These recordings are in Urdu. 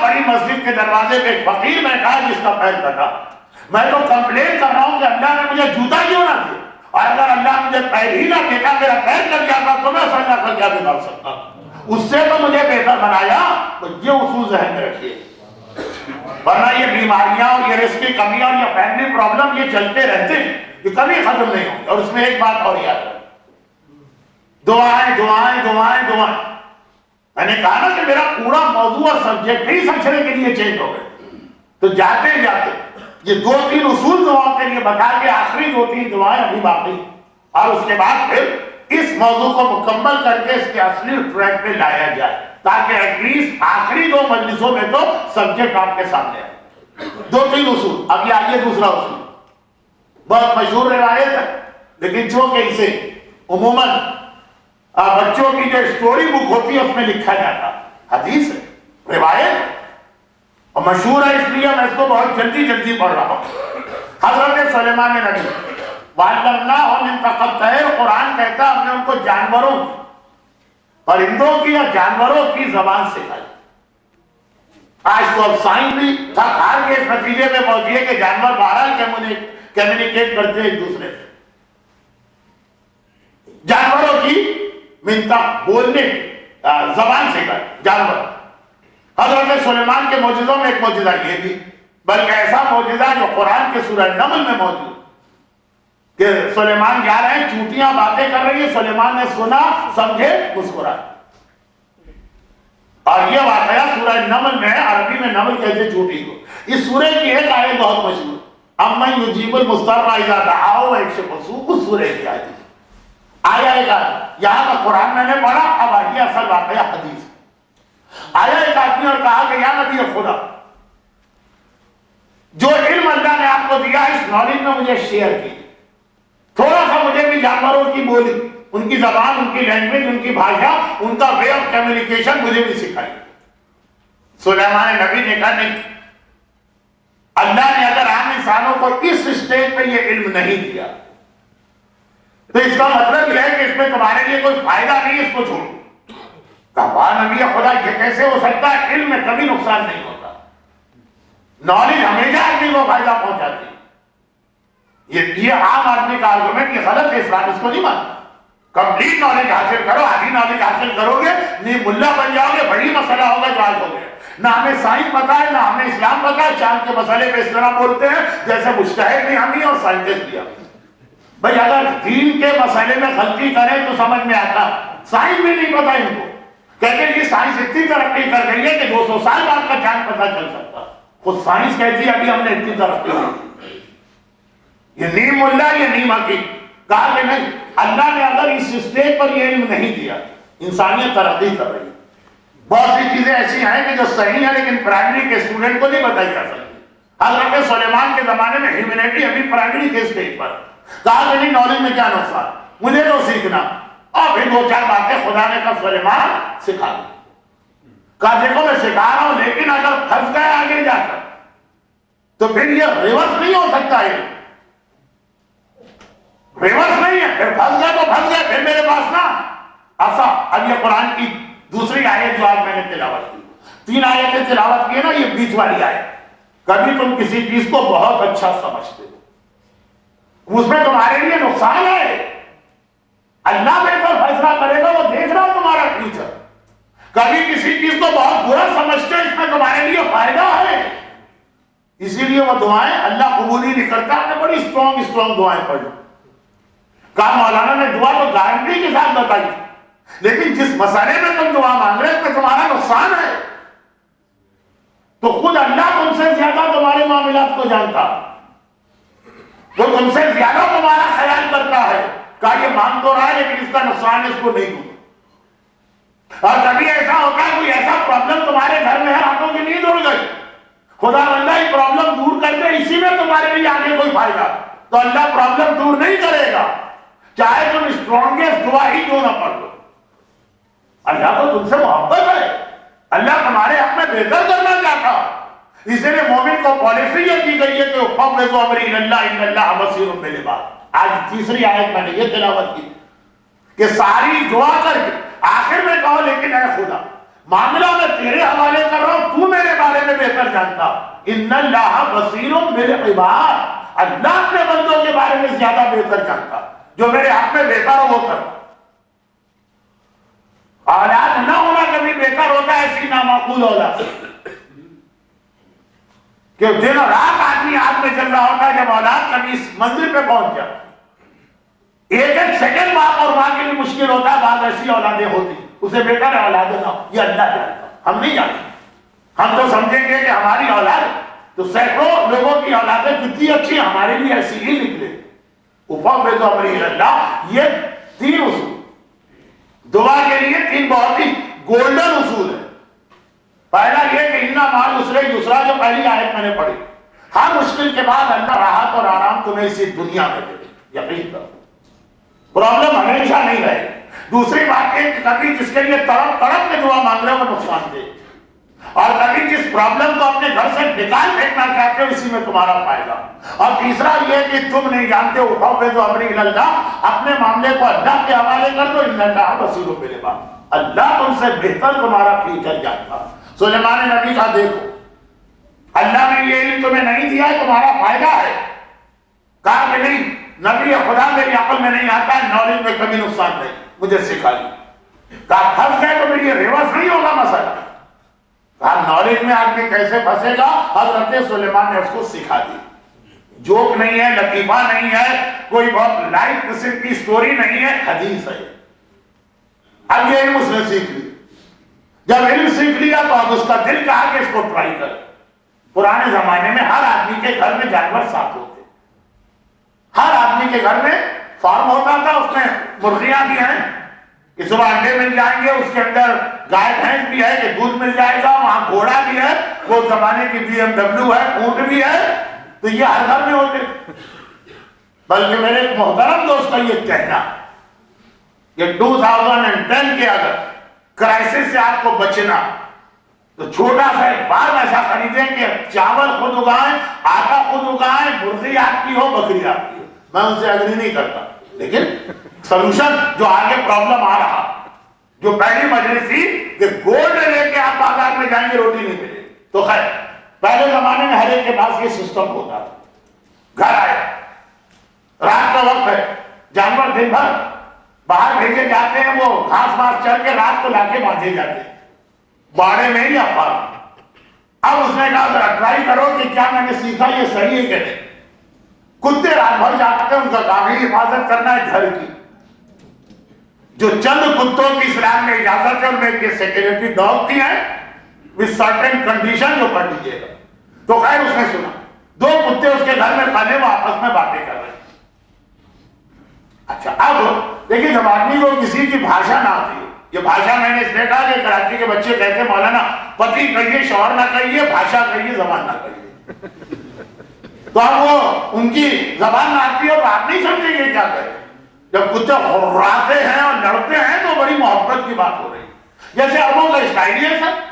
بڑی مسجد کے دروازے پہ ایک فقیر بیٹھا ہے جس کا پیر کٹا. میں تو کمپلین کر رہا ہوں کہ اللہ نے مجھے جوتا کیوں نہ دیا, اور اگر اللہ مجھے پیر ہی نہ دیتا, میرا پیر کٹ جاتا تو میں سجدہ کر کیا بگاڑ سکتا. اس سے تو مجھے بہتر بنایا. تو یہ اصول ذہن میں رکھیے, ورنہ یہ بیماریاں اور یہ رزق کی کمی اور یہ فیملی پرابلم یہ چلتے رہتے ہیں, یہ کبھی ختم نہیں ہوں گے. اور اس میں ایک بات اور یاد رکھیں, دعائیں دعائیں دعائیں دعائیں. میں نے کہا نا کہ میرا پورا موضوع اور سبجیکٹ ہی سمجھنے کے لیے چینج ہو گئے. تو جاتے جاتے یہ 2-3 اصول دعاؤں کے لیے بتا کے آخری 2-3 دعائیں ابھی باقی, اور اس کے بعد پھر اس موضوع کو مکمل کر کے اس کے اصلی ٹریک پہ لایا جائے, تاکہ ایٹ لیسٹ آخری 2 مجلسوں میں تو سبجیکٹ آپ کے سامنے ہے. 2-3 اصول. اب یہ آئیے دوسرا اصول, بہت مشہور روایت ہے, لیکن چونکہ اسے عموماً بچوں کی جو اسٹوری بک ہوتی ہے اس میں لکھا جاتا, حدیث ہے, روایت ہے, اور مشہور ہے, اس لیے میں اس کو بہت جلدی جلدی پڑھ رہا ہوں. حضرت سلیمان نبی وَعَلَّمْنَاهُ مِنْطِقَ الطَّيْرِ, قرآن کہتا ہم نے ان کو جانوروں پرندوں کی یا جانوروں کی زبان سکھائی. آج تو اب سائنس بھی تھک ہار کے اس نتیجے میں پہنچی ہے کہ جانور بہرحال کمیونیکیٹ کرتے ہیں ایک دوسرے سے. جانوروں کی منطق بولنے زبان سکھائی جانور. حضرت سلیمان کے معجزوں میں ایک معجزہ یہ بھی, بلکہ ایسا معجزہ جو قرآن کے سورہ نمل میں موجود کہ سلیمان جا رہے ہیں, چونٹیاں باتیں کر رہی ہیں, سلیمان نے سنا, سمجھے, مسکرائے. اور یہ واقعہ سورہ نمل میں ہے, عربی میں نمل کہتے چونٹی کو. اس سورہ کی ایک آیت بہت مشہور, اَمَّن يُجِيبُ الْمُضْطَرَّ إِذَا دَعَاهُ وَيَكْشِفُ السُّوءَ, اس سورہ کی آیت. آیا ایک آدمی, یہاں کا قرآن میں نے پڑھا, اب آئیے اصل واقعہ حدیث. آیا ایک آدمی اور کہا کہ یا نبی خدا, جو علم اللہ نے آپ کو دیا اس نالج میں مجھے شیئر کیجیے, تھوڑا سا مجھے بھی جانوروں کی بولی, ان کی زبان, ان کی لینگویج, ان کی بھاشا, ان کا وے آف کمیونیکیشن مجھے بھی سکھائی. سلیمان نبی نے کہا نہیں, اللہ نے اگر عام انسانوں کو اس اسٹیج پہ یہ علم نہیں دیا تو اس کا مطلب یہ ہے کہ اس میں تمہارے لیے کوئی فائدہ نہیں, اس کو چھوڑو. کہا نبی خدا یہ کیسے ہو سکتا ہے, علم میں کبھی نقصان نہیں ہوتا, نالج ہمیشہ آدمی کو فائدہ پہنچاتی ہے. یہ عام آدمی کا آرگومنٹ یہ غلط ہے, اسلام اس کو نہیں مانتا. کمپلیٹ نالج حاصل کرو, آدھی نالج حاصل کرو گے نہیں ملا بن جاؤ گے, بڑی مسئلہ ہوگا جو آج ہو گیا. نہ ہمیں سائنس پتا ہے, نہ ہمیں اسلام پتا ہے, چاند کے مسئلے پہ اس طرح بولتے ہیں جیسے مجتہد بھی ہم ہی اور سائنٹسٹ بھی ہم. بھائی اگر دین کے مسئلے میں غلطی کریں تو سمجھ میں آتا, سائنس بھی نہیں پتا ان کو. کہتے ہیں کہ سائنس اتنی ترقی کر گئی ہے کہ 200 سال بعد کا چاند پتا چل سکتا. خود سائنس کہتی ہے ابھی ہم نے اتنی ترقی کی. یہ نیم ملا, یہ نیم حقیق. کہا کہ نہیں, اللہ نے اگر اس اسٹیج پر یہ علم نہیں دیا, انسانیت ترقی کر رہی ہے. بہت سی چیزیں ایسی ہیں کہ جو صحیح ہیں لیکن پرائمری کے اسٹوڈنٹ کو نہیں بتائی جا سکتی. حضرت سلیمان کے زمانے میں ہیومینٹی ابھی پرائمری کے اسٹیج پر. کہا کہ نہیں, نالج میں کیا نقصان, مجھے تو سیکھنا. اور پھر 2-4 باتیں خدا نے کہا سلیمان سکھا دی. کہا دیکھو میں سکھا رہا ہوں, لیکن اگر پھنس گئے آگے جا کر تو پھر یہ ریورس نہیں ہو سکتا ہے, ریورس نہیں ہے. پھر پھنس گئے تو پھنس گئے, پھر میرے پاس نا ایسا. اب یہ قرآن کی دوسری آیت جو آج میں نے تلاوت کی, 3 آیتیں تلاوت کی ہے نا, یہ بیچ والی آیت. کبھی تم کسی چیز کو بہت اچھا سمجھتے ہو, اس میں تمہارے لیے نقصان ہے, اللہ بہتر فیصلہ کرے گا, وہ دیکھ رہا ہو تمہارا فیوچر. کبھی کسی چیز کو بہت برا سمجھتے ہو, اس میں تمہارے لیے فائدہ ہے. اسی لیے وہ دعائیں اللہ قبول ہی نہیں کرتا. ہم نے بڑی اسٹرانگ دعائیں پڑھی. کہا مولانا نے دعا تو گارنٹی کے ساتھ بتائی, لیکن جس مسئلے میں تم دعا مانگ رہے اس میں تمہارا نقصان ہے, تو خود اللہ تم سے زیادہ تمہارے معاملات کو جانتا, وہ تم سے زیادہ تمہارا خیال کرتا ہے. کہا یہ مانگ تو رہا ہے لیکن اس کا نقصان ہے, اس کو نہیں دوں. اور کبھی ایسا ہوتا ہے کوئی ایسا پرابلم تمہارے گھر میں ہے, راتوں کی نیند اڑ گئی, خدا بندہ یہ پرابلم دور کر دے, اسی میں تمہارے لیے آگے کوئی فائدہ, تو اللہ پرابلم دور نہیں کرے گا, چاہے تم اسٹرانگیسٹ دعا ہی کیوں نہ پڑھ لو. اللہ تو تم سے محبت ہے, اللہ تمہارے حق میں بہتر کرنا چاہتا. اس لیے مومن کو پالیسی یہ دی گئی ہے کہ فَوَّضُ أَمْرِي إِلَى اللَّهِ إِنَّ اللَّهَ بَصِيرٌ بِالْعِبَادِ. آج تیسری آیت میں نے یہ تلاوت کی کہ ساری دعا کر کے آخر میں کہو لیکن اے خدا, معاملہ میں تیرے حوالے کر رہا ہوں, تو میرے بارے بہتر جانتا. ان اللہ بصیر بالعباد, اللہ اپنے بندوں کے بارے میں زیادہ بہتر جانتا. جو میرے حق میں بہتر ہو وہ کرو. اولاد نہ ہونا کبھی بہتر ہوتا ہے, ایسی نامعقول اولاد کہ دن اور رات آدمی ہاتھ میں چل رہا ہوتا ہے, جب اولاد کبھی اس منزل پہ پہنچ جائے. ایک ایک سیکنڈ باپ اور ماں کے لیے مشکل ہوتا ہے. بعض ایسی اولادیں ہوتی, اسے بہتر ہے اولادیں نہ ہو. یہ اللہ جانتا, ہم نہیں جانتے. ہم تو سمجھیں گے کہ ہماری اولاد تو سینکڑوں لوگوں کی اولادیں کتنی اچھی, ہمارے لیے ایسی ہی نکلے. افوض امری اللہ, یہ 3 اصول دعا کے لیے 3 بہت ہی گولڈن اصول ہے. پہلا یہ کہ انا مع العسر یسرا, جو پہلی آیت میں نے پڑھی, ہر مشکل کے بعد اللہ راحت اور آرام تمہیں اسی دنیا میں دے. یقین کرو پرابلم ہمیشہ نہیں رہے. دوسری بات یہ کہ کبھی جس کے لیے تڑپ تڑپ کے دعا مانگ رہے ہو وہ نقصان دے, اور کبھی جس پرابلم کو اپنے گھر سے نکال پھینکنا چاہتے ہو اسی میں تمہارا فائدہ. اور تیسرا یہ کہ تم نہیں جانتے ہو, افوض امری اللہ, اپنے معاملے کو اللہ کے حوالے کر دو. ان اللہ بصیر بالعباد, اللہ تم سے بہتر تمہارا فیوچر جانتا. سلیمان نبی کا دیکھو, اللہ نے یہ علم تمہیں نہیں دیا ہے, تمہارا فائدہ ہے. کہا کہ نہیں نبی خدا میری عقل میں نہیں آتا ہے, نالج میں کبھی نقصان نہیں, مجھے سکھا دی. کہا پھنس گئے تو میری ریورس نہیں ہوگا مسئلہ. کہا نالج میں آدمی کیسے پھنسے گا, حضرت سلیمان نے اس کو سکھا دی. جوک نہیں ہے, لطیفہ نہیں ہے, کوئی بہت لائف قسم کی سٹوری نہیں ہے, حدیث ہے. اب یہ علم اس نے سیکھ لی. جب علم سیکھ لیا تو اب اس کا دل کہا کہ اس کو ٹرائی کر. پرانے زمانے میں ہر آدمی کے گھر میں جانور ساتھ ہوتے, ہر آدمی کے گھر میں فارم ہوتا تھا, اس میں مرغیاں بھی ہیں کہ صبح انڈے مل جائیں گے, اس کے اندر گائے بھینس بھی ہے کہ دودھ مل جائے گا, وہاں گھوڑا بھی ہے, وہ زمانے کی BMW ہے, اونٹ بھی ہے. تو یہ ہر گھر میں ہوتے. بلکہ میرے ایک محترم دوست کا یہ کہنا کہ 2010 کے اگر کرائسس سے آپ کو بچنا تو چھوٹا سا ایک فارم ایسا خریدیں کہ چاول خود اگائیں, آٹا خود اگائیں, مرغی آپ کی ہو, بکری آپ کی ہو. میں ان سے اگری نہیں کرتا, لیکن سلوشن جو آگے پرابلم آ رہا, جو پہلی مجلس تھی کہ گولڈ لے کے آپ بازار میں جائیں گے روٹی نہیں ملے. تو خیر پہلے زمانے میں ہر ایک کے پاس یہ سسٹم ہوتا تھا. گھر آئے, رات کا وقت ہے, جانور دن بھر باہر بھیجے جاتے ہیں, وہ گھاس باس چل کے رات کو لا کے باندھے جاتے ہیں باڑے میں یا فارم. اب اس نے کہا ذرا ٹرائی کرو کہ کیا میں نے سیکھا یہ صحیح ہے کہ نہیں. کتے رات بھر جاتے ہیں, ان کا کام ہی حفاظت کرنا ہے گھر کی. جو چند کتوں کی اسلام میں اجازت ہے ان میں یہ سیکورٹی ڈاگ کی ہے with certain condition, جو پڑھ لیجیے گا. تو خیر اس نے سنا 2 کتے اس کے گھر میں کھانے, وہ آپس میں باتیں کر رہے ہیں. اچھا اب دیکھیے جب آدمی کو کسی کی بھاشا نہ آتی ہے, یہ بھاشا میں نے اس نے کہا کہ کراچی کے بچے کہتے ہیں مولانا پتی کہیے, شوہر نہ کہیے, بھاشا کہیے, زبان نہ کہیے. تو اب وہ ان کی زبان نہ آتی ہے تو آپ نہیں سمجھیں گے کیا کریں. جب کتے ہراتے ہیں اور لڑتے ہیں تو بڑی محبت کی بات ہو رہی ہے. جیسے اربوں کا اسٹائل ہے سر,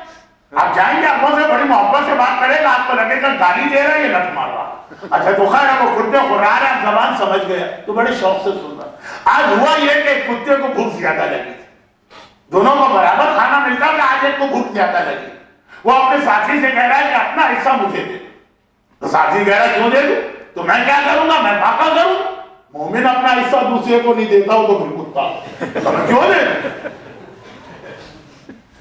آپ جائیں گے اربوں سے بڑی محبت سے بات کرے گا, آپ کو لگے گا گالی دے رہا ہے, یہ لت مار رہا. اچھا تو خیر ہے, وہ کتے ہرا رہے ہیں, زبان سمجھ گیا تو بڑے شوق سے سن رہا. آج ہوا یہ کہ کتے کو بھوک زیادہ لگی تھی, دونوں کو برابر کھانا ملتا تھا, آج ایک کو بھوک زیادہ لگی. وہ اپنے ساتھی سے کہہ رہا ہے کہ اپنا حصہ مجھے دے. تو ساتھی کہہ رہا ہے کیوں دے دوں, تو میں کیا کروں گا, میں پاکا کروں. مومن اپنا حصہ دوسرے کو نہیں دیتا ہو تو پھر کتا, کیوں دے.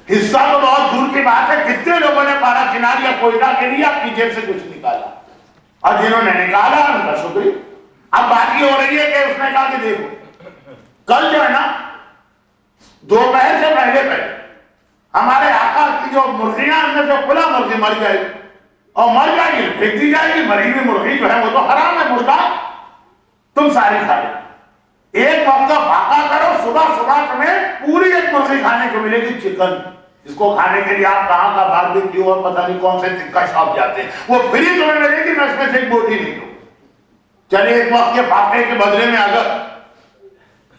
حصہ تو بہت دور کی بات ہے. کتنے لوگوں نے پارا چنار یا کوئلہ کے لیے اپنی جیب سے کچھ نکالا, اور جنہوں نے نکالا ان کا شکریہ. اب بات یہ ہو رہی ہے کہ اس نے کہا کہ دیکھو کل جو ہے نا دوپہر سے پہلے ہمارے آقا کی جو مرغیاں ان میں سے کھلا مرغی مر جائے گی, اور مر جائے گی پھینک دی جائے گی. مری ہوئی مرغی جو ہے وہ تو حرام ہے, مرغا تم ساری کھا لو. ایک وقت کا فاقہ کرو, صبح صبح تمہیں پوری ایک مرغی کھانے کو ملے گی, چکن, جس کو کھانے کے لیے آپ کہاں کا باربیکیو اور پتہ نہیں کون سے ٹکا شاپ جاتے ہیں, وہ فری تمہیں ملے گی. میں اس میں سے ایک بوٹی نہیں دوں. چلیے ایک وقت کے فاقے کے بدلے میں اگر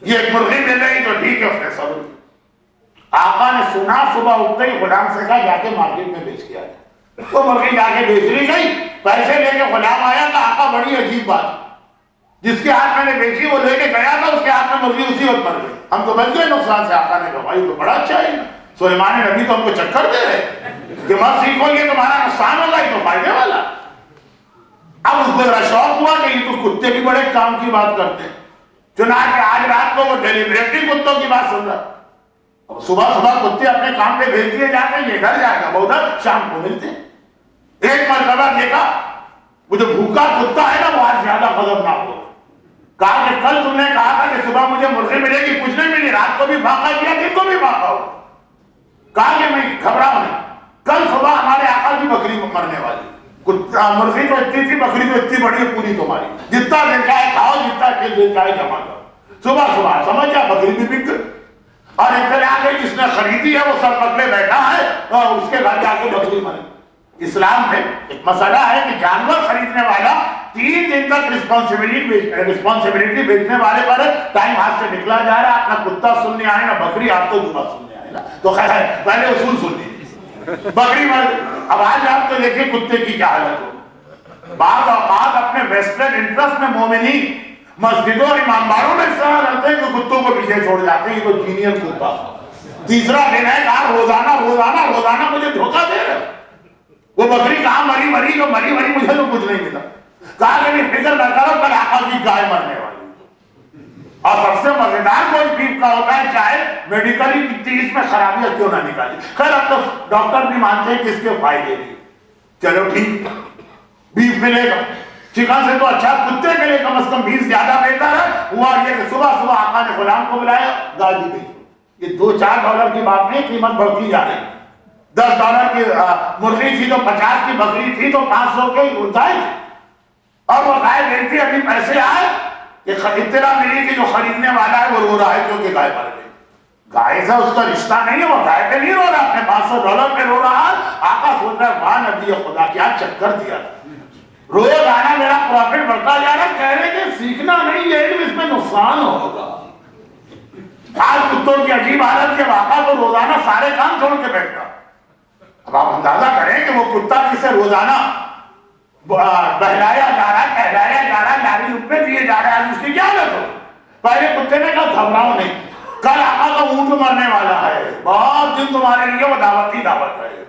یہ ایک مرغی مل رہی تو ٹھیک ہے, اس نے صبر. آقا نے سنا, صبح اٹھتے ہی غلام سے کہا جا کے مارکیٹ میں بیچ کے آیا. وہ مرغی جا کے بیچ لی گئی, پیسے لے کے غلام آیا. کہ آقا بڑی عجیب بات, جس کے ہاتھ میں نے بیچی وہ لے کے گیا تھا, اس کے ہاتھ میں مرغی اسی وقت مر گئی. ہم تو بچ گئے نقصان سے. آقا نے کہا بھائی تو بڑا اچھا ہے, سلیمان نبی تو ہم کو چکر دے رہے کہ مت سیکھو, یہ تمہارا نقصان ہوگا. اب اس کو ذرا شوق ہوا کہ یہ تو کتے بھی بڑے کام کی بات کرتے ہیں، چنانچہ آج رات کو وہ ڈیلیبریٹلی کتوں کی بات سن رہا. اب صبح صبح کتے اپنے کام پہ بھیج دیے جاتے ہیں، یہ گھر جائے گا، وہ ادھر شام کو ملتے ہیں. ایک مرتبہ دیکھا وہ جو بھوکا کتا ہے نا وہ آج زیادہ خطرناک ہو. کہا کہ کل تم نے کہا تھا کہ صبح مجھے مرغی ملے گی، کچھ نہیں ملی، رات کو بھی پھانکا کیا، دن کو بھی پھانکا ہو. کہا کہ میں گھبراؤں نہیں، کل صبح ہمارے آقا کی بکری مرنے والی، مرغی تو اتنی تھی، بکری تو اتنی بڑی ہے پوری تمہاری، جتنا دن چاہے کھاؤ، جتنا دن چاہے جمع کرو. صبح صبح سمجھ جا بکری بھی بک گئی. اور اطلاع آ گئی جس نے خریدی ہے وہ سر پکڑے بیٹھا ہے اور اس کے گھر جا کے بکری مرے. اسلام میں ایک مسئلہ ہے کہ جانور خریدنے والا 3 دن تک رسپانسبلٹی بیچنے والے پر ٹائم ہاتھ سے نکلا جا رہا ہے. اپنا کتا سننے آئے نا بکری، آپ تو دعا سننے آئے نا، تو خیر ہے پہلے اصول سن لیجیے. بکری مر. اب آج آپ تو دیکھیں کتے کی کیا حالت ہو. بعض اوقات اپنے ویسٹرن انٹرسٹ میں مومنین مسجدوں اور امامباروں میں اس طرح رہتے ہیں کہ کتوں کو پیچھے چھوڑ جاتے ہیں. یہ تو جینیئر کتا. تیسرا دن ہے کہ روزانہ مجھے دھوکہ دے رہے. وہ بکری کہاں مری جو مری مجھے تو کچھ نہیں ملا. کہا کہ نہیں فکر نہ کرو، کل آقا کی گائے مرنے والی. اور سب سے مزیدار کوئی بیف کا ہوتا ہے، چاہے میڈیکلی کتنی اس میں خرابیاں کیوں نہ نکالی. خیر اب تو ڈاکٹر بھی مانتے ہیں کہ اس کے فائدے بھی. چلو ٹھیک، بیف ملے گا. چکن سے تو اچھا کتے کے لیے کم از کم بیف زیادہ بہتر ہے. ہوا یہ کہ صبح صبح آقا نے غلام کو بلایا، گائے بھی گئی. یہ $2-4 کی بات نہیں، قیمت بڑھتی جا رہی. $10 کی مرغی تھی تو 50 کی بکری تھی تو 500 کے گائے. اور وہ گائے گئی تھی، ابھی پیسے آئے کہ اطلاع ملی کہ جو خریدنے والا ہے وہ رو رہا ہے کیونکہ گائے مر گئی. گائے سے اس کا رشتہ نہیں ہے، وہ گائے پہ نہیں رو رہا، اپنے $500 پہ رو رہا ہے. آقا سوچ رہا ہے واہ نبی خدا کیا چکر دیا. روز آنا میرا پروفٹ بڑھتا جا رہا ہے. کہہ رہے کہ سیکھنا نہیں، یہ علم اس میں نقصان ہوگا. آج کتوں کی عجیب حالت کے واقعہ تو روزانہ سارے کام چھوڑ کے بیٹھتا. اب آپ اندازہ کریں کہ وہ کتا جسے روزانہ بہلایا جا رہا ہے، کہلایا جا رہا ہے، لاری روپے دیے جا رہے ہیں، اس کی کیا حالت ہو. پہلے کتے نے کہا گھبراؤ نہیں، کل آقا کا اونٹ مرنے والا ہے، بہت دن تمہارے لیے وہ دعوت ہی دعوت ہے.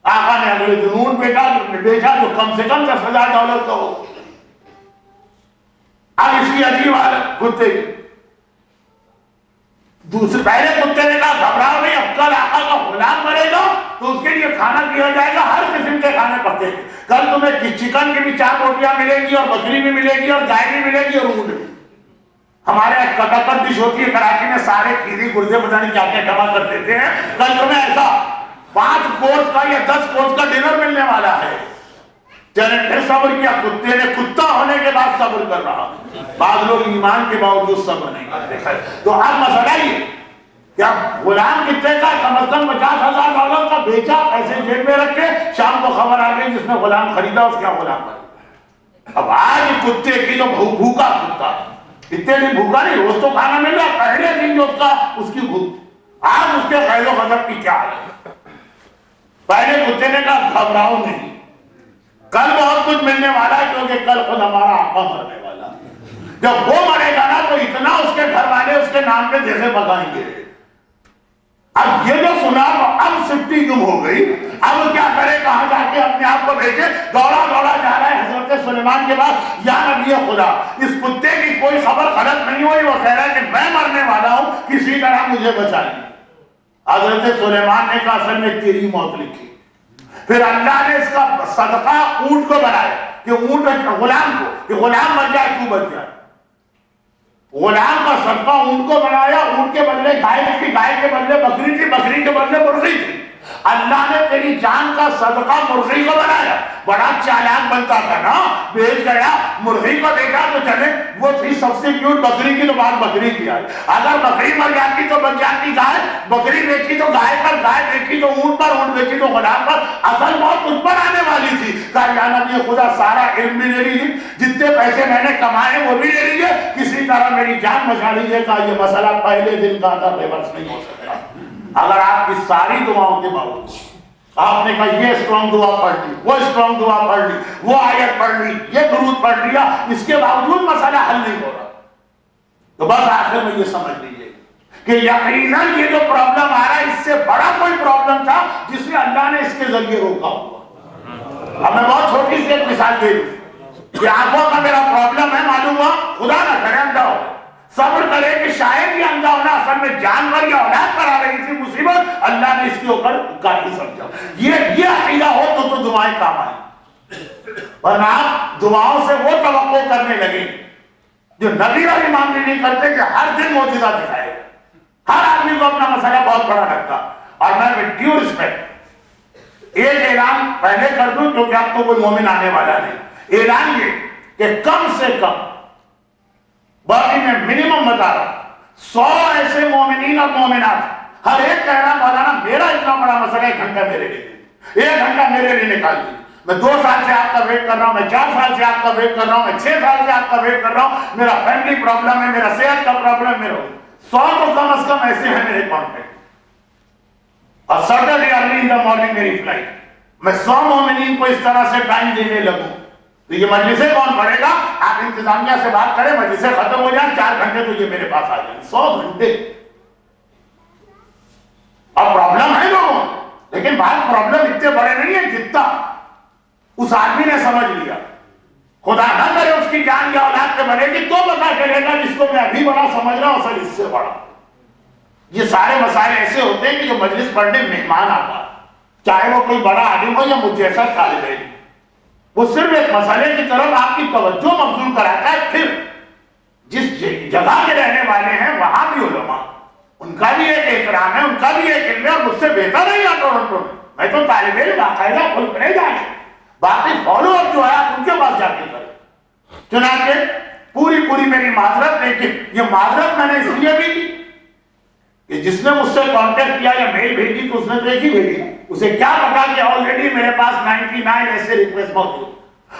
آقا نے اگلے دن اونٹ بیچا جو کم سے کم $10,000 کا ہو. اب اس کی عجیب حالت کتے کی. دوسرے پہلے کتے نے کہا گھبراؤ نہیں، اب کل آقا کا غلام مرے گا تو اس کے لیے کھانا دیا جائے گا، ہر قسم کے کھانے پکے گے. کل تمہیں چکن کی بھی 4 روٹیاں ملیں گی اور بکری بھی ملے گی اور گائے بھی ملے گی اور اونٹ بھی. ہمارے کٹکٹ ڈش ہوتی ہے کراچی میں، سارے کھیری گردے پتہ نہیں کیا کیا جمع کر دیتے ہیں. کل تمہیں ایسا 5 کورس کا یا 10 کورس کا ڈنر ملنے والا ہے. چلے پھر صبر کیا. کتے نے کتا ہونے کے بعد صبر کر رہا. بعض لوگ ایمان کے باوجود صبر نہیں کرتے. تو آج مسئلہ یہ کیا غلام کتنے کا، کم از کم $50,000 کا بیچا، پیسے جیب میں رکھ کے شام کو خبر آ گئی جس نے غلام خریدا اس کا غلام بنا. اب آج کتے کی جو بھوکا کتا، اتنے دن بھوکا نہیں، روز تو کھانا مل رہا، پہلے دن جو اس کی بھوک. آج اس کے خیر و غضب کی کیا ہے. پہلے کتے نے کہا گھبراؤ نہیں، کل بہت کچھ ملنے والا ہے کیونکہ کل خود ہمارا آقا مرنے والا. جب وہ مرے گا نا تو اتنا اس کے گھر والے اس کے نام پہ جیسے بتائیں گے. اب یہ جو سنا تو اب سفٹی گم ہو گئی. اب کیا کرے، کہاں جا کے اپنے آپ کو بھیجے. دوڑا جا رہا ہے حضرت سلیمان کے پاس، یا نبی خدا اس کتے کی کوئی خبر غلط نہیں ہوئی، وہ کہہ رہا ہے کہ میں مرنے والا ہوں، کسی طرح مجھے بچا لیں. حضرت سلیمان نے کہا اصل میں تیری موت لکھی. پھر اللہ نے اس کا صدقہ اونٹ کو بنایا کہ اونٹ غلام کو، کہ غلام مر جائے تو بچ جائے. غلام کا صدقہ اونٹ کو بنایا. اونٹ کے بدلے گائے تھی، گائے کے بدلے بکری تھی، بکری کے بدلے مرغی تھی. اللہ نے تیری جان کا صدقہ مرغی کو بنایا. بڑا چالاک بنتا تھا نا، بیچ گیا مرغی کو دیکھا تو چلے وہ تھی سب سے کیوٹ بکری کی تو بات بکری کی آئی. اگر بکری مر جاتی تو بچ جاتی گائے، بکری بیچی تو گائے پر، گائے بیچی تو اونٹ پر، اونٹ بیچی تو غلام پر. اصل بہت تجھ پر آنے والی تھی. کہا یا نبی خدا سارا علم بھی لے لیجیے، جتنے پیسے میں نے کمائے وہ بھی لے لیجیے، کسی طرح میری جان بچا لیجیے. کہا یہ مسئلہ پہلے دن کا تھا، ریورس نہیں ہو سکتا. اگر آپ کی ساری دعاؤں کے باوجود آپ نے کہا یہ اسٹرانگ دعا پڑھ لی، وہ اسٹرانگ دعا پڑھ لی، وہ آیت پڑھ لی، یہ درود پڑھ لیا، اس کے باوجود مسئلہ حل نہیں ہو رہا، تو بس آخر میں یہ سمجھ لیجیے کہ یقیناً یہ جو پرابلم آ رہا ہے اس سے بڑا کوئی پرابلم تھا جس میں اللہ نے اس کے ذریعے روکا ہوا. اب میں بہت چھوٹی سی ایک مثال دے دوں. یہ آنکھوں کا میرا پرابلم ہے، معلوم ہوا خدا نہ کرے اندھا ہو، صبر کرے کہ شاید یہ اندھا ہونا اصل میں جانور یا اولاد پر آ رہی تھی مصیبت، اللہ نے اس کے اوپر کافی سمجھا۔ یہ عقیدہ ہو تو دعائیں کام آئیں، ورنہ آپ دعاؤں سے وہ توقع کرنے لگے جو نبی اور امام بھی نہیں کرتے کہ ہر دن معجزہ دکھائے گا۔ ہر آدمی کو اپنا مسئلہ بہت بڑا لگتا، اور میں ود ڈیو ریسپیکٹ ایک اعلان پہلے کر دوں کیونکہ اب تو کوئی مومن آنے والا نہیں۔ اعلان یہ کہ کم سے کم، باقی میں منیمم بتا رہا ہوں، 100 ایسے مومنین اور مومنات ہر ایک کہہ رہا مولانا میرا اتنا بڑا مسئلہ 1 گھنٹہ میرے لیے، 1 گھنٹہ میرے لیے نکال دیجیے، میں 2 سال سے آپ کا ویٹ کر رہا ہوں، میں 4 سال سے آپ کا ویٹ کر رہا ہوں، میں 6 سال سے آپ کا ویٹ کر رہا ہوں، میرا فیملی پرابلم ہے، میرا صحت کا پرابلم ہے، میرا 100 تو کم از کم ایسے ہیں میرے کانٹیکٹ، اور Saturday early in the morning میری فلائٹ، میں 100 مومنین کو اس طرح سے ٹائم دینے لگوں تو یہ مجلسیں کون پڑھے گا؟ آپ انتظامیہ سے بات کریں، مجلسیں ختم ہو جائیں، 4 گھنٹے تو یہ میرے پاس آ جائیں، 100 گھنٹے۔ اب پرابلم ہے لوگوں، لیکن بات پرابلم اتنے بڑے نہیں ہیں جتنا اس آدمی نے سمجھ لیا۔ خدا نہ کرے اس کی جان یا اولاد پہ بنے گی تو پتا چلے گا جس کو میں ابھی بڑا سمجھ رہا ہوں اصل اس سے بڑا۔ یہ سارے مسائل ایسے ہوتے ہیں کہ جو مجلس پڑھنے مہمان آتا ہے، چاہے وہ کوئی بڑا عالم ہو یا مجھ جیسا طالب علم، وہ صرف ایک مسئلے کی طرف آپ کی توجہ مبذول کراتا ہے، پھر جس جگہ کے رہنے والے ہیں وہاں بھی علماء، ان کا بھی ایک احترام ہے، ان کا بھی ایک علم ہے، اور مجھ سے بہتر نہیں ہے ٹورنٹو میں تو طالب علم باقاعدہ کھل کرے جائیں، باقی فالو اپ جو ہے آپ ان کے پاس جا کے کریں۔ چنانچہ پوری میری معذرت، لیکن یہ معذرت میں نے اس لیے بھی کی کہ جس نے مجھ سے کانٹیکٹ کیا یا میل بھیجی تو اس نے تو ایک ہی بھیجی، اسے کیا پتا کہ آلریڈی میرے پاس 99 ایسے ریکویسٹ موجود،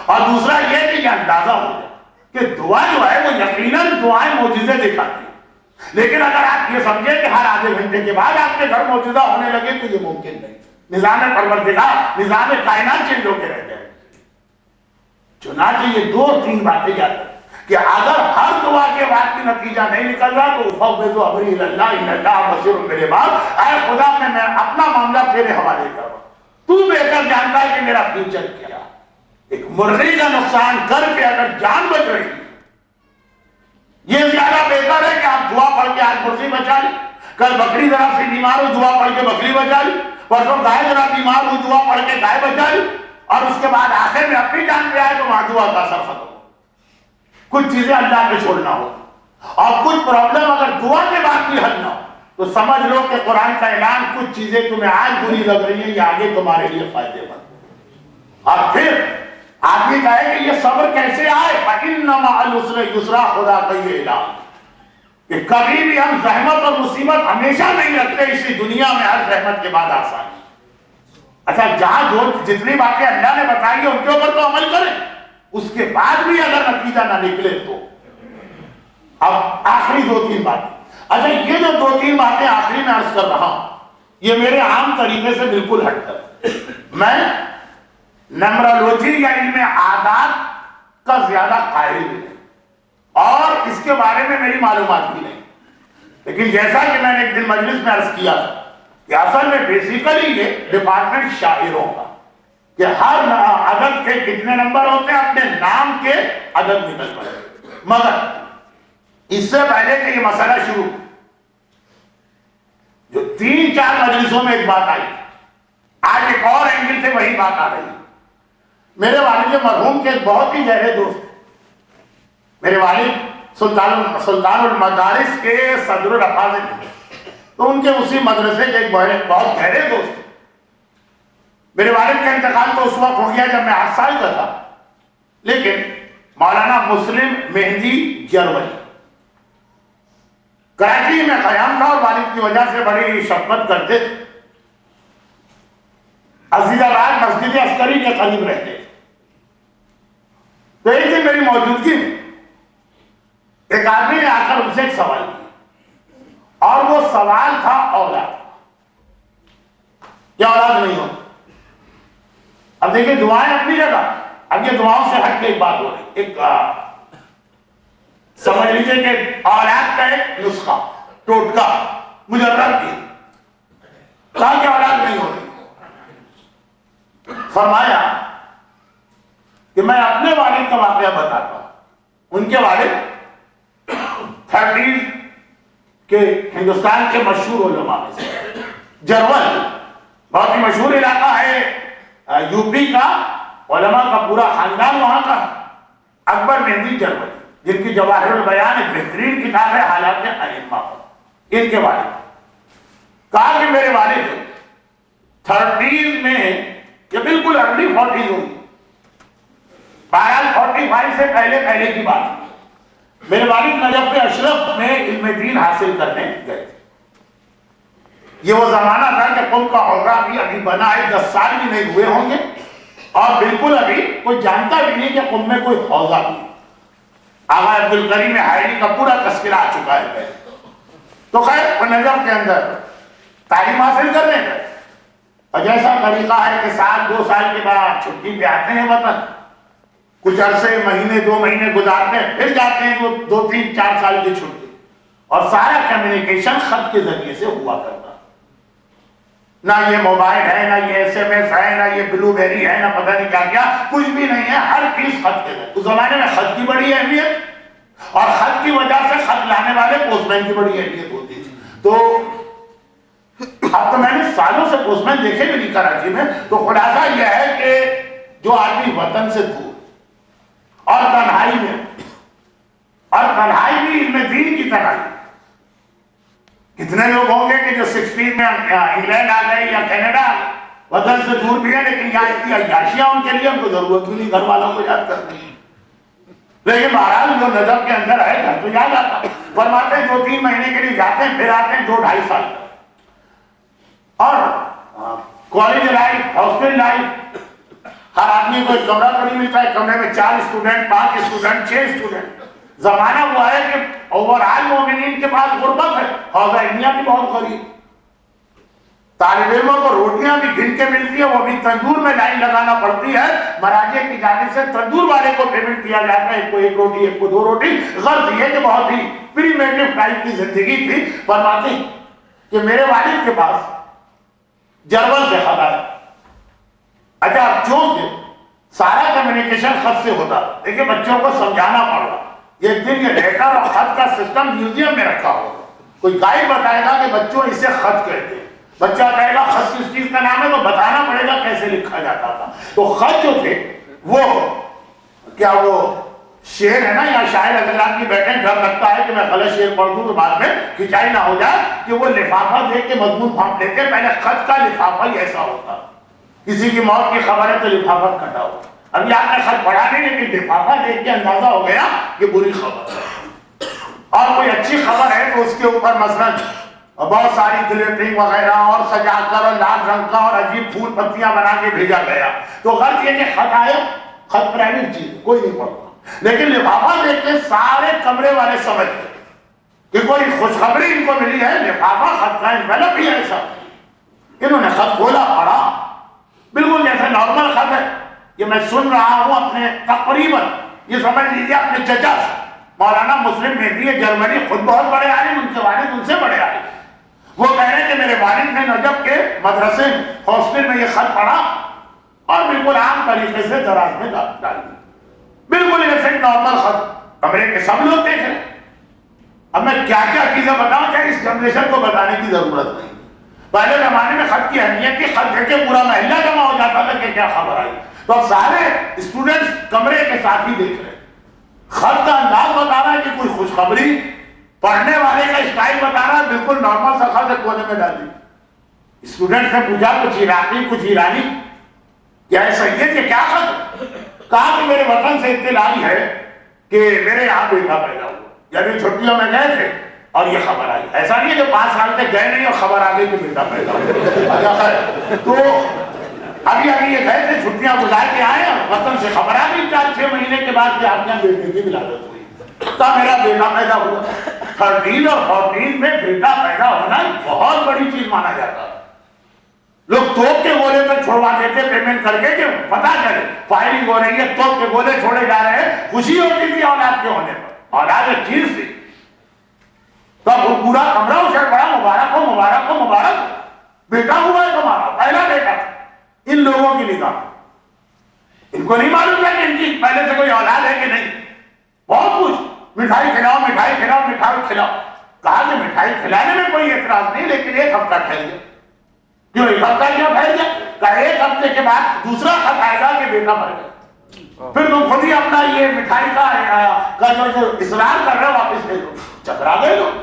اور دوسرا یہ کہ یہ اندازہ ہو جائے کہ دعا جو ہے وہ یقیناً دعائیں معجزے دکھاتی ہیں، لیکن اگر آپ یہ سمجھیں کہ ہر آدھے گھنٹے کے بعد آپ کے گھر معجزہ ہونے لگے تو یہ ممکن نہیں، نظام پروردگار، نظام کائنات چینج ہو کے رہ جائے۔ چنانچہ یہ 2-3 باتیں یاد رکھیں کہ اگر ہر دعا کے بعد بھی نتیجہ نہیں نکل رہا تو فوض امری الی اللہ ان اللہ بصیر بالعباد، اے خدا میں اپنا معاملہ تیرے حوالے کر رہا ہوں، تو بہتر جانتا ہے کہ میرا فیوچر کیا۔ ایک مرغی کا نقصان کر کے اگر جان بچ رہی یہ زیادہ بہتر ہے کہ آپ دعا پڑھ کے آج مرغی بچا لی، کل بکری ذرا سی بیمار ہو دعا پڑھ کے بکری بچا لی، پرسوں گائے ذرا بیمار ہو دعا پڑھ کے گائے بچا لی، اور اس کے بعد آخر میں اپنی جان پہ آئے تو وہاں دعا کا اثر ختم ہو۔ کچھ چیزیں اللہ پہ چھوڑنا ہو، اور کچھ پرابلم اگر دعا کے بعد بھی حل نہ ہو تو سمجھ لو کہ قرآن کا اعلان کچھ چیزیں تمہیں آج بری لگ رہی ہیں یہ آگے تمہارے لیے فائدے مند۔ اور پھر آدمی کہے کہ یہ صبر کیسے آئے، فَإِنَّ مَعَ الْعُسْرِ يُسْرًا، خدا کا یہ اعلان کہ کبھی بھی ہم زحمت اور مصیبت ہمیشہ نہیں رکھتے، اسی دنیا میں ہر زحمت کے بعد آسانی۔ اچھا جہاں جو جتنی باتیں اللہ نے بتائی ہیں ان کے اوپر تو عمل کریں، اس کے بعد بھی اگر نتیجہ نہ نکلے تو اب آخری 2-3 باتیں۔ اچھا یہ جو 2-3 باتیں آخری میں عرض کر رہا ہوں یہ میرے عام طریقے سے بالکل ہٹ کر، میں نمرالوجی یا علم عادات کا زیادہ قائل بھی نہیں اور اس کے بارے میں میری معلومات بھی نہیں، لیکن جیسا کہ میں نے ایک دن مجلس میں عرض کیا تھا کہ اصل میں بیسیکلی یہ ڈپارٹمنٹ شاعروں کا کہ ہر عدد کے کتنے نمبر ہوتے ہیں اپنے نام کے عدد نکل پڑے، مگر اس سے پہلے کہ یہ مسئلہ شروع جو 3-4 مجلسوں میں ایک بات آئی، آج ایک اور اینگل سے وہی بات آ رہی ہے۔ میرے والد مرحوم کے ایک بہت ہی گہرے دوست، میرے والد سلطان المدارس کے صدر الافاضل تھے، تو ان کے اسی مدرسے کے ایک بہت گہرے دوست، میرے والد کا انتقال تو اس وقت ہو گیا جب میں 8 سال کا تھا، لیکن مولانا مسلم مہدی جرولی کراچی میں قیام تھا اور والد کی وجہ سے بڑی شفقت کرتے تھے، عزیز آباد مسجد عسکری کے قریب رہتے تھے۔ تو ایک دن میری موجودگی میں ایک آدمی نے آ کر ان سے ایک سوال کیا اور وہ سوال تھا اولاد، کیا اولاد نہیں ہوتی؟ اب دیکھیں دعائیں اپنی جگہ، اب یہ دعاؤں سے ہٹ کے ایک بات ہو رہی، ایک سمجھ لیجئے کہ اولاد کا ایک نسخہ ٹوٹکا مجرد کی کہا کہ اولاد نہیں ہو رہی، فرمایا کہ میں اپنے والد کا واقعہ بتاتا ہوں. ان کے والد 30 کے ہندوستان کے مشہور علماء میں سے. جرول بہت ہی مشہور علاقہ ہے یو پی کا، علماء کا پورا خاندان وہاں کا. اکبر مہدی جرول جن کی جواہر البیان ایک بہترین کتاب ہے حالات ائمہ، ان کے والد کہا کہ میرے والد 30 میں یہ بالکل ارلی 40 ہوئی، بہرحال 45 سے پہلے کی بات. میرے والد نجف اشرف میں علم دین حاصل کرنے گئے تھے. یہ وہ زمانہ تھا کہ قم کا حوضہ بھی بنا ہے، 10 سال بھی نہیں ہوئے ہوں گے، اور بالکل ابھی کوئی جانتا بھی نہیں کہ قم میں کوئی حوضہ بھی. آغا عبدالکریم حائری کا پورا تذکرہ آ چکا ہے پہلے. تو خیر وہ نجف کے اندر تعلیم حاصل کرنے گئے، اور جیسا طریقہ ہے کہ 2 سال کے بعد چھٹی پہ آتے ہیں وطن، کچھ عرصے مہینے 2 مہینے گزارتے ہیں، پھر جاتے ہیں 2 3 4 سال کی چھٹی، اور سارا کمیونیکیشن خط کے ذریعے سے ہوا کرتا. نہ یہ موبائل ہے، نہ یہ SMS ہے، نہ یہ بلو بیری ہے، نہ پتہ نہیں کیا کیا، کچھ بھی نہیں ہے، ہر چیز خط کے ذریعے. اس زمانے میں خط کی بڑی اہمیت، اور خط کی وجہ سے خط لانے والے پوسٹ مین کی بڑی اہمیت ہوتی تھی. تو اب تو میں نے سالوں سے پوسٹ مین دیکھے بھی نہیں کراچی میں. تو خلاصہ یہ ہے کہ جو آدمی وطن سے دور اور تنہائی میں، اور تنہائی بھی علم دین کی تنہائی. کتنے لوگ ہوں گے کہ جو 16 میں انگلینڈ آ گئے یا کینیڈا آ گئے، وطن سے دور بھی ہے، لیکن یہاں اتنی عیاشیاں ان کے لیے ان کو ضرورت بھی نہیں گھر والوں کو یاد کرنے کی. لیکن بہرحال جو نظر کے اندر ہے گھر تو یاد آتا. فرماتے ہیں 2 3 مہینے کے لیے جاتے ہیں، پھر آتے ہیں 2 2.5 سال. اور کالج لائف، ہاسٹل لائف، ہر آدمی کو ایک کمرہ تو نہیں ملتا ہے، کمرے میں 4 اسٹوڈنٹ، 5 اسٹوڈنٹ، 6 اسٹوڈنٹ. زمانہ ہوا ہے کہ اوورآل مومنین کے پاس غربت ہے، حوضہ علمیہ بھی بہت غریب. طالب علموں کو روٹیاں بھی گن کے ملتی ہے، وہ بھی تندور میں لائن لگانا پڑتی ہے. مراجع کی جانب سے تندور والے کو پیمنٹ کیا جاتا ہے، ایک کو 1 روٹی، ایک کو 2 روٹی. غرض یہ کہ بہت ہی پریمیٹو ٹائپ کی زندگی تھی. فرماتے ہیں کہ میرے والد کے پاس جرمن سے خط آیا. اچھا اب چونکہ سارا کمیونیکیشن خط سے ہوتا، دیکھیں بچوں کو سمجھانا پڑا. ایک دن یہ لیٹر اور خط کا سسٹم میوزیم میں رکھا ہوگا، کوئی گائیڈ بتائے گا کہ بچوں اسے خط کہتے ہیں. بچہ کہے گا خط کس چیز کا نام ہے، تو بتانا پڑے گا کیسے لکھا جاتا تھا. تو خط جو تھے وہ کیا وہ شعر ہے نا، یا شاعر حضرات کی بیٹھے، ڈر لگتا ہے کہ میں غلط شعر پڑھ دوں تو بعد میں کھچائی نہ ہو جائے، کہ وہ لفافہ دیکھ کے مضمون پھاپ لیتے. پہلے خط کا لفافہ ہی ایسا ہوتا، کسی کی موت کی خبر ہے تو لفافہ کٹا ہو. ابھی آپ نے خط پڑھا نہیں، لیکن لفافہ دیکھ کے اندازہ ہو گیا کہ بری خبر ہے. اور کوئی اچھی خبر ہے تو اس کے اوپر مثلاً بہت ساری گلیٹرنگ وغیرہ اور سجا کر اور لال رنگ کا اور عجیب پھول پتیاں بنا کے بھیجا گیا. تو غلط یہ کہ خط آیا، خط پرائیویٹ چیز کوئی نہیں پڑھتا، لیکن لفافہ دیکھ کے سارے کمرے والے سمجھ گئے کہ کوئی خوشخبری ان کو ملی ہے. لفافہ خط کا انویلپ بھی ایسا. انہوں نے خط کھولا، پڑھا، بالکل جیسے نارمل خط ہے. یہ میں سن رہا ہوں اپنے تقریباً یہ سمجھ لیجیے اپنے چچا سے، مولانا مسلم مہدی جرمنی، خود بہت بڑے عالم، ان کے والد ان سے بڑے عالم. وہ کہہ رہے ہیں کہ میرے والد نے نجف کے مدرسے ہاسٹل میں یہ خط پڑھا اور بالکل عام طریقے سے دراز میں ڈال دیا، بالکل ایسے نارمل خط. کمرے کے سب لوگ دیکھ رہے. اب میں کیا کیا چیزیں بتاؤں کہ اس جنریشن کو بتانے کی ضرورت نہیں. پہلے زمانے میں خط کی اہمیت تھی، خط دیکھ کے پورا محلہ جمع ہو جاتا تھا کہ کیا خبر آئی. تو اب سارے اسٹوڈنٹس کمرے کے ساتھ ہی دیکھ رہے. خط کا انداز بتا رہا ہے کہ کوئی خوشخبری، پڑھنے والے کا اسٹائل بتا رہا ہے بالکل نارمل سا خط کونے میں ڈال دی. اسٹوڈنٹ نے پوچھا کچھ عراقی کچھ ایرانی، کیا ایسا یہ کہ کیا خط؟ کہا کہ میرے وطن سے اطلاع ہے کہ میرے یہاں بیٹا پیدا ہوا، یعنی چھٹیوں میں گئے تھے اور یہ خبر آئی. ایسا نہیں ہے جو 5 سال تک گئے نہیں اور خبر آ گئی کہ بیٹا پیدا ہوا. تو ابھی یہ گئے تھے، چھٹیاں گزار کے آئے اور وطن سے خبر آ گئی 4-6 مہینے کے بعد کہ آپ یہاں بیٹے کی ولادت ہوئی. تب میرا بیٹا پیدا ہوا. 13 اور 14 میں بیٹا پیدا ہونا بہت بڑی چیز مانا جاتا. لوگ توپ کے گولے تک چھوڑوا دیتے پیمنٹ کر کے کہ پتا چلے فائرنگ ہو رہی ہے، توپ کے گولے چھوڑے جا رہے ہیں. خوشی ہوتی تھی اولاد کے ہونے پر، اولاد ایک چیز تھی. تب وہ پورا کمرہ اسے بڑا مبارک ہو مبارک ہو مبارک ہو، بیٹا ہوا ہے تمہارا پہلا بیٹا. ان لوگوں کی نگاہ ان کو نہیں معلوم تھا کہ ان کی کی پہلے سے کوئی اولاد ہے کہ نہیں؟ بہت کچھ، مٹھائی کھلاؤ مٹھائی کھلاؤ مٹھائی کھلاؤ. کہا کہ مٹھائی کھلانے میں کوئی اعتراض نہیں، لیکن ایک ہفتہ ٹھہر گیا. کیوں ایک ہفتہ کیوں ٹھہر گیا؟ کہا ایک ہفتے کے بعد دوسرا خط آئے گا کہ بیٹا مر گیا. پھر تم خود ہی اپنا یہ مٹھائی کا جو اصرار کر رہے ہو واپس لے دو. چکرا گئے لوگ.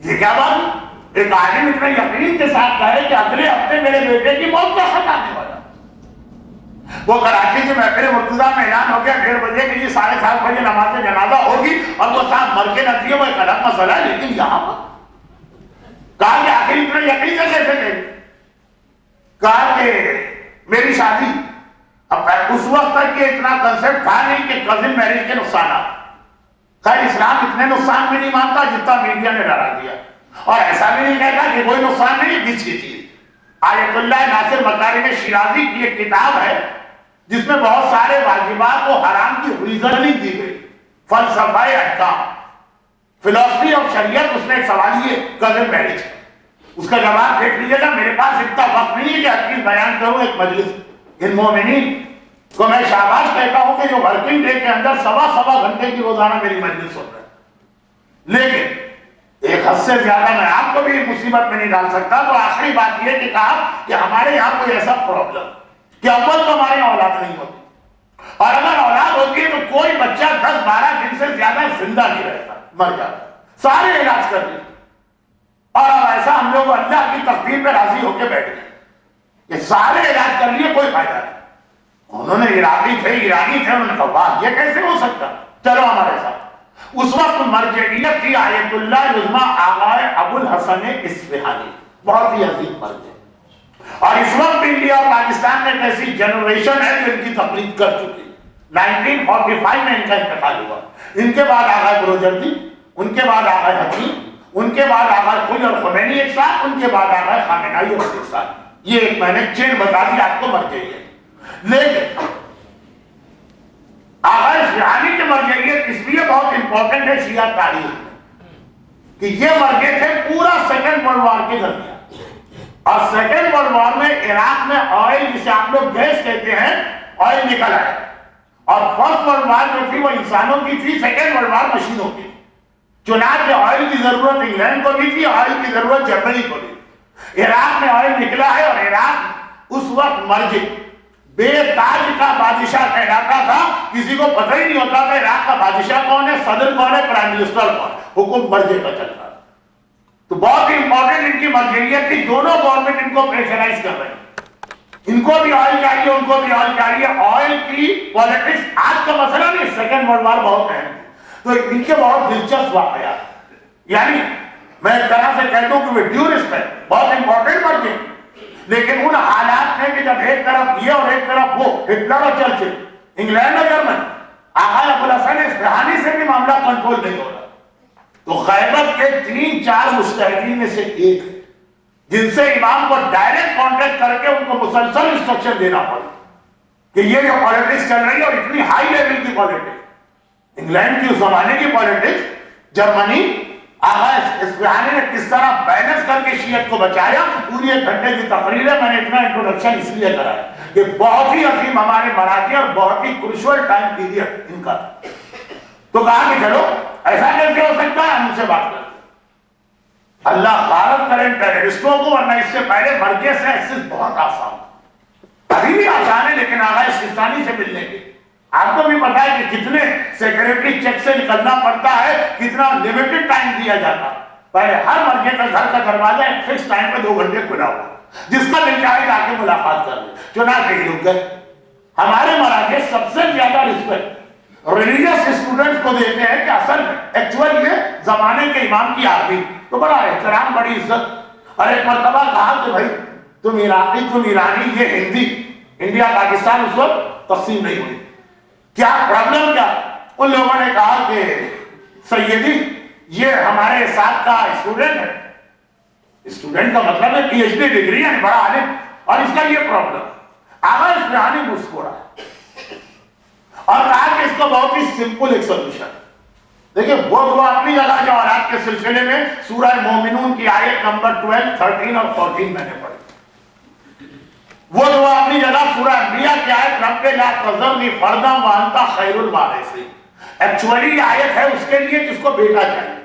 یہ کیا بات ہے؟ ایک عالم اتنا یقین کے ساتھ کہے کہ اگلے ہفتے میرے بیٹے کی موت کا خط آنے والا. وہ کراچی کے محفل مرتضیٰ میں اعلان ہو گیا 1:30 بجے کہ یہ 7:30 بجے نماز جنازہ ہوگی اور وہ صاحب مر کے نہ دیے، وہ ایک الگ مسئلہ ہے. لیکن یہاں پر کہا کہ آخر اتنا یقین سے کیسے گئے؟ کہا کہ میری شادی، اب اس وقت تک یہ اتنا کنسپٹ تھا نہیں کہ کزن میرج کے نقصانات. خیر اسلام اتنے نقصان میں نہیں مانتا جتنا میڈیا نے ڈرا دیا، اور ایسا بھی نہیں کہتا کہ کوئی نقصان نہیں، بیچ کی چیز. آیت اللہ ناصر مکارم شیرازی کی ایک کتاب ہے جس میں بہت سارے واجبات کو حرام کی ریزننگ دی گئی. فلسفہ احکام، فلسفی اور شریعت. اس نے ایک سوال یہ کزن میرج، اس کا جواب دیکھ لیجیے گا. میرے پاس اتنا وقت نہیں ہے کہ ہر چیز بیان کروں. ایک مجلس ان مومنین کو میں شاباش کہتا ہوں کہ جو ورکنگ ڈے کے اندر 1.25 گھنٹے کی روزانہ میری مجلس ہوتا ہے. لیکن ایک حد سے زیادہ میں آپ کو بھی مصیبت میں نہیں ڈال سکتا. تو آخری بات یہ کہ کہا کہ ہمارے یہاں کوئی ایسا پرابلم کہ اول تو ہمارے یہاں اولاد نہیں ہوتی، اور اگر اولاد ہوتی ہے تو کوئی بچہ 10-12 دن سے زیادہ زندہ نہیں رہتا، مر جاتا. سارے علاج کر لیے، اور اب ایسا ہم لوگ اللہ کی تقدیر پہ راضی ہو کے بیٹھ گئے کہ سارے علاج کر لیے کوئی فائدہ نہیں. انہوں نے عراقی تھے ایرانی تھے، انہوں نے کہا واہ یہ کیسے ہو سکتا، چلو ہمارے ساتھ. اس وقت مرجعیت تھی آیت اللہ عظمیٰ آغا ابو الحسن اصفہانی، بہت ہی عظیم مرجع. اور اس وقت انڈیا اور پاکستان میں ایک ایسی جنریشن ہے جو ان کی تقلید کر چکی. 1945 میں ان کا انتقال ہوا. ان کے بعد آغا بروجردی، ان کے بعد آغا حکیم، ان کے بعد آغا خود اور خمینی ایک ساتھ، ان کے بعد آغا خامنہئی اور ایک ساتھ. یہ ایک میں نے چین بتا دی آپ کو مرجعیت. لیکن آغا اصفہانی کی مرجعیت اس لیے بہت امپورٹنٹ ہے شیعہ تاریخ میں کہ یہ مرجع تھے پورا سیکنڈ ورلڈ وار کے درمیان. اور سیکنڈ ورلڈ وار میں عراق میں آئل جسے آپ لوگ گیس کہتے ہیں آئل نکل آئے. اور فرسٹ ورلڈ وار جو تھی وہ انسانوں کی تھی، سیکنڈ ورلڈ وار مشینوں کی. چنانچہ آئل کی ضرورت انگلینڈ کو بھی تھی، آئل کی ضرورت جرمنی کو بھی. عراق میں آئل نکلا ہے، اور عراق اس وقت مرجع بے تاج کا بادشاہ کہلاتا تھا. کسی کو پتہ ہی نہیں ہوتا تھا عراق کا بادشاہ کون ہے، صدر کون ہے، پرائم منسٹر کون. حکم مرجع کا چلتا. تو بہت ہی امپورٹنٹ ان کی مرجعیت تھی. دونوں گورنمنٹ ان کو پریشرائز کر رہے ہیں، ان کو بھی آئل چاہیے، ان کو بھی آئل چاہیے. آئل کی پالیٹکس آج کا مسئلہ نہیں، سیکنڈ ورلڈ وار بہت اہم. تو ان کے بہت دلچسپ واقعات، یعنی میں ایک طرح سے کہہ دوں کہ وہ ڈیو ریسپیکٹ بہت امپورٹنٹ مرجع. لیکن ان حالات میں کہ جب ایک طرف یہ اور ایک طرف وہ، ہٹلر اور چرچل، انگلینڈ اور جرمن، آغا ابو الحسن اصفہانی سے بھی معاملہ کنٹرول نہیں ہو رہا. تو خیبر کے 3-4 مجتہدین میں سے ایک جن سے امام کو ڈائریکٹ کانٹیکٹ کر کے ان کو مسلسل انسٹرکشن دینا پڑا کہ یہ جو پالیٹکس چل رہی ہے اور اتنی ہائی لیول کی پالیٹکس، انگلینڈ کی اس زمانے کی پالیٹکس، جرمنی، آغا اصفہانی نے کس طرح بیلنس کر کے شیعت کو بچایا. پوری 1 گھنٹے کی تقریر ہے. میں نے اتنا انٹروڈکشن اس لیے کرا ہے کہ بہت ہی عظیم ہمارے مراجع اور بہت ہی کروشل ٹائم پیریڈ ان کا. تو کہا کہ چلو ایسا کیسے ہو سکتا ہے، ہم ان سے بات کریں. اللہ غارت کریں ٹیررسٹوں کو، ورنہ اس سے پہلے مرجع سے ایکسس بہت آسان، ابھی بھی آسان ہے. لیکن آغا سستانی سے ملنے کے آپ کو بھی پتا ہے کہ کتنے سیکریٹری چیک سے نکلنا پڑتا ہے، کتنا لیمیٹڈ ٹائم دیا جاتا. پہلے ہر مرجع کا گھر کا دروازہ ایک فکس ٹائم پہ 2 گھنٹے کھلا ہوا، جس کا دل چاہے جا کے ملاقات کر لے. چنانچہ ہی رک گئے. ہمارے مراجع سب سے زیادہ رسپیکٹ ریلیجیس اسٹوڈنٹس کو دیتے ہیں کہ اصل ایکچوئل یہ زمانے کے امام کی آرمی. تو بڑا احترام، بڑی عزت. اور ایک مرتبہ کہا کہ بھائی تم عراقی، تم ایرانی، یہ ہندی. انڈیا پاکستان اس وقت تقسیم نہیں ہوئی. کیا پرابلم کیا؟ ان لوگوں نے کہا کہ سیدی یہ ہمارے ساتھ کا اسٹوڈنٹ ہے. اسٹوڈنٹ کا مطلب ہے پی ایچ ڈی ڈگری، یعنی بڑا عالم، اور اس کا یہ پرابلم. آغا اصفہانی مسکرا اور کہا کہ اس کو بہت ہی سمپل ایک سولوشن. دیکھیں وہ اپنی جگہ جو اولاد کے سلسلے میں سورہ مومنون کی آیت نمبر 12، 13 اور 14 میں نے پڑھی. وہ دعا اپنی جگہ سورہ انبیاء کی آیت رب لا تذرنی فردا وانت خیر الوارثین، ایکچولی یہ آیت ہے اس کے لیے جس کو بیٹا چاہیے،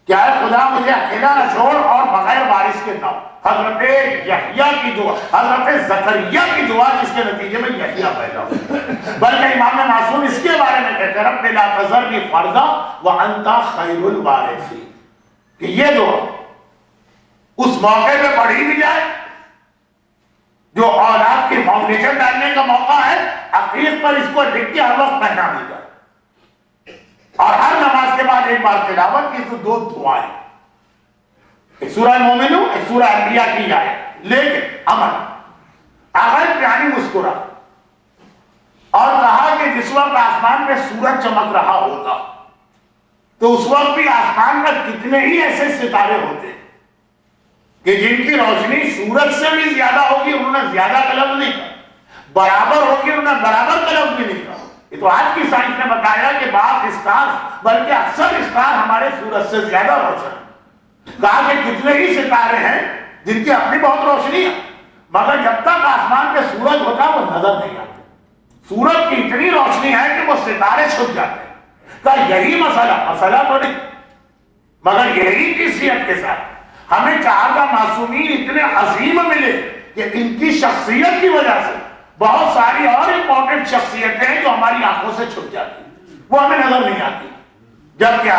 کیا ہے خدا مجھے اکیلا نہ چھوڑ اور بغیر وارث کے نہ، حضرت یحییٰ کی دعا، حضرت زکریا کی دعا جس کے نتیجے میں یحییٰ پیدا ہوا، بلکہ امام معصوم اس کے بارے میں کہتے ہیں رب لا تذرنی فردا وانت خیر الوارثین، کہ یہ دعا اس موقع پہ پڑھی بھی جائے جو اولاد کی فاؤنڈیشن ڈالنے کا موقع ہے، عقیق پر اس کو لکھ کے ہر وقت پڑھنا بھی جائے، اور ہر نماز کے بعد ایک بار تلاوت کی، تو دو دعائیں، ایک سورہ مومنون ایک سورہ انبیاء کی جائے، لیکن عمل آغاز پیانی مسکرا اور کہا کہ جس وقت آسمان پہ سورج چمک رہا ہوتا تو اس وقت بھی آسمان پر کتنے ہی ایسے ستارے ہوتے کہ جن کی روشنی سورج سے بھی زیادہ ہوگی، انہوں نے زیادہ طلب نہیں کر، برابر ہوگی انہوں نے برابر طلب بھی نہیں کر۔ یہ تو آج کی سائنس نے بتایا کہ بعض اسٹار بلکہ اکثر اسٹار ہمارے سورج سے زیادہ روشن ہیں، کہا کہ کتنے ہی ستارے ہیں جن کی اپنی بہت روشنی ہے، مگر جب تک آسمان پہ سورج ہوتا وہ نظر نہیں آتے، سورج کی اتنی روشنی ہے کہ وہ ستارے چھپ جاتے ہیں۔ کہا یہی مسئلہ تو نہیں، مگر یہی کیفیت کے ساتھ ہمیں چہارہ معصومین اتنے عظیم ملے کہ ان کی شخصیت کی وجہ سے بہت ساری اور امپورٹنٹ شخصیتیں ہیں جو ہماری آنکھوں سے چھپ جاتی ہیں، وہ ہمیں نظر نہیں آتی، جبکہ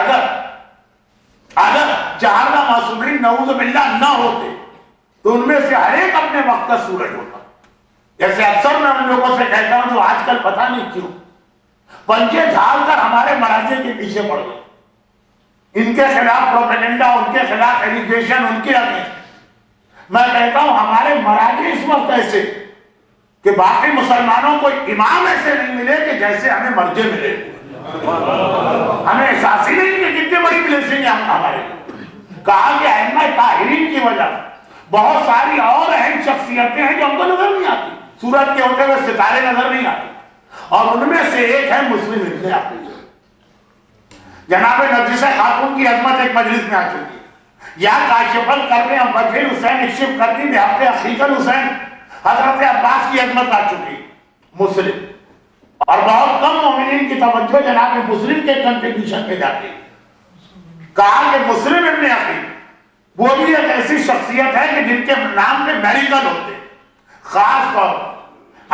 اگر چہارہ معصومین نعوذ باللہ نہ ہوتے تو ان میں سے ہر ایک اپنے وقت کا سورج ہوتا۔ جیسے اکثر میں ان لوگوں سے کہتا ہوں جو آج کل پتہ نہیں کیوں پنجے جھاڑ کر ہمارے مراجع کے پیچھے پڑ گئے، ان کے خلاف پروپیگنڈا، ان کے خلاف ایلیگیشن، ان کے اگینسٹ، میں کہتا ہوں ہمارے مراجع اس وقت ایسے کہ باقی مسلمانوں کو امام ایسے نہیں ملے کہ جیسے ہمیں مرجع ملے، ہمیں احساس ہی نہیں کہ کتنے بڑی بلیسنگ ہے ہمارے۔ کہا کہ ائمہ طاہرین کی وجہ بہت ساری اور اہم شخصیتیں ہیں جو ہم کو نظر نہیں آتی، سورج کے ہوتے ہوئے ستارے نظر نہیں آتے، اور ان میں سے ایک ہے مسلم ابن عقیل۔ جناب نرجس خاتون کی عظمت ایک مجلس میں آ چکی ہے، یا کاشف القرب وجہ حسین اکشف کرتی بحق عقیق الحسین، حضرت عباس کی عظمت آ چکی، مسلم، اور بہت کم مومنین کی توجہ جناب مسلم کے کنٹریبیوشن پہ جاتی ہے۔ کہا کہ مسلم ابن عقیل وہ بھی ایک ایسی شخصیت ہے کہ جن کے نام پہ میریکل ہوتے، خاص طور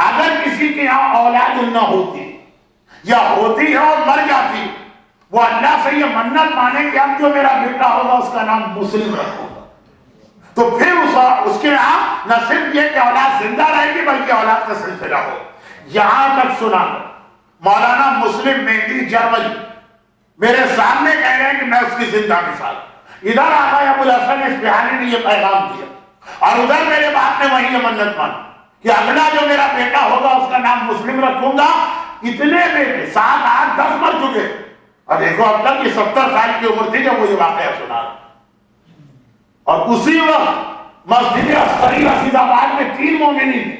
اگر کسی کے یہاں اولاد نہ ہوتی یا ہوتی ہے اور مر جاتی، وہ اللہ سے یہ منت مانے کہ اب جو میرا بیٹا ہوگا اس کا نام مسلم رکھوں گا، تو پھر اس کے یہاں نہ صرف یہ کہ اولاد زندہ رہے گی بلکہ اولاد کا سلسلہ ہو۔ یہاں تک سنا مولانا مسلم مہدی جرمنی میرے سامنے کہہ رہے ہیں کہ میں اس کی زندہ مثال، ادھر آقا ابو الحسن اصفہانی نے یہ پیغام دیا اور ادھر میرے باپ نے وہی منت مانی کہ اگلا جو میرا بیٹا ہوگا اس کا نام مسلم رکھوں گا۔ اتنے بیٹے 7 8 10 مر چکے، اور دیکھو اب تک یہ 70 سال کی عمر تھی جب وہ یہ واقعہ سنا، اور اسی وقت مسجد عسکری رشید آباد میں 3 مومنین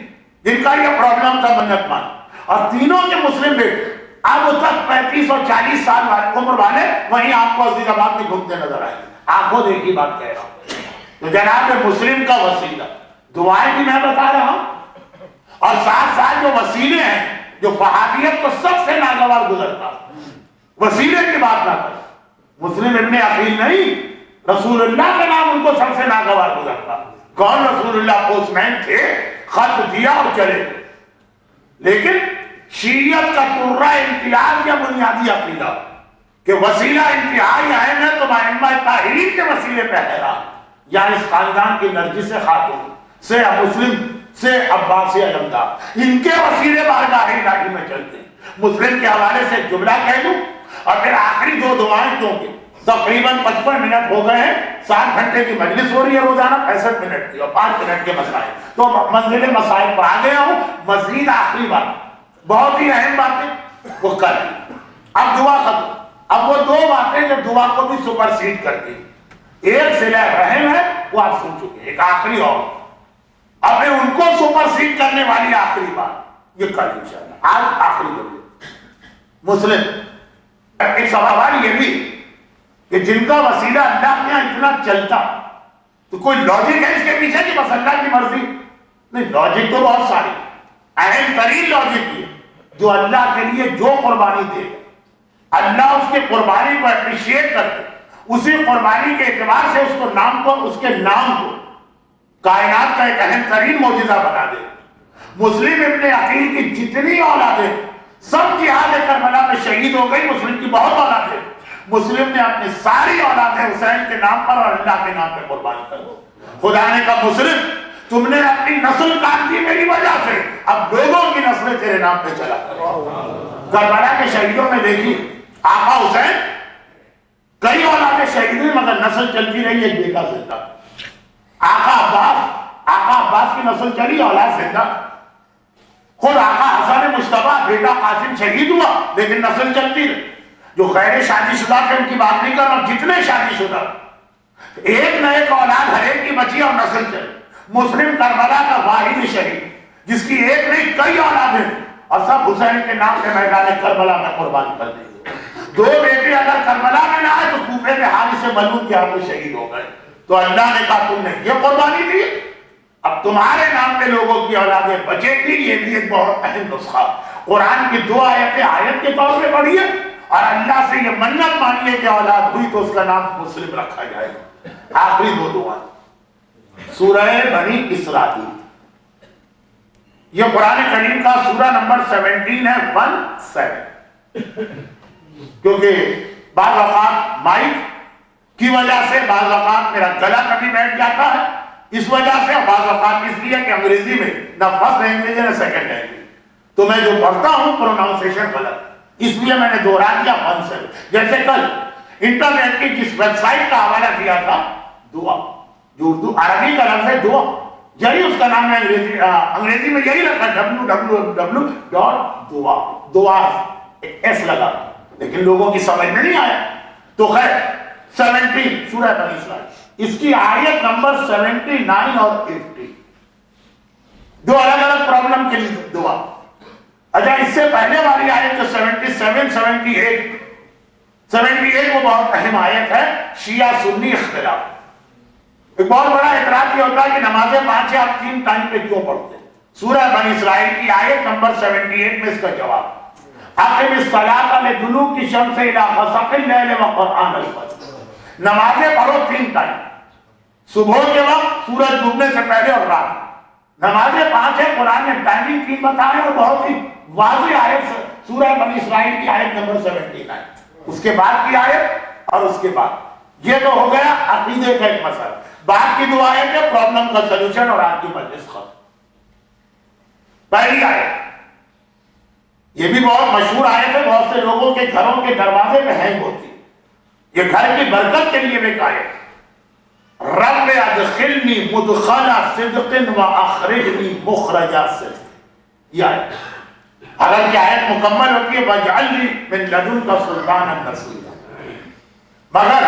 جن کا یہ پرابلم تھا منت مان، اور تینوں کے مسلم بیٹے اب تک 35 اور 40 سال عمر والے وہیں آپ کو عزیز آباد میں گھومتے نظر آئے، آنکھوں دیکھی بات کہہ رہا ہوں۔ تو جناب مسلم کا وسیلہ دعائیں بھی میں بتا رہا ہوں، اور ساتھ ساتھ جو وسیلے ہیں جو وہابیت کو سب سے ناگوار گزرتا، وسیلے کی بات نہ کر، مسلم ابن عقیل نہیں، رسول اللہ کا نام ان کو سب سے ناگوار گزرتا۔ کون رسول اللہ؟ پوسٹ مین تھے، خط دیا اور چلے، لیکن شیعیت کا ترہ امتیاز یا بنیادی عقیدہ کہ وسیلہ انتہائی اہم ہے، تو ائمہ طاہرین کے وسیلے پہ حیران، یا اس خاندان کی نرجس خاتون سے مسلم سے عباسی علمدار، ان کے وسیلے بارگاہ الہی میں چلتے ہیں۔ مسلم کے حوالے سے جملہ کہہ دوں اور پھر آخری 2 دعائیں کیونکہ تقریباً 55 منٹ ہو گئے ہیں، 7 گھنٹے کی مجلس ہو رہی ہے روزانہ، 65 منٹ کی اور 5 منٹ کے مسائل، تو منزل مسائل پر آ گیا ہوں۔ مزید آخری بات، بہت ہی اہم باتیں وہ کر لی، اب دعا ختم۔ اب وہ 2 باتیں جو دعا کو بھی سپرسیڈ کرتی، ایک صلہ رحم ہے وہ آپ سن چکے، ایک آخری اور اب ان کو سپرسیڈ کرنے والی آخری بات یہ کل انشاءاللہ، آج آخری دعا مسلم۔ ایک سوال یہ بھی کہ جن کا وسیلہ اللہ کے یہاں اتنا چلتا، تو کوئی لاجک ہے اس کے پیچھے کہ بس اللہ کی مرضی؟ نہیں، لاجک تو بہت ساری، اہم ترین لاجک یہ جو اللہ کے لیے جو قربانی دے اللہ اس کے قربانی کو اپریشیٹ کرتے، اسی قربانی کے اعتبار سے اس کے نام کو کائنات کا ایک اہم ترین معجزہ بنا دے۔ مسلم ابن عقیل کی جتنی اولادیں سب جہاد کربلا میں شہید ہو گئی، مسلم کی بہت اولادیں، مسلم نے اپنی ساری اولادیں حسین کے نام پر اور اللہ کے نام پہ قربان کر دی۔ خدا نے کہا مسلم تم نے اپنی نسل کاٹ دی میری وجہ سے، اب لوگوں کی نسلیں تیرے نام پہ چلا کریں۔ کربلا کے شہیدوں میں دیکھی آقا حسین کئی اولادیں شہید ہوئی مگر نسل چلتی رہی، ایک بیٹا زندہ۔ آقا عباس کی نسل چلی، اولاد زندہ۔ خود آقا حسن مصطفیٰ بیٹا قاسم شہید ہوا لیکن نسل چلتی رہی۔ جو غیر شادی شدہ تھے ان کی بات نہیں کر رہا ہوں، جتنے شادی شدہ ایک نہ ایک اولاد ہر ایک کی بچی اور نسل چلی۔ مسلم کربلا کا واحد شہید جس کی ایک نہیں کئی اولادیں تھیں اور سب حسین کے نام سے میدان کربلا میں قربان کر دی گئی۔ دو بیٹے اگر کربلا میں نہ آئے تو کوفے میں حارث ملعون کے ہاتھوں شہید ہو گئے۔ تو اللہ نے کہا تم نے یہ قربانی دی، اب تمہارے نام پہ لوگوں کی اولادیں بچے گی۔ یہ بھی ایک بہت اہم نسخہ، قرآن کی دو آیتیں آیت کے طور پہ پڑھیے اور اللہ سے یہ منت مانیے کہ اولاد ہوئی تو اس کا نام مسلم رکھا جائے گا۔ آخری دو دعائیں سورہ بنی اسرائیل، یہ قرآن کریم کا سورہ نمبر 17 ہے، 17، کیونکہ بعض اوقات مائک کی وجہ سے بعض اوقات میرا گلا کبھی بیٹھ جاتا ہے اس وجہ سے، بعض اوقات اس لیے کہ انگریزی میں نہ فرسٹ لینگویج ہے نہ سیکنڈ لینگویج، تو میں جو پڑھتا ہوں پروناؤنسیشن غلط، اس لیے میں نے دوہرا دیا 17۔ جیسے کل انٹرنیٹ کی جس ویب سائٹ کا حوالہ دیا تھا دعا، جو اردو عربی کا لفظ ہے دعا، یہی اس کا نام ہے، انگریزی میں یہی رکھا www.dua، دعا ایس لگا، لیکن لوگوں کی سمجھ میں نہیں آیا۔ تو خیر 17 سورہ بنی اسرائیل، اس کی آیت نمبر 79 اور 80، دو الگ الگ پرابلم کے لیے دعا۔ اچھا اس سے پہلے والی آیت جو 77 78 وہ بہت اہم آیت ہے، شیعہ سنی اختلاف۔ ایک بہت بڑا اعتراض یہ ہوتا ہے کہ نمازیں 5 آپ 3 ٹائم پہ کیوں پڑھتے ہیں؟ سورہ بنی اسرائیل کی آیت نمبر 78 میں اس کا جواب، اقم الصلاۃ لدلوک الشمس الی غسق اللیل وقرآن الفجر، نمازیں پڑھو 3 ٹائم، صبح کے وقت، سورج ڈوبنے سے پہلے اور رات۔ نمازیں 5 ہیں، قرآن نے ٹائمنگ 3 بتائے اور بہت ہی واضح آیت سورہ بنی اسرائیل کی آیت نمبر 79، اس کے بعد کی آیت اور اس کے بعد، یہ تو ہو گیا عقیدے کا ایک مسئلہ۔ بعد کی دو آیت ہے پرابلم کا سلوشن اور آج کی مجلس ختم۔ پہلی آیت یہ بھی بہت مشہور آیت ہے، بہت سے لوگوں کے گھروں کے دروازے پہ ہینگ ہوتی ہے، یہ گھر کی برکت کے لیے ایک آیت، رب ادخلنی مدخل صدق واخرجنی مخرج صدق، یہ آیت اگر کی آیت مکمل ہوتی ہے واجعل لی من لدنک سلطانا نصیرا، مگر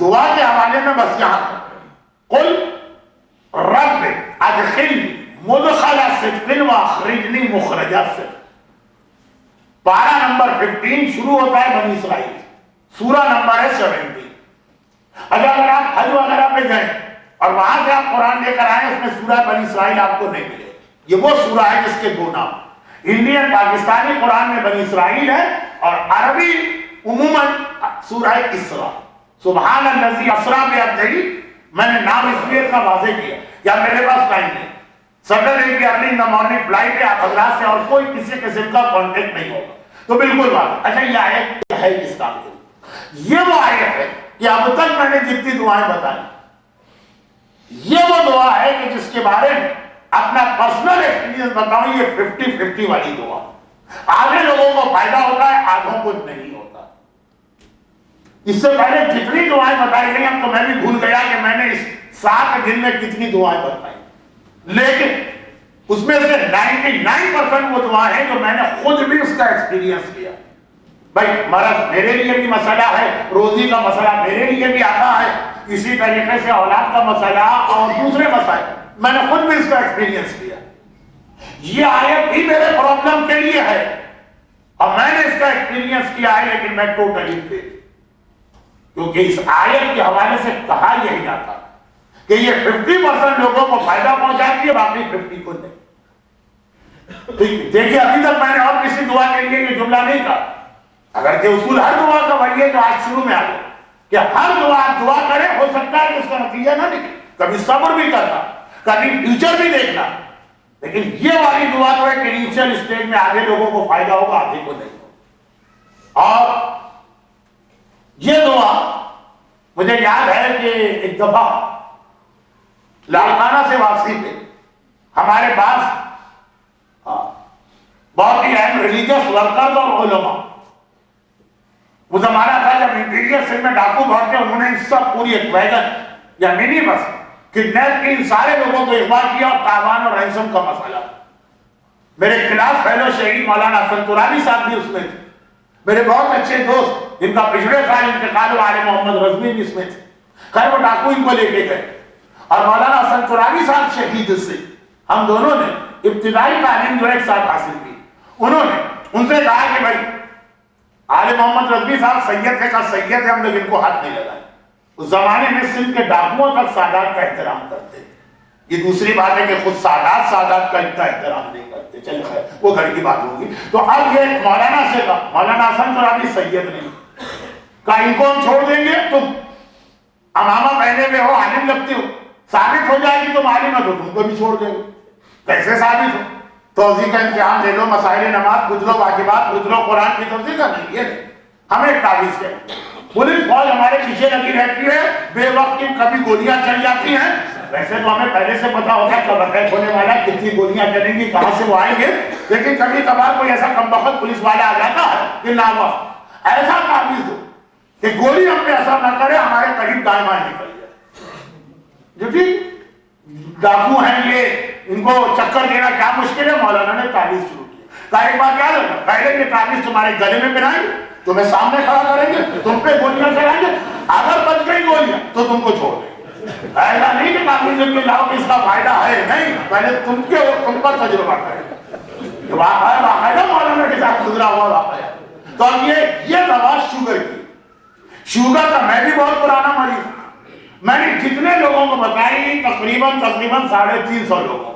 دعا کے حوالے میں بس یہاں قل رب ادخلنی مدخل صدق واخرجنی مخرج صدق۔ پارہ نمبر 15 شروع ہوتا ہے بنی اسرائیل، سورہ نمبر ہے 17۔ اگر آپ حج وغیرہ پہ جائیں اور وہاں سے آپ قرآن لے کر آئیں، اس میں سورہ بنی اسرائیل آپ کو نہیں ملے۔ یہ وہ سورہ ہے جس کے 2 نام، انڈین پاکستانی قرآن میں بنی اسرائیل ہے اور عربی عموماً سورہ اسراء۔ سبحان الذی اسریٰ بعبدہ، میں نے نام اس لیے کا واضح کیا یا میرے پاس ٹائم نہیں، سیٹرڈے کی early in the morning flight ہے، آپ حضرات سے اور کوئی کسی قسم کا کانٹیکٹ نہیں ہوگا، تو بالکل بات۔ اچھا یہ آیت ہے اس کام کے لیے، یہ وہ آیت ہے کہ اب تک میں نے جتنی دعائیں بتائیں، یہ وہ دعا ہے کہ جس کے بارے میں اپنا پرسنل ایکسپیرینس بتاؤں، یہ 50-50 والی دعا، آدھے لوگوں کو فائدہ ہوتا ہے آدھوں کو نہیں ہوتا۔ اس سے پہلے جتنی دعائیں بتائی گئی اب تو میں بھی بھول گیا کہ میں نے اس 7 دن میں کتنی دعائیں بتائی، لیکن اس میں سے 99% وہ دعا ہے جو میں نے خود بھی اس کا ایکسپیرینس کیا۔ بھائی مرض میرے لیے بھی مسئلہ ہے، روزی کا مسئلہ میرے لیے بھی آتا ہے، اسی طریقے سے اولاد کا مسئلہ اور دوسرے مسائل، میں نے خود بھی اس کا ایکسپیرینس کیا۔ یہ آیت بھی میرے پرابلم کے لیے ہے اور میں نے اس کا ایکسپیرینس کیا ہے، لیکن میں ٹوٹلی فیل، کیونکہ اس آیت کے حوالے سے کہا یہی جاتا کہ یہ 50% لوگوں کو فائدہ پہنچاتی ہے، باقی 50 کو نہیں۔ دیکھیے ابھی تک میں نے اور کسی دعا کے لیے یہ جملہ نہیں کہا، اگر کہ اصول ہر دعا کا وہی ہے جو آج شروع میں آ گیا کہ ہر دعا آپ دعا کریں، ہو سکتا ہے کہ اس کا نتیجہ نہ نکلے، کبھی صبر بھی کرنا، کبھی فیوچر بھی دیکھنا، لیکن یہ والی دعا تو ہے کہ انیشل اسٹیج میں آگے لوگوں کو فائدہ ہوگا، آگے کو نہیں ہوگا۔ اور یہ دعا مجھے یاد ہے کہ ایک دفعہ لاڑکانہ سے واپسی پہ ہمارے پاس بہت ہی اہم ریلیجس ورکرز اور علماء، وہ زمانہ تھا جب انٹیریئر سندھ میں ڈاکو بہت تھے، انہوں نے سب پوری ایک ویگن یا منی بس کڈنیپ کی، ان سارے لوگوں کو اغوا کیا اور تاوان اور رینسم کا مسئلہ۔ میرے کلاس فیلو شہید مولانا حسن ترابی صاحب بھی اس میں تھے، میرے بہت اچھے دوست جن کا پچھلے سال انتقال ہوا عالم محمد رضوی بھی اس میں تھے۔ خیر وہ ڈاکو ان کو لے کے گئے اور مولانا حسن ترابی صاحب شہید سے ہم دونوں نے ابتدائی تعلیم جو ایک ساتھ حاصل کی۔ انہوں نے ان سے کہا کہ بھائی عالم محمد رضوی صاحب سید ہے، کا سید ہے، ہم لوگ ان کو ہاتھ نہیں لگائے۔ اس زمانے میں سندھ کے ڈاکوؤں تک سادات کا احترام کرتے، یہ دوسری بات ہے کہ خود سادات کا اتنا احترام نہیں کرتے، چل خیر وہ گھر کی بات ہوگی۔ تو اب یہ مولانا سے کہا، مولانا حسن ترابی سید نہیں کہا، ان کو ہم چھوڑ دیں گے، تم امامہ پہنے میں ہو، عالم لگتے ہو، ثابت ہو جائے گی تم عالم ہے تو تم کو بھی چھوڑ دیں گے۔ کیسے ثابت ہو؟ توضیح کا امتحان لے لو، مسائل نماز پوچھ لو، واجبات پوچھ لو، قرآن کی توضیح کا نہیں، یہ نہیں، ہمیں ایک تعویذ ہے، پولیس فوج ہمارے پیچھے لگی رہتی ہے، بے وقت کی کبھی گولیاں چل جاتی ہیں، ویسے تو ہمیں پہلے سے پتا ہوتا ہے کب اٹیک ہونے والا، کتنی گولیاں چلیں گی، کہاں سے وہ آئیں گے، لیکن کبھی کبھار کوئی ایسا کمبخت پولیس والا آ جاتا ہے کہ ناوقت ایسا تعویذ دو کہ گولی ہم پہ اثر نہ کرے، ہمارے قریب دائیں بائیں نکل جائے۔ جو کہ ڈاکو ہیں یہ، ان کو چکر دینا کیا مشکل ہے، مولانا نے تعویذ شروع کی۔ کہا ایک بات یاد رکھنا، پہلے یہ تعویذ تمہارے گلے میں پہنائیں گے، تمہیں سامنے کھڑا کریں گے، تم پہ گولیاں چلائیں گے، اگر بچ گئی گولیاں تو تم کو چھوڑ دیں گے۔ ایسا نہیں کہ تعویذ کے لاؤ کہ اس کا فائدہ ہے، نہیں، پہلے تم پر تجربہ کریں۔ واقعہ باقاعدہ مولانا کے ساتھ گزرا ہوا واقعہ۔ تو اب یہ دوا شوگر کی، شوگر کا میں بھی بہت پرانا مریض ہوں، میں نے جتنے لوگوں کو بتائی تقریباً 350 لوگوں،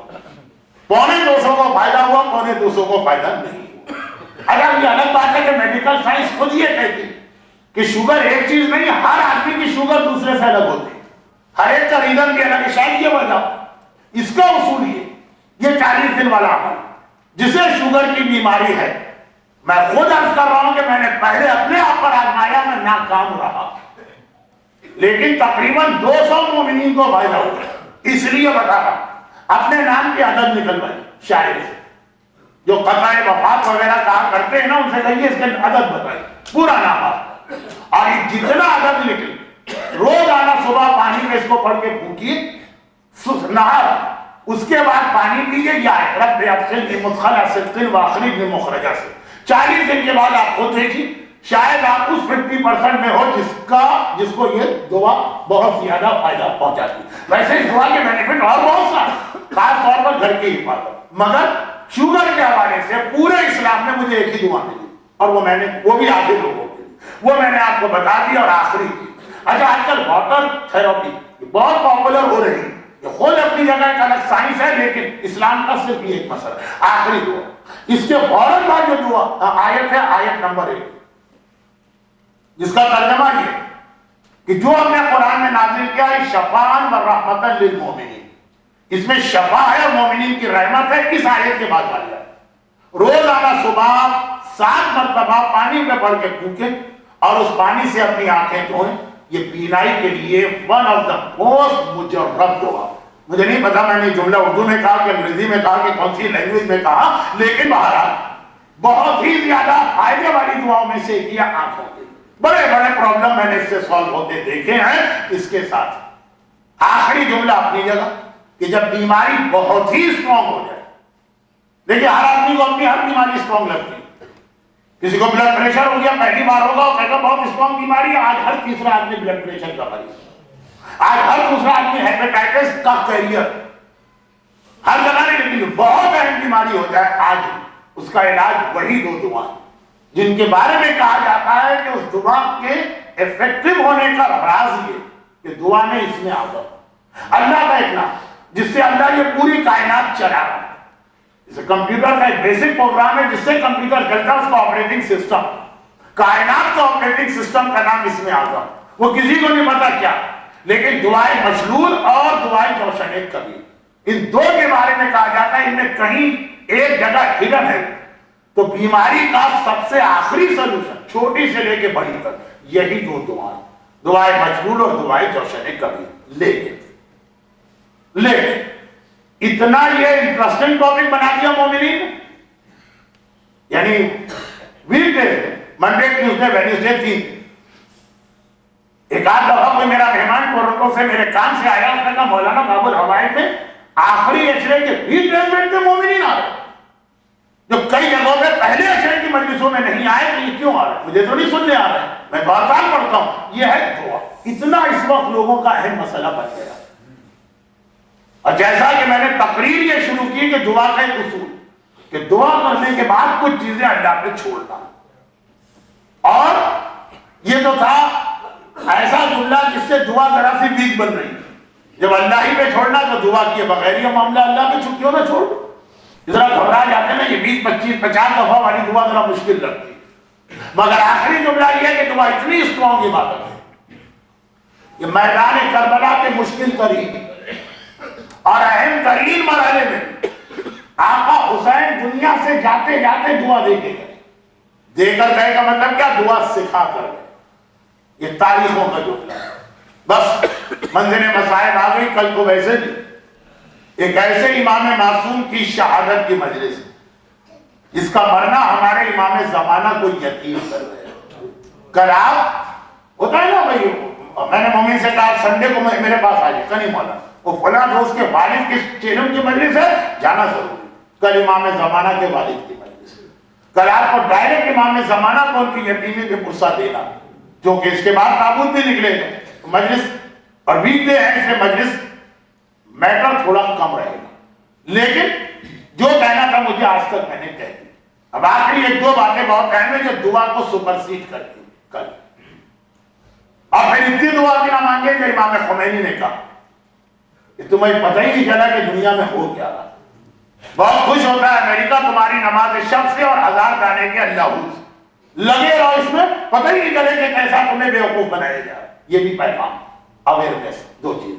250 کو فائدہ ہوا، 250 کو فائدہ نہیں ہوا۔ اگر یہ الگ بات ہے کہ میڈیکل سائنس خود یہ کہتی کہ شوگر ایک چیز نہیں، ہر آدمی کی شوگر دوسرے سے الگ ہوتی ہے، ہر ایک کا ریزن بھی الگ ہے، شاید یہ وجہ، اس کا اصول یہ 40 دن والا عمل، جسے شوگر کی بیماری ہے، میں خود عرض کر رہا ہوں کہ میں نے پہلے اپنے آپ پر آزمایا، میں ناکام رہا، لیکن تقریباً 200 مومنین کو فائدہ ہوا۔ اس لیے بتا رہا، اپنے نام کی عدد نکلوائی شاعر سے، جو قطع وفات وغیرہ کہا کرتے ہیں نا، ان سے کہیے اس کے عدد بتائی، پورا نام آپ، اور یہ جتنا عدد نکلی روزانہ صبح پانی میں اس کو پڑھ کے پھونکیے، نہار، اس کے بعد پانی پیجیے، یا رب ادخلنی مدخل صدق واخرجنی مخرج صدق۔ 40 دن کے بعد آپ خود دیکھیے، شاید آپ اس 50% میں ہو جس کو یہ دعا بہت زیادہ فائدہ پہنچاتی ہے۔ ویسے اس دعا کے بینیفٹ اور بہت سارے، خاص طور پر گھر کی حفاظت، مگر شوگر کے حوالے سے پورے اسلام میں مجھے ایک ہی دعا ملی، اور وہ بھی آخری لوگوں کے لیے، وہ میں نے آپ کو بتا دی اور آخری کی۔ اچھا آج کل واٹر تھراپی بہت پاپولر ہو رہی ہے، یہ خود اپنی جگہ ایک الگ سائنس ہے، لیکن اسلام کا صرف یہ ایک مسئلہ ہے، آخری دعا۔ اس کے فوراً بعد جو دعا آیت ہے، آیت نمبر 1، جس کا ترجمہ یہ کہ جو ہم نے قرآن میں نازل کیا ہے شفاءً ورحمةً للمؤمنین، اس میں شفا ہے اور مومنین کی رحمت ہے۔ اس آیت کے بعد والی آیت، روزانہ صبح 7 مرتبہ پانی میں پڑھ کے پھونکیں اور اس پانی سے اپنی آنکھیں دھوئیں، یہ بینائی کے لیے ون آف دا موسٹ مجرب دعا۔ مجھے نہیں پتا میں نے جملہ اردو میں کہا کہ انگریزی میں کہا کہ کون سی لینگویج میں کہا، لیکن بہرحال بہت ہی زیادہ فائدے والی دعاؤں میں سے کیا آنکھوں کے بڑے بڑے پرابلم میں نے اس سے سالو ہوتے دیکھے ہیں۔ اس کے ساتھ آخری جملہ اپنی جگہ کہ جب بیماری بہت ہی اسٹرانگ ہو جائے، دیکھیے ہر آدمی کو اپنی ہر بیماری اسٹرانگ لگتی ہے، کسی کو بلڈ پریشر ہو گیا پہلی بار ہوگا اور کہتا بہت اسٹرانگ بیماری ہے، آج ہر تیسرا آدمی بلڈ پریشر کا مریض، آج ہر دوسرا آدمی ہیپیٹائٹس کا کیریئر، ہر جگہ نہیں، لیکن بہت اہم بیماری ہو جائے آج اس کا علاج وہی 2 دعائیں جن کے بارے میں کہا جاتا ہے کہ اس دعا کے ایفیکٹو ہونے کا راز یہ کہ دعا میں اس میں آدم، اللہ کا ایک نام جس سے اللہ یہ پوری کائنات چلا رہا ہے. جسے کمپیوٹر کا ایک بیسک پروگرام ہے جس سے کمپیوٹر چلتا ہے، اس کا آپریٹنگ سسٹم، کائنات کا آپریٹنگ سسٹم کا نام اسم اعظم. وہ کسی کو نہیں پتا کیا، لیکن دعائے مشلول اور دعائے جوشن کبیر، ان دو کے بارے میں کہا جاتا ہے ان میں کہیں ایک جگہ ہڈن ہے. تو بیماری کا سب سے آخری سلوشن چھوٹی سے لے کے بڑی تک یہی دو دعائیں، دعائے مشلول اور دعائے جوشن کبیر. لیکن اتنا یہ انٹرسٹنگ ٹاپک بنا دیا مومنین نے، یعنی week day Monday Tuesday Wednesday 3 ایک آدھ دفعہ کوئی میرا مہمان ٹورنٹو سے میرے کام سے آیا، اس نے کہا مولانا بابل ہوائی میں آخری اشرے کے ویک ڈیز بیٹھتے مومنین آ رہے، جو کئی جگہوں پہ پہلے اشرے کی مجلسوں میں نہیں آئے، تو یہ کیوں آ رہے؟ مجھے تو نہیں سننے آ رہے، میں بار بار پڑھتا ہوں. یہ ہے دعا. اتنا اس وقت لوگوں کا اہم مسئلہ بن گیا. اور جیسا کہ میں نے تقریر یہ شروع کی کہ دعا کا ایک اصول کہ دعا کرنے کے بعد کچھ چیزیں اللہ پہ چھوڑنا، اور یہ تو تھا ایسا جملہ جس سے دعا ذرا سی ویک بن رہی. جب اللہ ہی پہ چھوڑنا تو دعا کیے بغیر یہ معاملہ اللہ پہ چھٹیوں نہ چھوڑ. ذرا گھبرا جاتے نا، یہ 20 25 50 دفعہ والی دعا ذرا مشکل لگتی، مگر آخری جملہ یہ ہے کہ دعا اتنی اسٹرانگ عبادت ہے کہ میدان کربلا کے مشکل ترین اور اہم ترین مرحلے میں آقا حسین دنیا سے جاتے جاتے دعا دے کے گئے. دے کر گئے کا مطلب کیا؟ دعا سکھا کر گئے. یہ تاریخوں کا جملہ ہے. بس منزل مصائب آ گئی. کل کو ویسے بھی ایک ایسے امام معصوم کی شہادت کی مجلس جس کا مرنا ہمارے امام زمانہ کو یقین کر رہے. کل آپ ہوتا ہے نا بھائی، میں نے مومن سے کہا سنڈے کو میرے پاس آ جائے، نہیں مولانا وہ فلاں دوست کے والد کے چینل کی مجلس ہے، جانا ضروری. کل امام زمانہ کے والد کی مجلس ہے. کل آپ کو ڈائریکٹ امام زمانہ کو ان کی یتیمی پہ پرسہ دینا، جو کہ اس کے بعد تابوت بھی نکلے گا. مجلس اور ویک ڈے ہے، اس میں مجلس میٹر تھوڑا کم رہے گا، لیکن جو کہنا تھا مجھے آج تک میں نے کہہ دی. اب آخری ایک دو باتیں بہت اہم ہیں جو دعا کو سپرسیڈ کرتی کل. اور پھر اتنی دعا بھی نہ مانگے جو امام خمینی نے کہا کہ تمہیں پتہ ہی نہیں چلا کہ دنیا میں ہو کیا رہا. بہت خوش ہوتا ہے امریکہ تمہاری نماز شب سے اور 1000 گانے کے اللہ لگے رہو، اس میں پتہ ہی نہیں چلے کہ کیسا تمہیں بیوقوف بنایا جائے. یہ بھی پیغام اویئرنیس، دو چیز.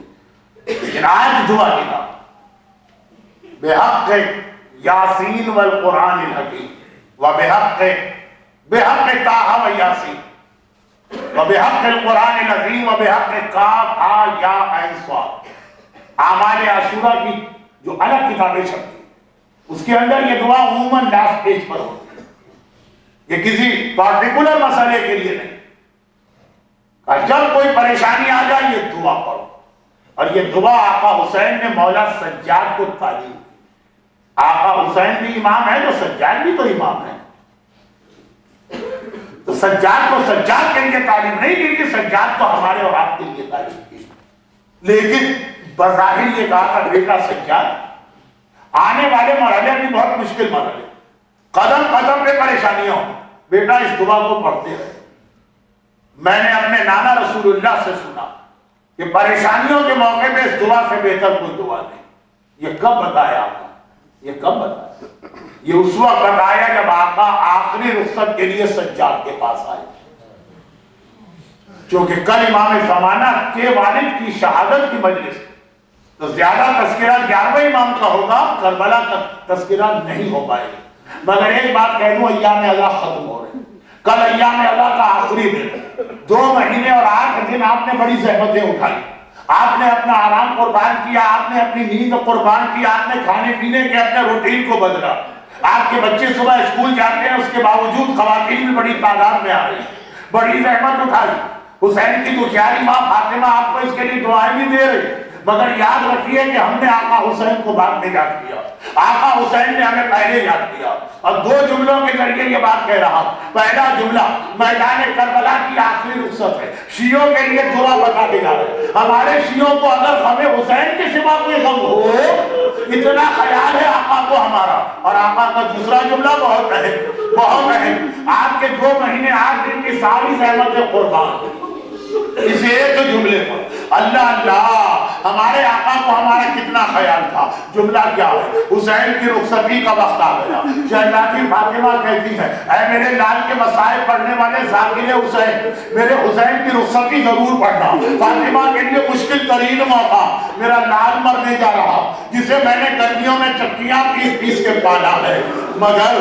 لیکن آج دعا کی بات بحق یاسین والقرآن الحکیم وبحق طٰہٰ و یاسین وبحق القرآن العظیم وبحق کاف ہا یا عین صاد. اعمال عاشورہ کی جو الگ کتابیں چھپتی اس کے اندر یہ دعا عموماً لاسٹ پیج پر ہوتی ہے. یہ کسی پارٹیکولر مسئلے کے لیے نہیں. جب کوئی پریشانی آ جائے یہ دعا پڑھو. اور یہ دعا آقا حسین نے مولا سجاد کو تعلیم دی. آقا حسین بھی امام ہے تو سجاد بھی تو امام ہے. تو سجاد کو سجاد کے لیے تعلیم نہیں دی کہ سجاد کو ہمارے اور آپ کے لیے تعلیم کی. لیکن بظاہر یہ کہا تھا بیٹا سجاد آنے والے مرحلے بھی بہت مشکل مرحلے، قدم قدم پہ پریشانیاں ہوں، بیٹا اس دعا کو پڑھتے رہے. میں نے اپنے نانا رسول اللہ سے سنا کہ پریشانیوں کے موقع پہ اس دعا سے بہتر کوئی دعا نہیں. یہ کب بتایا آپ نے؟ یہ کب بتایا؟ یہ اس وقت بتایا جب آقا آخری رخصت کے لیے سجاد کے پاس آئے، کیونکہ کل امام زمانہ کے والد کی شہادت کی مجلس تو زیادہ تذکرہ 11ویں امام کا ہوگا، کربلا کا تذکرہ نہیں ہو پائے گا. مگر ایک بات کہہ دوں، ایام اللہ ختم ہو رہے ہیں. کل ایام اللہ کا آخری دن، 2 مہینے اور 8 دن آپ نے بڑی زحمتیں اٹھائی. آپ نے اپنا آرام قربان کیا، آپ نے اپنی نیند قربان کی، آپ نے کھانے پینے کے اپنے روٹین کو بدلا. آپ کے بچے صبح اسکول جاتے ہیں، اس کے باوجود خواتین بھی بڑی تعداد میں آ رہی ہیں، بڑی زحمت اٹھائی. حسین کی دکھیاری ماں فاطمہ آپ کو اس کے لیے دعائیں بھی دے رہی. مگر یاد رکھیے کہ ہم نے آقا حسین کو بعد میں یاد کیا، آقا حسین نے ہمیں پہلے یاد کیا. اور 2 جملوں کے ذریعے یہ بات کہہ رہا ہوں. پہلا جملہ میدان کربلا کی آخری رخصت ہے، شیعوں کے لیے دعا بتا کے جا رہے ہیں. ہمارے شیعوں کو اگر غم حسین کے سوا کوئی غم ہو، اتنا خیال ہے آقا کو ہمارا. اور آقا کا دوسرا جملہ بہت اہم، آپ کے 2 مہینے 8 دن کی ساری زحمتیں قربان اس ایک جملے پر. اللہ اللہ ہمارے آقا کو ہمارا کتنا خیال تھا. جملہ کیا ہے؟ حسین کی رخصتی کا وقت آ گیا. شہزادی فاطمہ کہتی ہے اے میرے لال کے مسائل پڑھنے والے ذاکر حسین، میرے حسین کی رخصتی ضرور پڑھنا. فاطمہ کے لیے مشکل ترین موقع، میرا لال مرنے جا رہا جسے میں نے گرمیوں میں چکیاں پیس پیس کے پالا ہے. مگر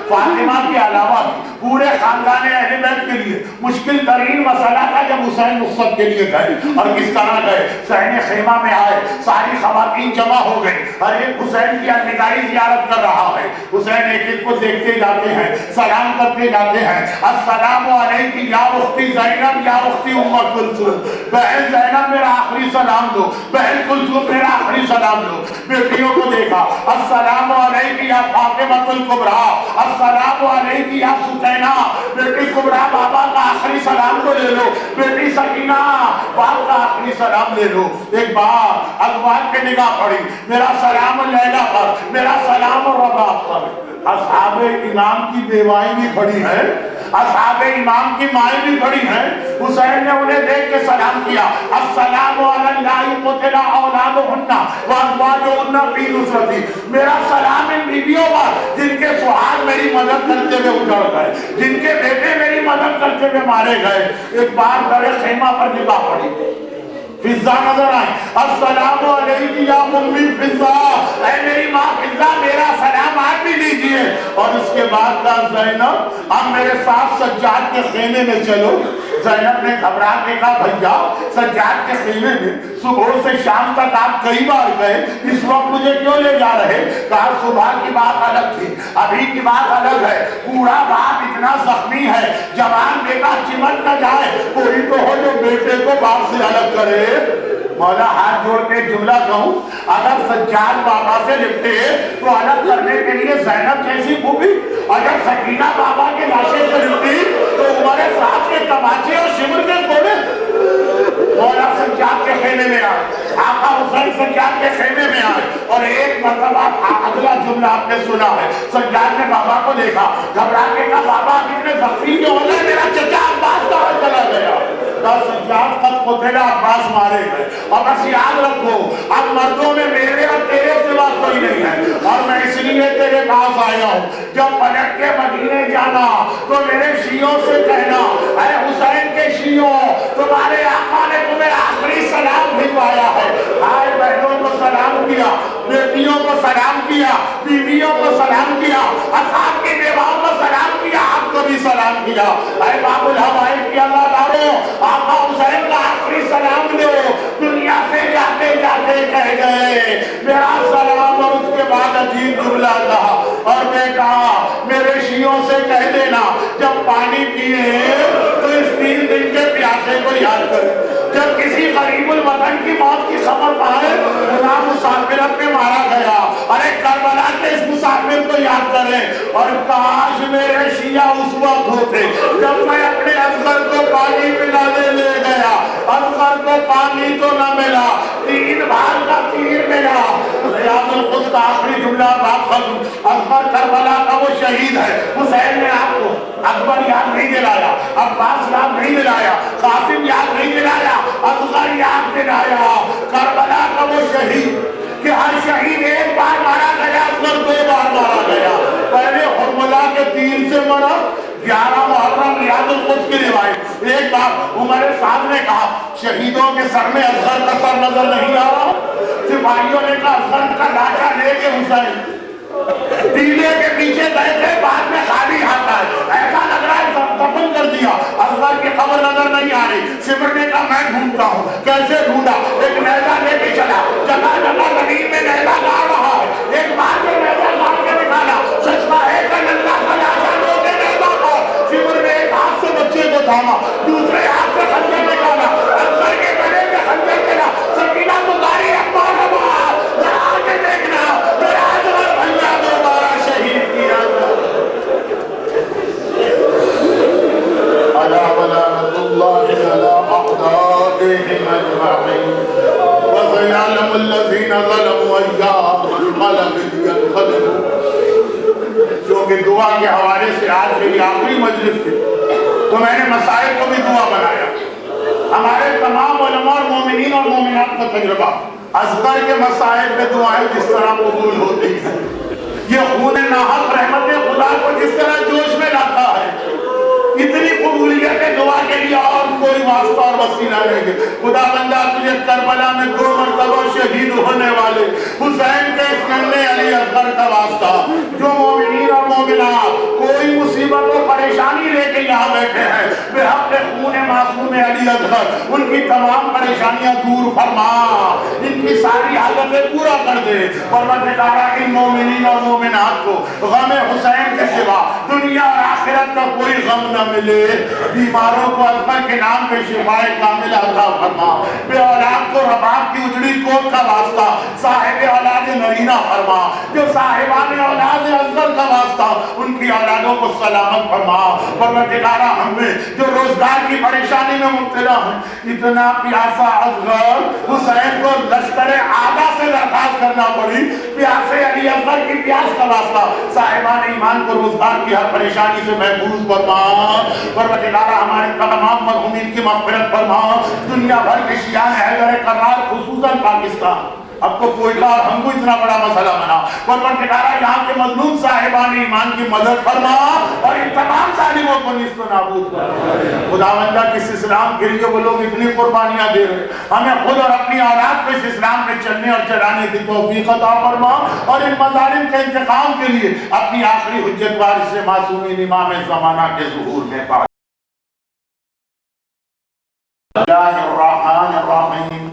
فاطمہ کے علاوہ پورے خاندان اہل بیت کے لیے مشکل ترین مسئلہ تھا جب حسین رخصت کے لیے گئے. اور کس طرح گئے؟ صحن خیمہ میں آئے، ساری خواتین جمع ہو گئی، ہر ایک حسین کی الوداعی زیارت کر رہا ہے. حسین ایک ایک کو دیکھتے جاتے ہیں، سلام کرتے جاتے ہیں. السلام علیکی یا اختی زینب یا اختی ام کلثوم، بہن زینب میرا آخری سلام دو، بہن کلثوم میرا آخری سلام دو. بیٹیوں کو دیکھا، السلام علیکی یا فاطمہ الکبریٰ، السلام علیکی یا سکینہ، بیٹی کبریٰ بابا کا آخری سلام کو لے لو، بیٹی سکینہ باپ کا آخری سلام لے لو. ایک بار ازواج پہ نگاہ پڑی، میرا سلام لیلا پر، میرا سلام رباب پر. اصحاب امام کی بیوائیں بھی کھڑی ہیں، اصحاب امام کی مائیں بھی کھڑی ہیں. حسین نے انہیں دیکھ کے سلام کیا، السلام علی اللہ قتل اولادہن وازواجہن فی نصرتی. میرا سلام ان بیویوں پر جن کے سہاگ میری مدد کرتے ہوئے اجڑ گئے، جن کے بیٹے میری مدد کرتے ہوئے مارے گئے. ایک بار در خیمہ پر نگاہ پڑی، فضہ نظر آئی، السلام علیکی یا امی فضہ، اے میری ماں فضہ میرا سلام آپ بھی لیجئے. اور اس کے بعد کہا زینب اب میرے ساتھ سجاد کے خیمے میں چلو. زینب نے گھبرا کے کہا بھیا سجاد کے خیمے میں صبح سے شام تک آپ کئی بار گئے، اس وقت مجھے کیوں لے جا رہے؟ کہا صبح کی بات الگ تھی، ابھی کی بات الگ ہے. بوڑھا باپ اتنا زخمی ہے، جوان بیٹا چمٹ نہ جائے، کوئی تو ہو جو بیٹے کو باپ سے الگ کرے. مولا ہاتھ جوڑ کے جملہ کہوں، اگر سجاد بابا سے لپٹے تو الگ کرنے کے لیے زینب جیسی خوبی، اگر سکینہ بابا کے لاشے سے لپٹی تو عمر صاحب کے تماچے اور شمر کے گھوڑے. مولا سجاد کے خیمے میں آئے، آقا حسین سجاد کے خیمے میں آئے. اور ایک مرتبہ اگلا جملہ آپ نے سنا ہے، سجاد نے بابا کو دیکھا، گھبرا کے کہا بابا کتنے زخمی جو ہونا میرا چچا عباس کہاں چلا گیا؟ سجاد قد قتل عباس مارے گئے. اور بس یاد رکھو اب مردوں میں میرے اور تیرے سوا کوئی نہیں ہے، اور میں اس لیے تیرے پاس آیا ہوں. جب پلٹ کے مدینے جانا تو میرے شیعوں سے کہنا اے حسین کے شیعوں تمہارے آقا نے تمہیں آخری سلام بھجوایا ہے. آئے بہنوں کو سلام کیا، بیٹیوں کو سلام کیا، بیویوں کو سلام کیا، اصحاب کی بیواؤں کو سلام کیا، آپ کو بھی سلام کیا. اے باب الحوائج کی اللہ دارو آقا حسین کا آخری سلام دو. دنیا سے جاتے جاتے کہہ گئے میرا سلام. اور اس کے بعد عجیب جملہ کہا، اور بیٹا میرے شیعوں سے کہہ دینا جب پانی پیئے تو اس 3 دن کے پیاسے کو یاد کرے. جب کسی غریب الوطن کی موت کی خبر پائے غلام مسافرت میں مارا گیا، ارے کربلا کے اس مسافر کو یاد کریں. اور کاش میرے شیعہ اس وقت ہوتے جب میں اپنے اصغر کو پانی پلانے لے گیا، اصغر کو پانی تو نہ ملا، 3 بار کا تیر ملا. ریاض القدس کا آخری جملہ بات ختم. اصغر کربلا کا وہ شہید ہے. حسین نے آپ کو اکبر یاد نہیں دلایا، عباس یاد نہیں دلایا، قاسم یاد نہیں دلایا، اصغر یاد دلایا. کربلا کا وہ شہید کہ ہر شہید 1 بار مارا گیا، اصغر 2 بار مارا گیا. پہلے حرملہ کے تیر سے مرا، 11 محرم ریاض القدس کی روایت. ایک بار عمر صاحب نے کہا شہیدوں کے سر میں اصغر کا سر نظر نہیں آ رہا. سپاہیوں نے کہا اصغر کا لاٹھا لے کے حسین ٹیلے کے پیچھے گئے تھے، بعد میں خالی ہاتھ آئے، ایسا لگ رہا ہے دفن کر دیا. اصغر کی خبر نظر نہیں آ رہی. سمر نے کہا میں ڈھونڈتا ہوں. کیسے ڈھونڈا؟ ایک نیزہ لے کے چلا، جگہ جگہ زمین میں نیزہ گاڑ رہا ہے. ایک بار میں نیزہ گاڑ کے نکالا، سچتا ہے کہ اللہ کا لاشا لو کے نیزہ پر. سمر نے ایک ہاتھ سے بچے کو تھاما، دوسرے ہاتھ سے خنجر نکالا، اصغر کے گلے میں خنجر چلا. سکینہ پکاری اخبار آباد ذرا کے دیکھنا میرا اصغر بھیا دوبارہ شہید کیا گیا. الا ولعنۃ اللہ علی اعدائهم اجمعین وسيعلم الذین ظلموا ايام منقلب ينقلبون. کیونکہ دعا کے حوالے سے آج میری آخری مجلس تھی تو میں نے مسائل کو بھی دعا بنایا. ہمارے تمام علماء اور مومنین اور مومنات کا تجربہ، اصغر کے مسائل میں دعائیں جس طرح قبول ہوتی ہیں، یہ خون ناحق رحمت خدا کو جس طرح جوش میں لاتا ہے، اتنی قبولیت دعا کے لیے اور کوئی واسطہ اور وسیلہ نہیں ہے۔ خدا بندہ تجھے کربلا میں 2 مرتبہ شہید ہونے والے حسین کے اس ننھے علی اصغر کا واسطہ، جو مومنین اور مومنات کوئی مصیبت و پریشانی لے کے یہاں بیٹھے ہیں، بحق خون معصوم علی اصغر ان کی تمام پریشانیاں دور فرما، ان کی ساری حالتیں پورا کر دے۔ پروردگارا ان مومنین اور مومنات کو غم حسین کے سوا دنیا اور آخرت کا کوئی غم نہ ملے، بیماروں کو اصغر کے نام پہ شفائے کامل عطا فرما، بے اولاد کو رباب کی اجڑی کوٹ کا واسطہ صاحب اولاد نرینہ فرما، جو صاحبان اولاد اصغر کا واسطہ ان کی اولادوں کو سلامت فرما۔ پروردگارا ہمیں جو روزگار کی پریشانی میں مبتلا ہیں، اتنا پیاسا اصغر حسین کو لشکر آبا سے درخواست کرنا پڑی، پیاسے علی اصغر کی پیاس کا واسطہ صاحبان ایمان کو روزگار کی ہر پریشانی سے محفوظ فرما۔ پروردگارا ہمارے تمام مرحومین کی مغفرت فرما، دنیا بھر کے شیعان حیدر کرار خصوصاً پاکستان، اب تو کوئٹہ اور ہم کو اتنا بڑا مسئلہ بنا، پروردگارا یہاں کے مظلوم صاحبان ایمان کی مدد فرما اور ان تمام ظالموں کو نیست و نابود فرما۔ خداوندہ کس اسلام کے لیے وہ لوگ اتنی قربانیاں دے رہے، ہمیں خود اور اپنی اولاد کو اس اسلام پہ چلنے اور چلانے کی توفیق عطا فرما، اور ان مظالم کے انتقام کے لیے اپنی آخری حجت وارث معصومین امام زمانہ کے ظہور میں پا۔ اللہ الرحمن الرحیم،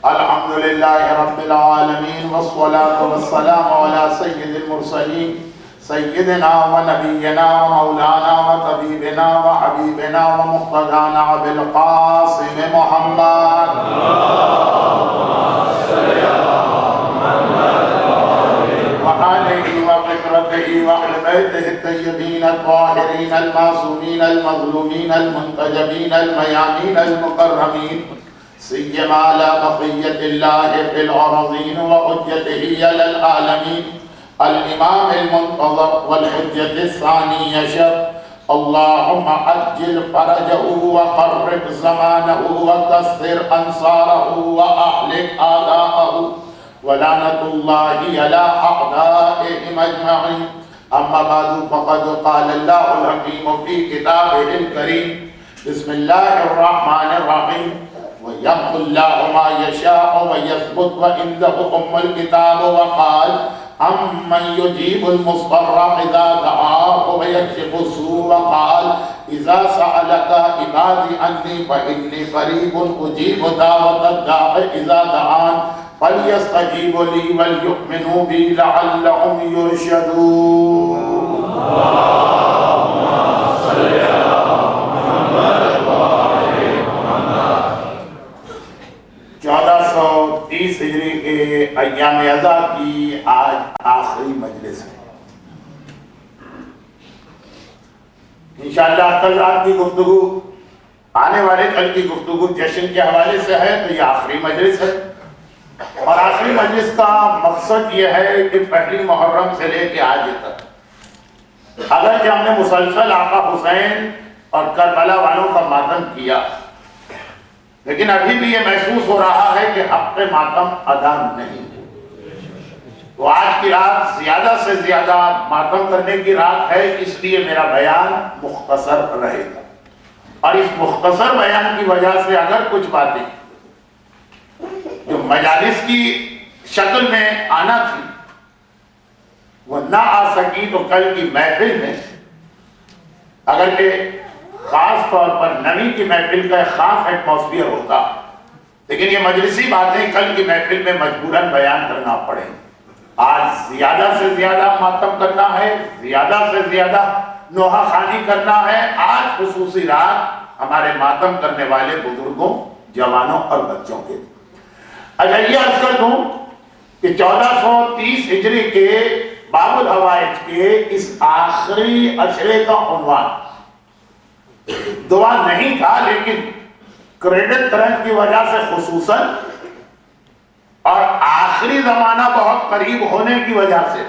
الحمدللہ رب العالمین، والصلاة والسلام علی سید المرسلین، سیدنا و نبینا و مولانا و طبیبنا و حبیبنا و مقتدانا بالقاسم محمد وآلہ وفکرتہ وأہل بیتہ الطیبین الطاہرین المعصومین المظلومین المنتجبین المیامین المکرمین، سیما لا بقیت اللہ فی الارضین وحجتہ علی العالمین، الامام المنتظر والحجت الثانی عشر، اللہم عجل فرجہ وقرب زمانہ وکسر انصارہ واہلک آداءہ ولعنت اللہ علی اعدائہم اجمعین۔ اما بعد فقد قال اللہ الحکیم فی کتابہ الکریم، بسم اللہ الرحمن الرحیم، وَيَمْحُ اللَّهُ مَا يَشَاءُ وَيَثْبُتُ وَعِندَهُ أُمُّ الْكِتَابُ وَقَالَ أَمَّنْ يُجِيبُ الْمُضْطَرَّ إِذَا دَعَاهُ وَيَكْشِفُ السُّوءَ وَقَالَ إِذَا سَأَلَكَ عِبَادِي عَنِّي فَإِنِّي قَرِيبٌ أُجِيبُ دَعْوَةَ الدَّاعِ إِذَا دَعَانِ فَلْيَسْتَجِيبُوا لِي وَلْيُؤْمِنُوا بِي لَعَلَّهُمْ يُرْشَدُونَ۔ ہجری کے ایام ازا کی آج آخری مجلس ہے۔ انشاءاللہ کل رات کی گفتگو، آنے والے کل کی گفتگو جشن کے حوالے سے ہے، تو یہ آخری مجلس ہے، اور آخری مجلس کا مقصد یہ ہے کہ پہلی محرم سے لے کے آج تک اگرچہ ہم نے مسلسل آقا حسین اور کربلا والوں کا ماتم کیا، لیکن ابھی بھی یہ محسوس ہو رہا ہے کہ حق ماتم ادا نہیں ہے، تو آج کی رات زیادہ سے زیادہ ماتم کرنے کی رات ہے، اس لیے میرا بیان مختصر رہے گا، اور اس مختصر بیان کی وجہ سے اگر کچھ باتیں جو مجالس کی شکل میں آنا تھی وہ نہ آ سکی، تو کل کی محفل میں اگرچہ خاص طور پر نبی کی محفل کا ایک خاص ایٹماسفیئر ہوتا، لیکن یہ مجلسی باتیں کل کی محفل میں مجبوراً بیان کرنا پڑے۔ آج زیادہ سے زیادہ ماتم کرنا ہے، زیادہ سے زیادہ نوحہ خوانی کرنا ہے۔ آج خصوصی رات ہمارے ماتم کرنے والے بزرگوں، جوانوں اور بچوں کے۔ اچھا یہ عرض کر دوں کہ 1430 ہجری کے باب الحوائج کے اس آخری عشرے کا عنوان دعا نہیں تھا، لیکن کریڈٹ کرنٹ کی وجہ سے خصوصاً اور آخری زمانہ بہت قریب ہونے کی وجہ سے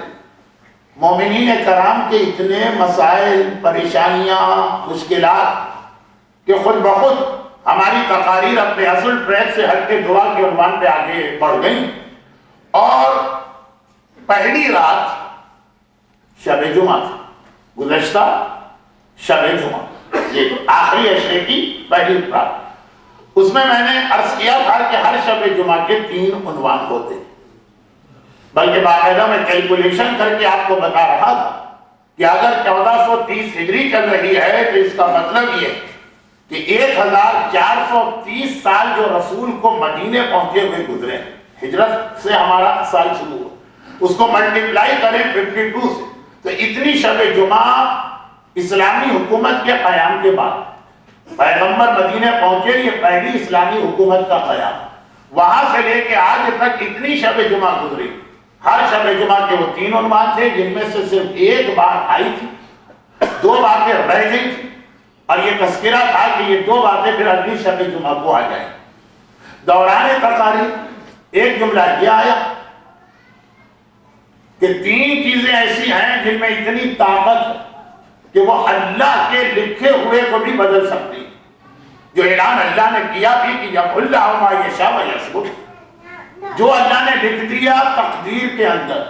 مومنین کرام کے اتنے مسائل، پریشانیاں، مشکلات کہ خود بخود ہماری تقاریر اپنے اصل ٹریک سے ہٹ کے دعا کے عنوان پہ آگے بڑھ گئی، اور پہلی رات شب جمعہ تھی، گزشتہ شب جمعہ، یہ آخری عشرے کی پہلی رات۔ اس میں نے عرض کیا تھا کہ ہر شب جمعہ کے 3 عنوان ہوتے ہیں، بلکہ باقاعدہ میں کیلکولیشن کر کے آپ کو بتا رہا تھا کہ اگر 1430 ہجری چل رہی ہے تو اس کا مطلب یہ کہ 1430 سال جو رسول کو مدینے پہنچے ہوئے گزرے ہیں، ہجرت سے ہمارا سال شروع ہوا، اس کو ملٹیپلائی کریں 52 سے، تو اتنی شب جمعہ اسلامی حکومت کے قیام کے بعد پیغمبر مدینے پہنچے، یہ پہلی اسلامی حکومت کا قیام، وہاں سے لے کے آج تک اتنی شب جمعہ گزری، ہر شب جمعہ کے وہ 3 عنوان تھے، جن میں سے صرف ایک بات آئی تھی، 2 باتیں رہ گئی تھی، اور یہ تذکرہ تھا کہ یہ 2 باتیں پھر اگلی شب جمعہ کو آ جائیں۔ دوران تقاریر ایک جملہ یہ آیا کہ 3 چیزیں ایسی ہیں جن میں اتنی طاقت ہے کہ وہ اللہ کے لکھے ہوئے کو بھی بدل سکتی، جو اعلان اللہ نے کیا بھی کہ یمحو اللہ ما یشاء ویثبت، جو اللہ نے لکھ دیا تقدیر کے اندر،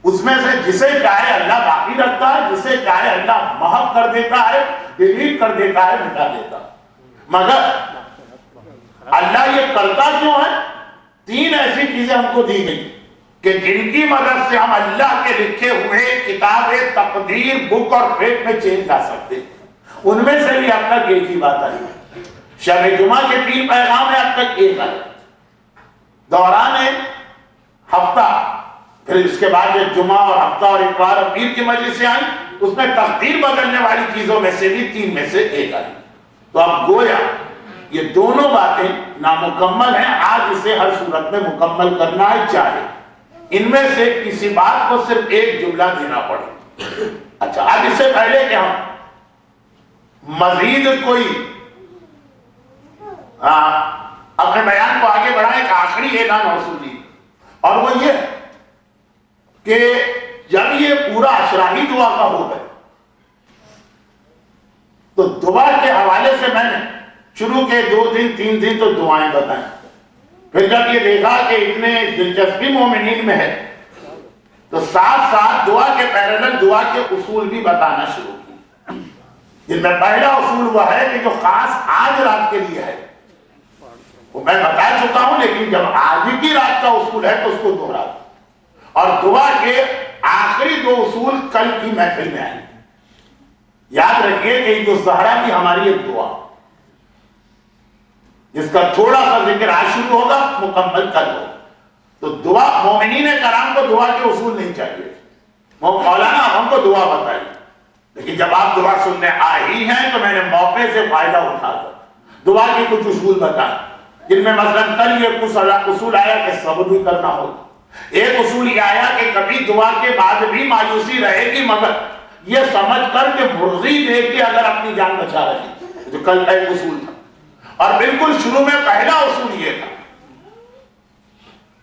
اس میں سے جسے چاہے اللہ باقی رکھتا ہے، جسے چاہے اللہ محو کر دیتا ہے، ڈیلیٹ کر دیتا ہے، مٹا دیتا ہے۔ مگر اللہ یہ کرتا کیوں ہے؟ 3 ایسی چیزیں ہم کو دی گئی کہ جن کی مدد سے ہم اللہ کے لکھے ہوئے کتاب تقدیر، بک اور فیٹ میں چینج لا سکتے ہیں۔ ان میں سے بھی اب تک ایک ہی بات آئی ہے، شب جمعہ کے 3 پیغام ہیں، اب تک ایک آئی، دوران ہفتہ، پھر اس کے بعد جو جمعہ اور ہفتہ اور اتوار اور پیر کی مجلسیں آئیں، اس میں تقدیر بدلنے والی چیزوں میں سے بھی 3 میں سے ایک آئی۔ تو اب گویا یہ دونوں باتیں نامکمل ہیں، آج اسے ہر صورت میں مکمل کرنا ہے، چاہے ان میں سے کسی بات کو صرف ایک جملہ دینا پڑے۔ اچھا، اب اس سے پہلے کہ ہم مزید کوئی اپنے بیان کو آگے بڑھائیں، ایک آخری اعلان اور سنی، اور وہ یہ کہ جب یہ پورا اشراحی دعا کا ہو گئے تو دعا کے حوالے سے میں نے شروع کے 2 دن 3 دن تو دعائیں بتائیں، پھر جب یہ دیکھا کہ اتنے دلچسپی مومنین میں ہے تو ساتھ ساتھ دعا کے پیرالل دعا کے اصول بھی بتانا شروع کی، جن میں پہلا اصول وہ ہے کہ جو خاص آج رات کے لیے ہے وہ میں بتا چکا ہوں، لیکن جب آج کی رات کا اصول ہے تو اس کو دوہرا دوں، اور دعا کے آخری 2 اصول کل کی محفل میں آئیں۔ یاد رکھیے کہ عید الضحیٰ بھی ہماری ایک دعا، جس کا تھوڑا سا ذکر آج شروع ہوگا، مکمل کل ہوگا۔ تو دعا، مومنین کرام کو دعا کے اصول نہیں چاہیے، مولانا ہم کو دعا بتائیے، لیکن جب آپ دعا سننے آئے ہی ہیں تو میں نے موقع سے فائدہ اٹھا کر دعا کی کچھ اصول بتائے، جن میں مثلاً کل یہ اصول آیا کہ صبر بھی کرنا ہوگا، ایک اصول یہ آیا کہ کبھی دعا کے بعد بھی مایوسی رہے گی، مگر یہ سمجھ کر کہ مرضی دے کے اگر اپنی جان بچا رہے، جو کل کا ایک اصول تھا۔ اور بالکل شروع میں پہلا اصول یہ تھا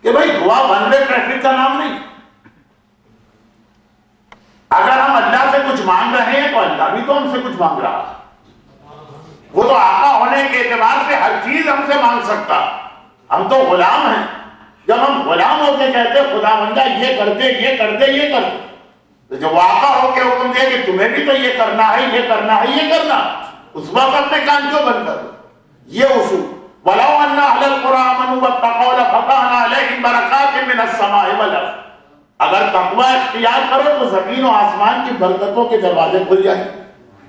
کہ بھائی دعا ون وے ٹریفک کا نام نہیں، اگر ہم اللہ سے کچھ مانگ رہے ہیں تو اللہ بھی تو ہم سے کچھ مانگ رہا ہے، وہ تو آقا ہونے کے اعتبار سے ہر چیز ہم سے مانگ سکتا، ہم تو غلام ہیں۔ جب ہم غلام ہو کے کہتے خدا بندہ یہ کر دے یہ کر دے یہ کر دے، تو جب آقا ہو کے حکم دے کہ تمہیں بھی تو یہ کرنا ہے یہ کرنا ہے یہ کرنا، اس وقت اپنے کان کیوں بند کر دو؟ یہ اصول وَلَوْ أَنَّ أَهْلَ الْقُرَىٰ آمَنُوا وَاتَّقَوْا لَفَتَحْنَا عَلَيْهِمْ بَرَكَاتٍ مِّنَ السَّمَاءِ وَالْأَرْضِ، اگر تقوی اختیار کرو تو زمین و آسمان کی برکتوں کے دروازے کھل جائیں۔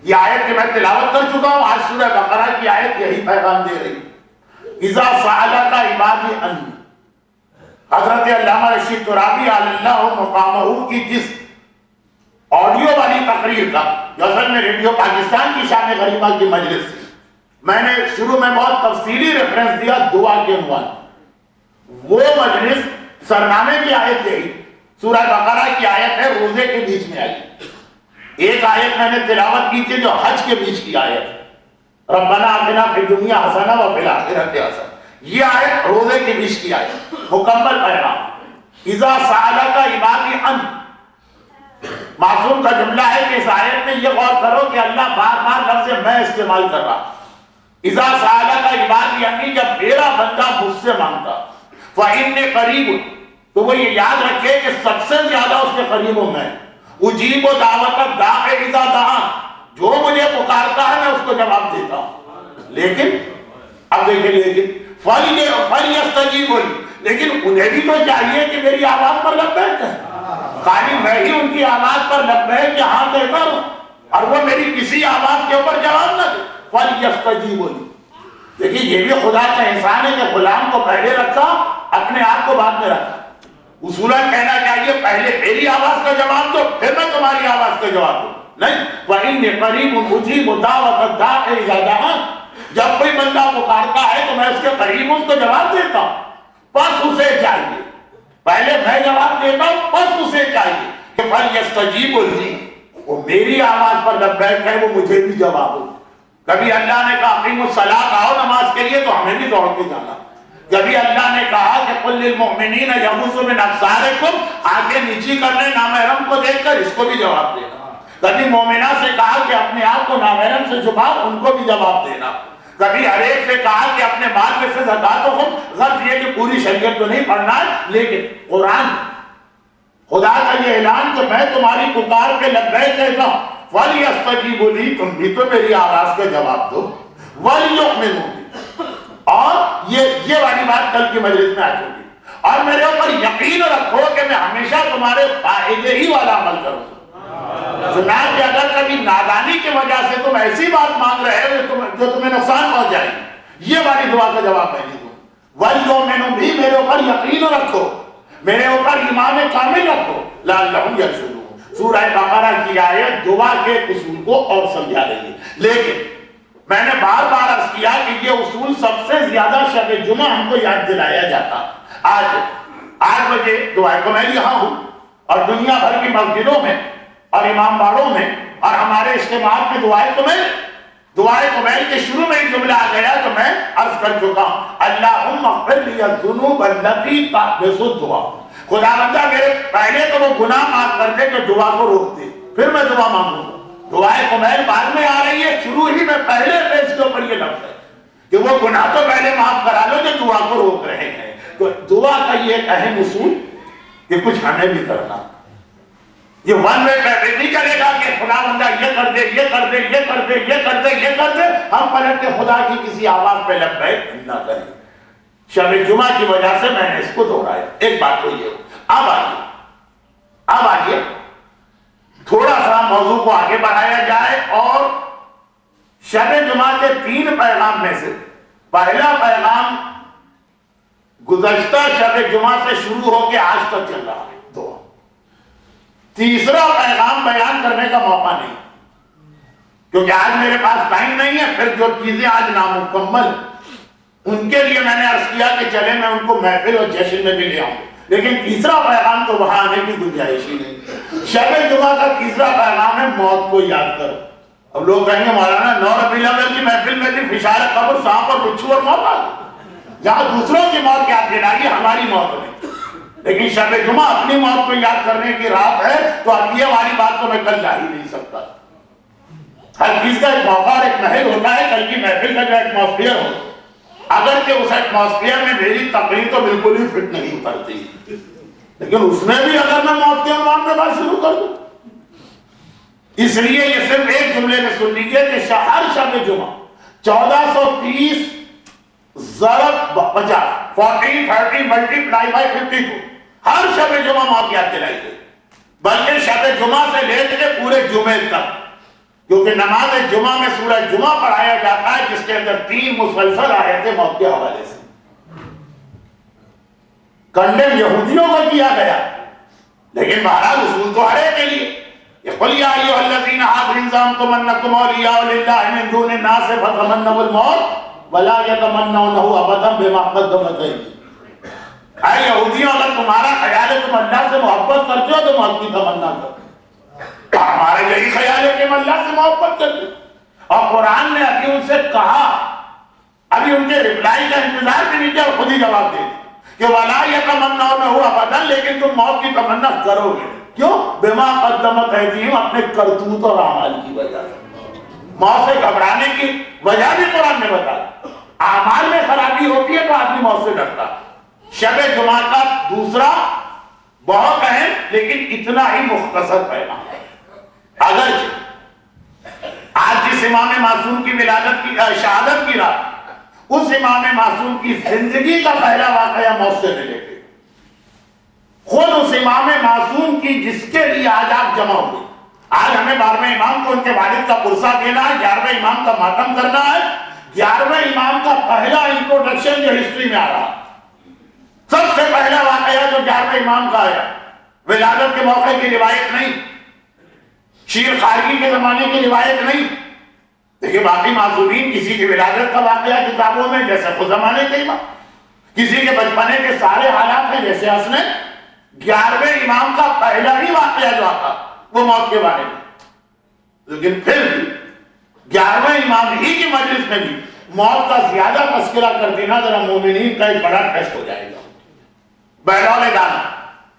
یہ آیت کہ میں تلاوت کر چکا ہوں، آج سورہ بقرہ کی آیت یہی پیغام دے رہی۔ اِذَا سَأَلَكَ عِبَادِي عَنِّي، حضرت علامہ رشید ترابی علی اللہ مقامہ کی جس آڈیو والی تقریر کا، جو اصل میں ریڈیو پاکستان کی شان غریبہ کی مجلس تھی، میں نے شروع میں بہت تفصیلی ریفرنس دیا دعا کے عنوان، وہ مجلس سرنامے کی آیت یہی سورہ بقرہ کی آیت ہے، روزے کے بیچ میں آئی۔ ایک آیت میں نے تلاوت کی تھی جو حج کے بیچ کی آیت ہے، ربنا آتنا فی الدنیا حسنہ وفی الآخرۃ حسنہ، یہ آیت روزے کے بیچ کی آیت، مکمل پیغام۔ اذا سألک عبادی عنی، معصوم کا جملہ ہے کہ اس آیت میں یہ غور کرو کہ اللہ بار بار لفظ میں استعمال کر رہا، اذا سالک عبادی عنی، جب میرا بندہ مجھ سے مانگتا، فإنی قریب، تو وہ یہ یاد رکھے کہ سب سے زیادہ اس کے قریب ہوں میں، اجیب دعوت الداع اذا دعان، جو مجھے پکارتا ہے میں اس کو جواب دیتا ہوں۔ لیکن اب دیکھیں، لیکن فَلْيَسْتَجِیبُوا لِی، لیکن انہیں بھی تو چاہیے کہ میری آواز پر لبیک ہے، خالی میں ہی ان کی آواز پر لبیک کہ ہاں کہتا ہوں اور وہ میری کسی آواز کے اوپر جواب نہ دے۔ فَلْيَسْتَجِیبُوا لِی، دیکھیں یہ بھی خدا کا احسان ہے کہ غلام کو پہلے رکھا، اپنے آپ کو بعد میں رکھا۔ اصولاً کہنا چاہیے پہلے میری آواز کا جواب دو پھر میں تمہاری آواز کا جواب دوں، نہیں۔ وَإِنِّي قَرِيبٌ أُجِيبُ دَعْوَةَ الدَّاعِ إِذَا دَعَانِ، جب کوئی بندہ پکارتا ہے تو میں اس کے قریب اس کو جواب دیتا ہوں، بس اسے چاہیے، پہلے میں جواب دیتا ہوں بس اسے چاہیے کہ فَلْيَسْتَجِیبُوا لِی، وہ میری آواز پر لبیک ہے، وہ مجھے بھی جواب ہو۔ کبھی اللہ نے کہا اقیموا الصلاۃ، آؤ نماز کے لیے، تو ہمیں بھی دوڑ کے جانا۔ کبھی اللہ نے کہا کہ قل للمؤمنین یغضوا من ابصارکم، آنکھیں نیچی کر لیں نامحرم کو دیکھ کر، اس کو بھی جواب دینا۔ کبھی مومنہ سے کہا کہ اپنے آپ کو نامحرم سے چھپاؤ، ان کو بھی جواب دینا۔ کبھی ہر ایک سے کہا کہ اپنے مال میں سے زکات و خود، غرض یہ کہ پوری شریعت تو نہیں پڑھنا ہے، لیکن قرآن خدا کا یہ اعلان کہ میں تمہاری پکار پہ لبیک کہتا ہوں، وَلْيَسْتَجِیبُوا لِی، تم بھی تو میری آواز کا جواب دو، وَلْيُؤْمِنُوا بِی، اور یہ والی بات کل کی مجلس میں آ چکی، اور میرے اوپر یقین رکھو کہ میں ہمیشہ تمہارے فائدے ہی والا عمل کروں گا۔ چنانچہ اگر کبھی نادانی کی وجہ سے تم ایسی بات مانگ رہے ہو جو تمہیں نقصان پہنچ جائے گی، یہ والی دعا کا جواب میں نہیں دوں۔ وَلْيُؤْمِنُوا بِی، میرے اوپر یقین رکھو، میرے اوپر ایمان کامل رکھو، لَعَلَّهُمْ يَرْشُدُونَ۔ سورہ بقرہ کی آیت دعا کے اصول کو اور سمجھا رہی ہے، لیکن میں نے بار بار عرض کیا کہ یہ اصول سب سے زیادہ شب جمعہ ہم کو یاد دلایا جاتا۔ آج 8 بجے دعائے کمیل یہاں ہوں، اور دنیا بھر کی مسجدوں میں اور امام باڑوں میں اور ہمارے اجتماعات میں دعائے کمیل کے شروع میں ہی جملہ آ گیا تو میں عرض کر چکا ہوں، اللہم اغفر لی الذنوب التی تحبس الدعاء، خدا بندہ میرے پہلے تو وہ گناہ معاف کر دے کہ دعا کو روکتے، پھر میں دعا مانگوں گا۔ دعائے کمیل بعد میں آ رہی ہے، شروع ہی میں پہلے پیج کے اوپر یہ لفظ ہے کہ وہ گناہ تو پہلے معاف کرا لو جو دعا کو روک رہے ہیں۔ تو دعا کا یہ ایک اہم اصول کہ کچھ ہمیں بھی کرنا، یہ ون وے ٹریفک نہیں کرے گا کہ خدا بندہ یہ کر دے یہ کر دے یہ کر دے یہ کر دے یہ کر دے، ہم پلٹ کے خدا کی کسی آواز پہ لبیک نہ کریں۔ شب جمعہ کی وجہ سے میں نے اس کو دہرایا۔ ایک بات تو یہ، اب آئیے تھوڑا سا موضوع کو آگے بڑھایا جائے، اور شب جمعہ کے 3 پیغام میں سے پہلا پیغام گزشتہ شب جمعہ سے شروع ہو کے آج تک چل رہا ہے، دعا۔ تیسرا پیغام بیان کرنے کا موقع نہیں، کیونکہ آج میرے پاس ٹائم نہیں ہے، پھر جو چیزیں آج نامکمل ان کے لیے میں نے عرض کیا کہ چلے میں ان کو محفل اور جشن میں بھی لے آؤں، لیکن تیسرا پیغام تو وہاں آنے کی گنجائش ہی نہیں۔ شب جمعہ کا تیسرا پیغام ہے موت کو یاد کرو۔ اب لوگ کہیں گے مولانا 9 ربیع الاول کی محفل میں بھی فشار قبر، سانپ اور بچھو اور موت آ گئی، جہاں دوسروں کی موت یاد دلائیے، ہماری موت نہیں۔ لیکن شب جمعہ اپنی موت کو یاد کرنے کی رات ہے، تو اب یہ والی بات تو میں کل لا ہی نہیں سکتا۔ ہر چیز کا ایک موقع اور ایک محل ہوتا ہے، کل کی محفل کا جو ایٹماسفیئر ہو، اگرچہ اس ایٹماسفیئر میں میری تقریر تو بالکل ہی فٹ نہیں اترتی، لیکن اس میں بھی اگر میں موت کے عنوان پہ بات شروع کر دوں، اس لیے یہ صرف ایک جملے میں سن لیجیے کہ ہر شب جمعہ 1430 ضرب 50 40 30 ملٹیپلائی بائی 52 ہر شب جمعہ موت یاد دلائی گئی، بلکہ شب جمعہ سے لے کے پورے جمعے تک، کیونکہ نماز جمعہ میں سورہ جمعہ پڑھایا جاتا ہے جس کے اندر 3 مسلسل آیتیں موت کے حوالے سے۔ کنڈیم یہودیوں کو کیا گیا، لیکن بہرحال اصول تو ہر ایک کے لیے، قُلْ يَا أَيُّهَا الَّذِينَ آمَنُوا إِن زَعَمْتُمْ أَنَّكُمْ أَوْلِيَاءُ لِلَّهِ مِن دُونِ النَّاسِ فَتَمَنَّوُا الْمَوْتَ وَلَا يَتَمَنَّوْنَهُ أَبَدًا بِمَا قَدَّمَتْ أَيْدِيهِمْ۔ اے یہودیوں، اگر تمہارا خیال ہے تم اللہ سے محبت کرتے ہو تو موت کی تمنا کرو، ہمارا یہی خیال ہے کہ ہم اللہ سے محبت کرتے، اور قرآن نے ابھی ان سے کہا، ابھی ان کے ریپلائی کا انتظار بھی نہیں کیا اور خود ہی جواب دے دیا کہ وَلَا يَتَمَنَّوْنَهُ أَبَدًا، لیکن تم موت کی تمنا کرو گے، کیوں؟ بِمَا قَدَّمَتْ أَيْدِيهِمْ، اپنے کرتوت اور اعمال کی وجہ سے۔ موت سے گھبرانے کی وجہ بھی قرآن نے بتایا. اعمال میں خرابی ہوتی ہے تو آدمی موت سے ڈرتا. شب جمعہ کا دوسرا بہت اہم لیکن اتنا ہی مختصر پیغام ہے. اگرچہ آج جس امام معصوم کی ولادت کی شہادت کی رات، اس امام معصوم کی زندگی کا پہلا واقعہ موت سے ملے گا. خود اس امام معصوم کی جس کے لیے آج آپ جمع ہوئے. آج ہمیں 12ویں امام کو ان کے والد کا پرسہ دینا ہے، 11ویں امام کا ماتم کرنا ہے. 11ویں امام کا پہلا انٹروڈکشن جو ہسٹری میں آ رہا، سب سے پہلا واقعہ جو 11ویں امام کا آیا، ولادت کے موقع کی روایت نہیں، شیر خارجی کے زمانے کی روایت نہیں. دیکھیں باقی معصومین کسی کی ولادت کا واقعہ کتابوں میں جیسے خود زمانے کے امام، کسی کے بچپنے کے سارے حالات ہیں جیسے حسن. 11ویں امام کا پہلا ہی واقعہ جو آتا وہ موت کے بارے میں. لیکن پھر بھی 11ویں امام ہی کی مجلس میں بھی موت کا زیادہ تذکرہ کر دینا ذرا مومنین کا ایک بڑا ٹیسٹ ہو جائے گا. بہلول دانا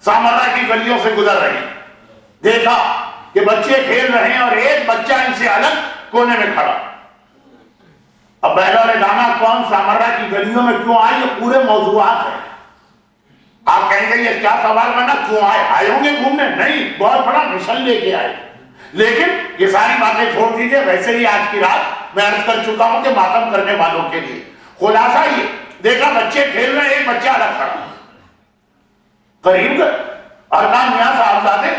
سامرہ کی گلیوں سے گزر رہے ہیں، دیکھا کہ بچے کھیل رہے ہیں اور ایک بچہ ان سے الگ کونے میں کھڑا. اب بہلول دانا کون سامرہ کی گلیوں میں کیوں آئے، یہ پورے موضوعات ہیں. آپ کہیں گے یہ کیا سوال بنا، کیوں آئے ہوں گے گھومنے؟ نہیں، بہت بڑا مشن لے کے آئے. لیکن یہ ساری باتیں چھوڑ دیجئے. ویسے ہی آج کی رات میں عرض کر چکا ہوں کہ ماتم کرنے والوں کے لیے خلاصہ یہ دیکھا بچے کھیل رہے ہیں، ایک بچہ الگ کھڑا. قریب کر اور کہا میاں صاحبزادے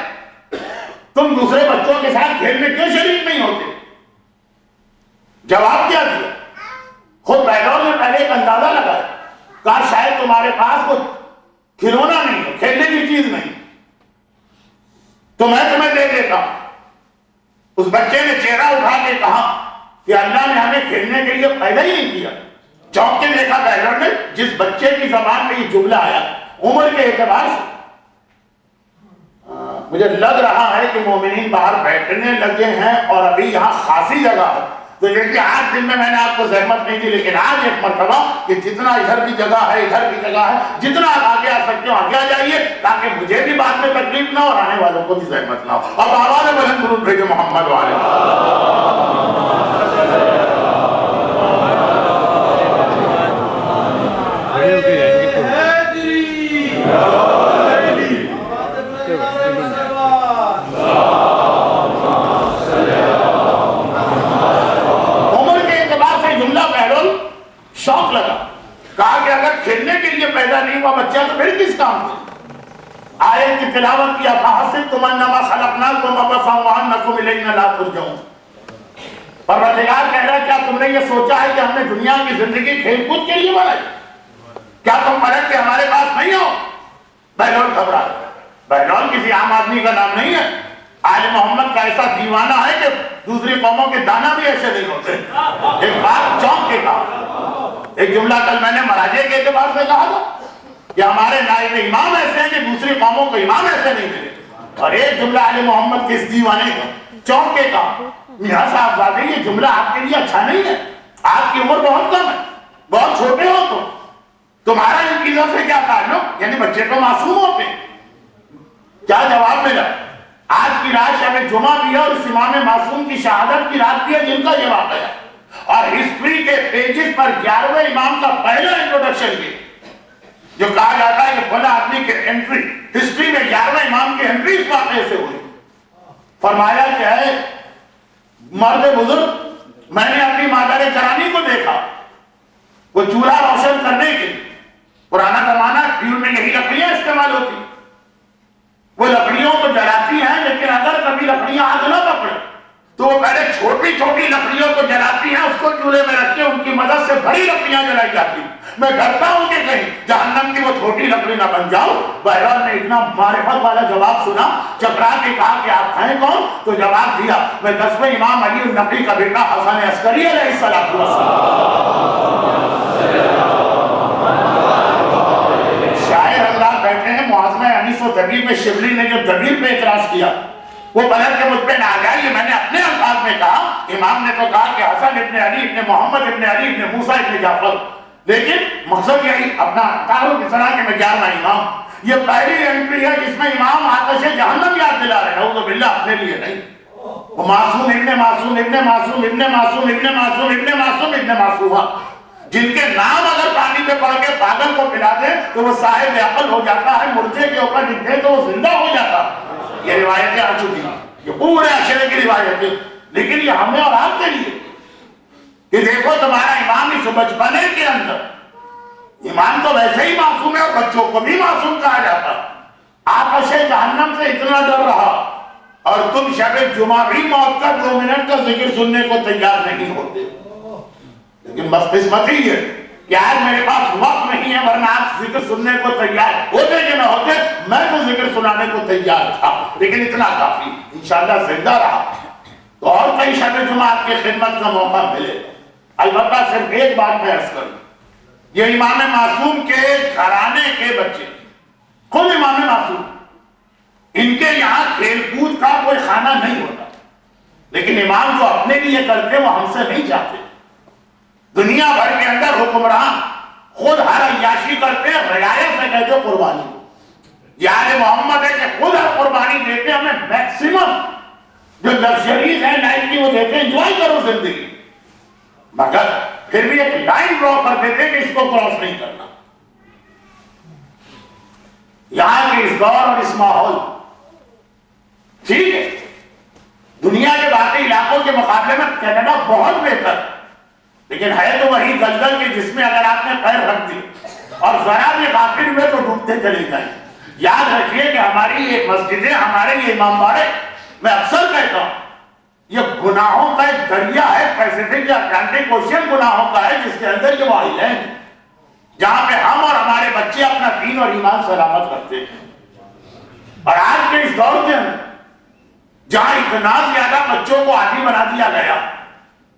تم دوسرے بچوں کے ساتھ کھیلنے کیوں شریک نہیں ہوتے؟ جواب کیا دیا؟ خود بہلول نے پہلے ایک اندازہ لگایا، کہا شاید تمہارے پاس کچھ کھلونا نہیں ہے، کھیلنے کی چیز نہیں تو میں تمہیں دے دیتا ہوں. اس بچے نے چہرہ اٹھا کے کہا کہ اللہ نے ہمیں کھیلنے کے لیے پیدا ہی نہیں کیا. چونک کے دیکھا بہلول نے جس بچے کی زبان میں یہ جملہ آیا عمر کے اعتبار سے. مجھے لگ رہا ہے کہ مومنین باہر بیٹھنے لگے ہیں اور ابھی یہاں خاصی جگہ ہے. تو یہ کہ آج دن میں نے آپ کو زحمت نہیں دی، لیکن آج ایک مرتبہ کہ جتنا ادھر بھی جگہ ہے ادھر بھی جگہ ہے، جتنا آپ آگے آ سکتے ہو آگے آ جائیے تاکہ مجھے بھی بعد میں تکلیف نہ ہو اور آنے والوں کو بھی زحمت نہ ہو. اور آواز بلند درود بھیجو محمد والے. شوق لگا، کہا کہ اگر کھیلنے کے لیے پیدا نہیں ہوا بچہ تو پھر کس کام سے؟ آیت کی تلاوت کیا، فَحَسِبْتُمْ أَنَّمَا خَلَقْنَاكُمْ عَبَثًا وَأَنَّكُمْ إِلَيْنَا لَا تُرْجَعُونَ. پروردگار کہہ رہا ہے کیا تم نے یہ سوچا ہے کہ ہم نے دنیا کی زندگی کھیل کود کے لیے بنائی؟ کیا تم پلٹ کے ہمارے پاس نہیں ہو؟ بہلول گھبرا. بہلول کسی عام آدمی کا نام نہیں ہے. آل محمد کا ایسا دیوانہ ہے کہ دوسری قوموں کے دانا بھی ایسے نہیں ہوتے. ایک بات چونک کے کہا، ایک جملہ کل میں نے مراجع کے اعتبار سے کہا تھا کہ ہمارے نائب امام ایسے ہیں کہ دوسری قوموں کو امام ایسے نہیں ملے. اور ایک جملہ آل محمد کے اس دیوانے کا چونک کے کہا، میاں صاحبزادے یہ جملہ آپ کے لیے اچھا نہیں ہے، آپ کی عمر بہت کم ہے، بہت چھوٹے ہو تمہارا ان چیزوں سے کیا تعلق؟ یعنی بچے تو معصوم ہوتے ہیں. کیا جواب ملا؟ آج کی رات شب جمعہ بھی ہے اور اس امام معصوم کی شہادت کی رات بھی ہے جن کا یہ واقعہ ہے. اور ہسٹری کے پیجز پر 11ویں امام کا پہلا انٹروڈکشن یہ جو کہا جاتا ہے کہ فلاں آدمی کے انٹری ہسٹری میں 11ویں امام کی انٹری اس واقعے سے ہوئی. فرمایا کہ ہے مرد بزرگ میں نے اپنی مادر کرانی کو دیکھا وہ چولہا روشن کرنے کے لیے، پرانا زمانہ فیول میں یہی لکڑیاں استعمال ہوتی، وہ لکڑیوں کو جلاتی ہیں لیکن اگر کبھی لکڑیاں آگ نہ پکڑے تو وہ پہلے چھوٹی چھوٹی لکڑیوں کو جلاتی ہیں، اس کو چولہے میں رکھ کے ان کی مدد سے بڑی لکڑیاں جلائی جاتی. میں ڈرتا ہوں کہ کہیں جہنم کی وہ چھوٹی لکڑی نہ بن جاؤ. بہرحال نے اتنا معرفت والا جواب سنا، چکرا کے کہا کہ آپ ہیں کون؟ تو جواب دیا میں 10ویں امام علی النقی کا بیٹا حسن عسکری علیہ السلام. شاعر حضرات بیٹھے ہیں، معاذمہ انیس و دبیر میں شبلی نے جو دبیر پہ اعتراض کیا وہ پلٹ کے مجھ پہ نہ آ جائے. میں نے اپنے الفاظ میں کہا، امام نے تو کہا کہ حسن ابن علی ابن محمد ابن علی ابن موسیٰ ابن جعفر، لیکن مقصد یہی اپنا تعارف اس طرح کہ میں 11واں امام. یہ پہلی انٹری ہے جس میں امام آتش جہنم یاد دلا رہے ہیں، نعوذ باللہ اپنے لیے نہیں. وہ معصوم ابن معصوم ابن معصوم ابن معصوم ابن معصوم ابن معصوم ابن معصومہ، جن کے نام اگر پانی پہ پڑھ کے پاگل کو پلا دے تو وہ صاحب عقل ہو جاتا ہے، مردے کے اوپر لکھے تو وہ زندہ ہو جاتا ہے۔ یہ روایتیں آ چکی ہیں، یہ پورے عشرے کی روایتیں، لیکن یہ ہمیں اور آپ کے لیے کہ دیکھو تمہارا امام اس بچپنے کے اندر، امام تو ویسے ہی معصوم ہے اور بچوں کو بھی معصوم کہا جاتا ہے، آتش جہنم سے اتنا ڈر رہا اور تم شب جمعہ بھی موت کا 2 منٹ کا ذکر سننے کو تیار نہیں ہوتے۔ لیکن بس قسمت ہی ہے کہ آج میرے پاس وقت نہیں ہے، ورنہ آپ ذکر سننے کو تیار ہوتے کہ نہ ہوتے، میں تو ذکر سنانے کو تیار تھا، لیکن اتنا کافی، انشاءاللہ زندہ رہا تو اور کئی شب جمعہ آپ کی خدمت کا موقع ملے۔ البتہ صرف ایک بات میں عرض کروں، یہ امام معصوم کے گھرانے کے بچے، خود امام معصوم، ان کے یہاں کھیل کود کا کوئی خانہ نہیں ہوتا، لیکن امام جو اپنے لیے کرتے وہ ہم سے نہیں چاہتے۔ دنیا بھر کے اندر حکمران خود ہر عیاشی کرتے ہیں، رعایا سے کہتے قربانی، یاد محمد ہے کہ خود ہر قربانی دیتے، ہمیں میکسیمم جو لگژریز ہے لائف کی وہ دیتے ہیں، انجوائے کرو زندگی، مگر پھر بھی ایک لائن ڈرا کر دیتے کہ اس کو کراس نہیں کرنا۔ یہاں کے اس دور اور اس ماحول ٹھیک ہے، دنیا کے باقی علاقوں کے مقابلے میں کینیڈا بہت بہتر، لیکن ہے تو وہی دلدل کے جس میں اگر آپ نے پیر رکھ دی اور ذرا بھی غافل ہوئے تو ڈوبتے چلے جائیں۔ یاد رکھیے کہ ہماری یہ مسجدیں، ہمارے یہ امام باڑے، میں اکثر کہتا ہوں یہ گناہوں کا ایک دریا ہے، پیسیفک یا اٹلانٹک اوشین گناہوں کا ہے، جس کے اندر یہ واحد ہے جہاں پہ ہم اور ہمارے بچے اپنا دین اور ایمان سلامت رکھتے ہیں۔ اور آج کے اس دور کے اندر جہاں اتنا زیادہ بچوں کو عادی بنا دیا گیا،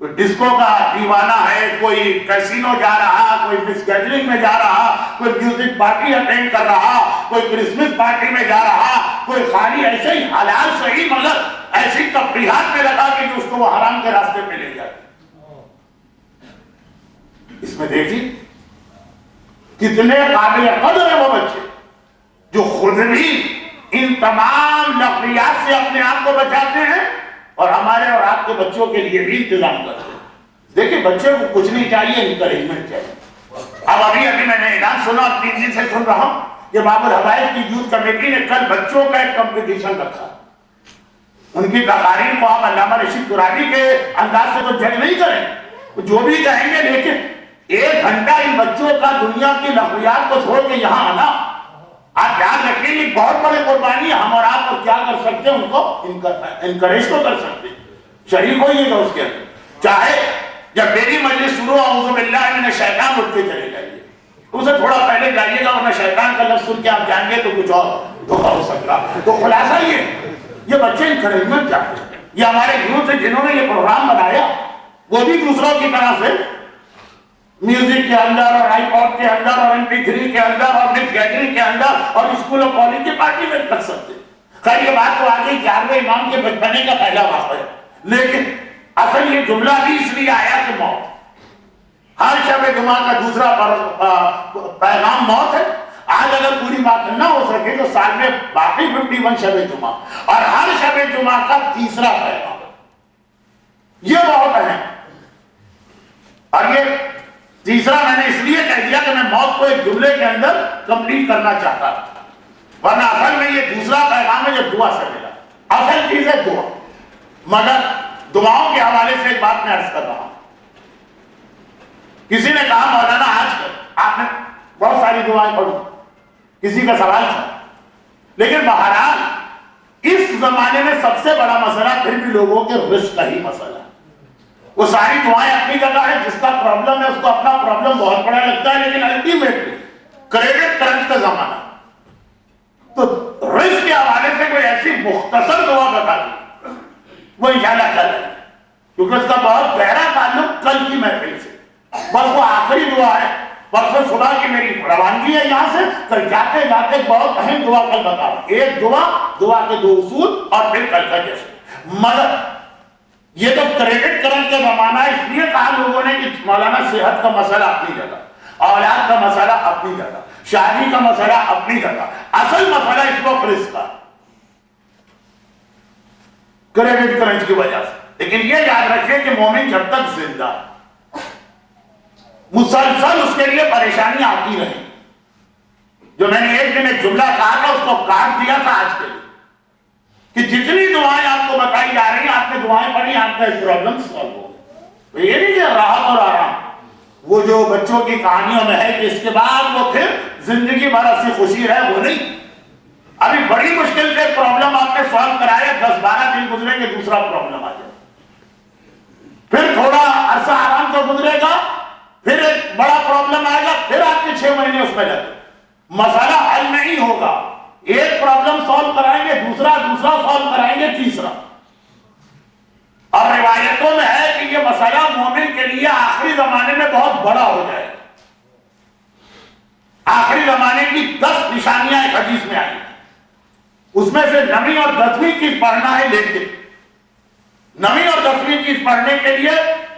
کوئی ڈسکو کا دیوانہ ہے، کوئی کیسینو جا رہا، کوئی مس گیدرنگ میں جا رہا، کوئی میوزک پارٹی اٹینڈ کر رہا، کوئی کرسمس پارٹی میں جا رہا، کوئی خالی ایسے ہی حلال صحیح مگر ایسی تفریحات میں لگا کہ اس کو وہ حرام کے راستے پہ لے جائے۔ اس میں دیکھیے کتنے قابل قدر ہیں وہ بچے جو خود بھی ان تمام نقلیات سے اپنے آپ کو بچاتے ہیں اور ہمارے اور آپ کے بچوں کے لیے بھی انتظام کرتے ہیں۔ دیکھیں بچے کو کچھ نہیں چاہیے، انکریجمنٹ چاہیے۔ اب ابھی میں نے اعلان سنا اور 3 دن سے سن رہا ہوں کہ باب الحوائج کی یوتھ کمیٹی نے کل بچوں کا ایک کمپٹیشن رکھا۔ ان کی تقاریر کو آپ علامہ رشید ترابی کے انداز سے تو جج نہیں کریں، جو بھی کہیں گے، لیکن 1 گھنٹہ ان بچوں کا دنیا کی نقلیات کو چھوڑ کے یہاں آنا، آپ یاد رکھیں یہ بہت بڑی قربانی ہے۔ ہم اور آپ کو کیا کر سکتے ہیں، ان کو انکریج تو کر سکتے ہیں، شریک ہوئیے گا اس کے اندر۔ چاہے جب میری مجلس شروع اعوذ باللہ من الشیطان اٹھ کے چلے جائیے، اسے تھوڑا پہلے جائیے گا، ورنہ شیطان کا لفظ سن کے آپ جائیں گے تو کچھ اور دھوکہ ہو سکتا۔ تو خلاصہ یہ بچے انکریجمنٹ چاہتے ہیں۔ یہ ہمارے یوتھ سے جنہوں نے یہ پروگرام بنایا وہ بھی دوسروں کی طرح سے میوزک کے اندر اور آئی پاڈ کے اندر اور MP3 کے اندر اور مکس گیدرنگ کے اندر اور اسکول اور کالج کی پارٹی میں کر سکتے۔ خیر یہ بات تو آگے 11ویں امام کے بچپنے کا پہلا واقعہ ہے، لیکن اصل یہ جملہ بھی اس لیے آیا کہ موت، ہر شب جمعہ کا دوسرا پیغام موت ہے۔ آج اگر پوری بات نہ ہو سکے تو سال میں باقی 51 شب جمعہ اور ہر شب جمعہ کا تیسرا پیغام، یہ بہت اہم۔ اور یہ تیسرا میں نے اس لیے کہہ دیا کہ میں موت کو ایک جملے کے اندر کمپلیٹ کرنا چاہتا تھا، ورنہ اصل میں یہ دوسرا پیغام ہے جو دعا سے ملا۔ اصل چیز ہے دعا، مگر دعاؤں کے حوالے سے ایک بات میں عرض کر رہا ہوں۔ کسی نے کہا مولانا آج کل آپ نے بہت ساری دعائیں پڑھی، کسی کا سوال تھا، لیکن بہرحال اس زمانے میں سب سے بڑا مسئلہ پھر بھی لوگوں کے رزق کا ہی مسئلہ ہے۔ وہ ساری دعائیں اپنی جگہ ہے، جس کا پرابلم ہے اس کو اپنا پرابلم بہت بڑا لگتا ہے، لیکن الٹیمیٹلی کریڈٹ کرنٹ کا زمانہ، تو رزق کے حوالے سے کوئی ایسی مختصر دعا بتا دی وہ انشاءاللہ کل ہے، کیونکہ اس کا بہت گہرا تعلق کل کی محفل سے۔ بس وہ آخری دعا ہے، پرسوں صبح کی میری روانگی ہے یہاں سے، کل جاتے جاتے بہت اہم دعا کل بتا رہا ہوں۔ ایک دعا کے 2 اصول اور پھر کل کا جیسے۔ مگر یہ تو کریڈٹ کرنٹ کا زمانہ ہے، اس لیے کہا لوگوں نے کہ مولانا صحت کا مسئلہ اپنی جگہ، اولاد کا مسئلہ اپنی جگہ، شادی کا مسئلہ اپنی جگہ، اصل مسئلہ اس وقت رزق کا۔ کریڈٹ کرنچ کی وجہ سے. لیکن یہ یاد رکھیں کہ مومن جب تک زندہ مسلسل اس کے لیے پریشانی آتی رہی. جو میں نے ایک دن ایک جملہ کہا تھا اس کو کاٹ دیا تھا آج کے لیے کہ جتنی دعائیں آپ کو بتائی جا رہی ہیں آپ نے دعائیں پڑھی آپ کا پرابلم سالو ہو. تو یہ نہیں کہ راحت اور آرام وہ جو بچوں کی کہانیوں میں ہے کہ اس کے بعد وہ پھر زندگی بھر ایسی خوشی رہے، وہ نہیں. ابھی بڑی مشکل سے پرابلم آپ نے سالو کرایا، 10-12 دن گزریں گے دوسرا پرابلم آ جائے، پھر تھوڑا عرصہ آرام تو گزرے گا، پھر ایک بڑا پرابلم آئے گا، پھر آپ کے 6 مہینے اس میں لگے. مسئلہ حل نہیں ہوگا. ایک پرابلم سالو کرائیں گے دوسرا سالو کرائیں گے تیسرا. اور روایتوں میں ہے کہ یہ مسئلہ مومن کے لیے آخری زمانے میں بہت بڑا ہو جائے گا. آخری زمانے کی 10 نشانیاں ایک حدیث میں آئی، اس میں سے 9ویں اور 10ویں چیز پڑھنا ہے. لیکن 9ویں اور 10ویں چیز پڑھنے کے لیے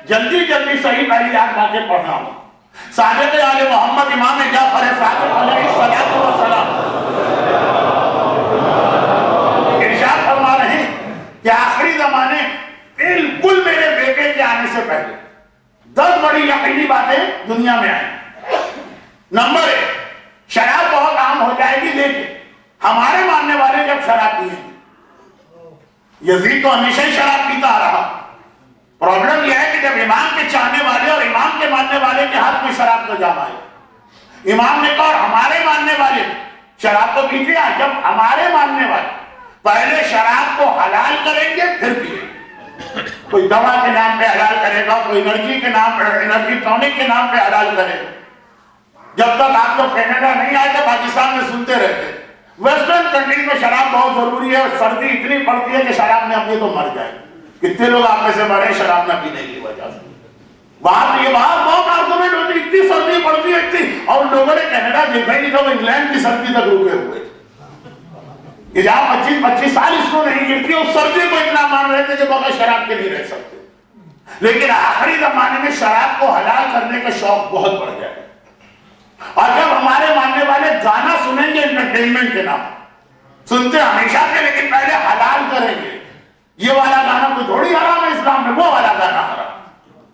جلدی صحیح پہلی 8 باتیں پڑھنا ہو. صادق آل محمد امام جعفر صادق علیہ السلام ارشاد فرما رہے ہیں کہ آخری زمانے بالکل میرے بیٹے کے آنے سے پہلے 10 بڑی یقینی باتیں دنیا میں آئیں. نمبر 1، شراب بہت عام ہو جائے گی. لیکن ہمارے ماننے والے جب شراب پیئیں گے، یزید تو ہمیشہ ہی شراب پیتا آ رہا. پرابلم یہ ہے کہ جب امام کے چاہنے والے اور امام کے ماننے والے کے ہاتھ میں شراب کا جام آئے، امام نے کہا اور ہمارے ماننے والے شراب تو پیتے ہیں. جب ہمارے ماننے والے پہلے شراب کو حلال کریں گے پھر پیئیں. کوئی دوا کے نام پہ حلال کرے گا، کوئی انرجی کے نام پہ، انرجی ٹونک کے نام پہ حلال کرے گا. جب تک آپ لوگ کینیڈا نہیں آئے تھے پاکستان میں سنتے رہتے ویسٹرن کنٹری میں شراب بہت ضروری ہے، سردی اتنی پڑتی ہے کہ شراب میں اپنے تو مر جائے. کتنے لوگ آپ میں سے مرے شراب نہ پینے کی وجہ سے. وہاں یہ بہت آرگومنٹ ہوتی، اتنی سردی پڑتی ہے اتنی، اور لوگوں نے کینیڈا دیکھا ہی نہیں تھا، وہ انگلینڈ کی سردی تک رکے ہوئے تھے کہ جہاں 25 سال اس کو نہیں گرتی اس سردی کو اتنا مان رہے تھے کہ بغیر شراب کے نہیں رہ سکتے. لیکن آخری زمانے میں شراب کو حلال کرنے کا شوق بہت بڑھ جائے. اور جب ہمارے ماننے والے گانا سنیں گے انٹرٹینمنٹ کے نام سنتے ہمیشہ تھے، لیکن پہلے حلال کریں گے. یہ والا گانا کوئی تھوڑی حرام ہے اسلام میں، وہ والا گانا حرام.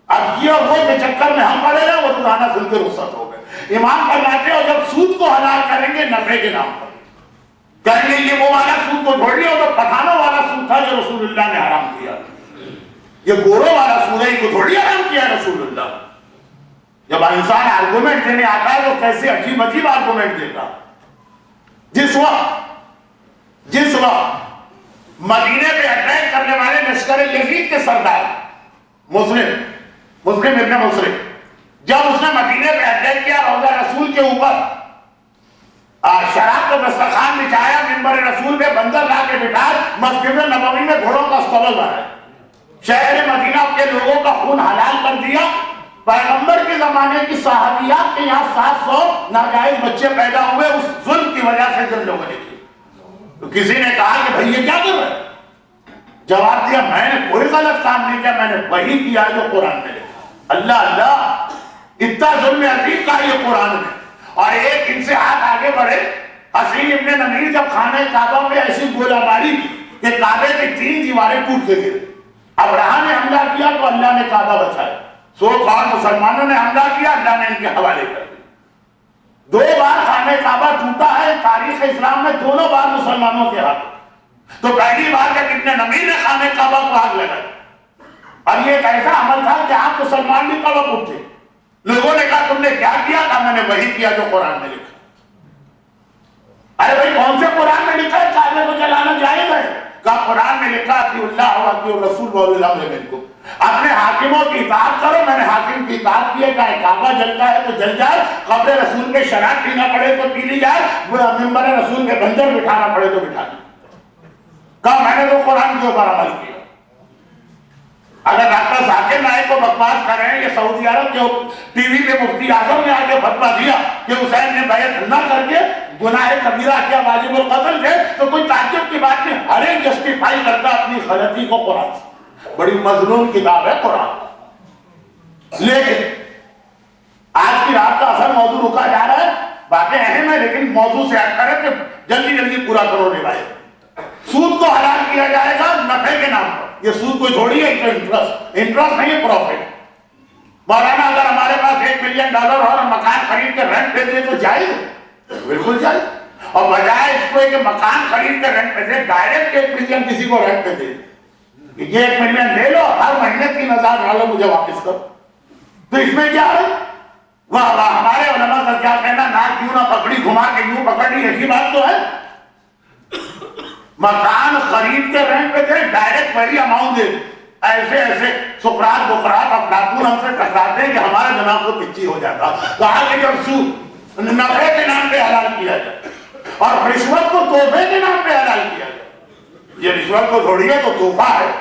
اب یہ اور وہ کے چکر میں ہم پڑے رہے، وہ تو گانا سن کے رخصت ہو گئے. امام فرماتے اور جب سود کو حلال کریں گے نفع کے نام پر کہیں گے یہ وہ والا سود کو چھوڑ لیا، تو پٹھانوں والا سود تھا جو رسول اللہ نے حرام کیا. یہ گوروں والا سود ہے، ان کو تھوڑی حرام کیا رسول اللہ. جب انسان آرگومنٹ دینے آتا ہے تو کیسے عجیب آرگومنٹ دیتا. جس وقت مدینے پہ اٹیک کرنے والے لشکر یزید کے سردار مسلم ابن مسلم، جب اس نے مدینے پہ اٹیک کیا، روضہ رسول کے اوپر شراب کا دسترخوان بچھایا، منبر رسول پہ بندر لا کے بٹھایا، مسجد نبوی میں گھوڑوں کا استبل بنایا، شہر مدینہ کے لوگوں کا خون حلال کر دیا. پیغمبر کے زمانے کی صحابیات کے یہاں 700 ناجائز بچے پیدا ہوئے اس ظلم کی وجہ سے جن لوگوں نے کی. تو کسی نے کہا کہ بھئی یہ کیا کر رہے ہیں؟ جواب دیا میں نے کوئی غلط کام نہیں کیا، میں نے وہی کیا جو قرآن میں لکھا. اللہ اتنا ظلم عظیم کا یہ قرآن میں. اور ایک ان سے ہاتھ آگے بڑھے، حسین ابن نمیر جب خانہ کعبہ میں ایسی گولہ باری کہ کعبے کی 3 دیواریں ٹوٹ کے گرے. ابراہ نے حملہ کیا تو اللہ نے کعبہ بچایا. 100 مسلمانوں نے حملہ کیا، اللہ نے ان کے حوالے کر دیا. 2 بار خانہ کعبہ ٹوٹا ہے تاریخ اسلام میں، دونوں بار مسلمانوں کے ہاتھ. تو پہلی بار جب ابن نمیر نے خانہ کعبہ کو آگ لگائی، اور یہ ایک ایسا عمل تھا کہ آپ مسلمان بھی کعبہ اٹھے. لوگوں نے کہا تم نے کیا کیا؟ کہا میں نے وہی کیا جو قرآن میں لکھا. ارے بھائی کون سے قرآن میں لکھا ہے کعبے کو جلانا جائز ہے؟ کہا قرآن میں لکھا اطیعوا اللہ واطیعوا الرسول واولی الامر منکم. اپنے حاکموں کی اطاعت کرو. میں نے حاکم کی اطاعت کی ہے، چاہے کعبہ جلتا ہے تو جل جائے، قبر رسول پہ شراب پینا پڑے تو پی لی جائے، منبر رسول پہ بندر بٹھانا پڑے تو بٹھا لی. کہا میں نے تو قرآن کے اوپر عمل کیا. اگر ڈاکٹر ذاکر نائک کو بکواس کر رہے ہیں، یہ سعودی عرب کے ٹی وی پہ مفتی اعظم نے آ کے فتویٰ دیا کہ حسین نے بیعت نہ کر کے گناہ کبیرہ کیا، واجب القتل تھے، تو کوئی تعجب کی بات نہیں. ہر ایک جسٹیفائی کرتا اپنی غلطی کو قرآن سے. بڑی مظلوم کتاب ہے قرآن. لیکن آج کی رات کا اصل موضوع رکا جا رہا ہے، باتیں اہم ہیں لیکن موضوع سے ہٹ کریں کہ جلدی پورا کرو روایت. سود کو حلال کیا جائے گا نفع کے نام پر. یہ سود کوئی تھوڑی ہے انٹرسٹ نہیں ہے، پروفٹ. مولانا اگر ہمارے پاس $1 ملین اور مکان خرید کے رینٹ پہ دے تو جائز ہے، بالکل جائز. اور بجائے اس کو کہ مکان خرید کے رینٹ پہ دے، ڈائریکٹ $1 ملین کسی کو رینٹ پہ دے، یہ $1 ملین لے لو، ہر مہینے 3000 ڈالو، مجھے واپس کرو. تو اس میں کیا ہے؟ واہ واہ، ہمارے علماء کا کیا کہنا، ناک یوں نہ پکڑی گھما کے یوں پکڑی، ایسی بات تو ہے. مکان خرید کے رینٹ پہ دے، ڈائریکٹ وہی اماؤنٹ دے. ایسے ایسے سقراط بقراط افلاطون ہم سے ٹکراتے ہیں کہ ہمارا دماغ تو پچی ہو جاتا. کہا کہ جب سود نفع کے نام پہ حلال کیا جائے اور رشوت کو تحفے کے نام پہ حلال کیا جائے. یہ رشوت کو تھوڑی ہے، تو تحفہ ہے.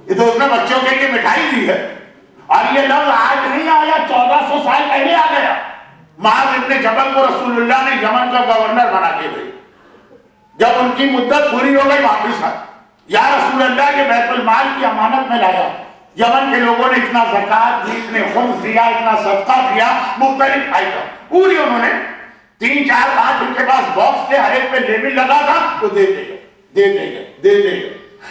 یہ تو اس نے بچوں کے لیے مٹھائی دی ہے. اور یہ لفظ آج نہیں آیا، 1400 سال پہلے آ گیا. معاذ ابن جبل کو رسول اللہ نے یمن کا گورنر بنا کے بھیجا. جب ان کی مدت پوری ہو گئی واپس آئے. یا رسول اللہ کے بیت المال کی امانت میں لایا. یمن کے لوگوں نے اتنا زکات دی، اتنے خمس دیا، اتنا صدقہ دیا، مختلف آئٹم پوری انہوں نے 3 4 5 ان کے پاس باکس تھے، ہر ایک پہ لیبل لگا تھا، وہ دیتے گئے.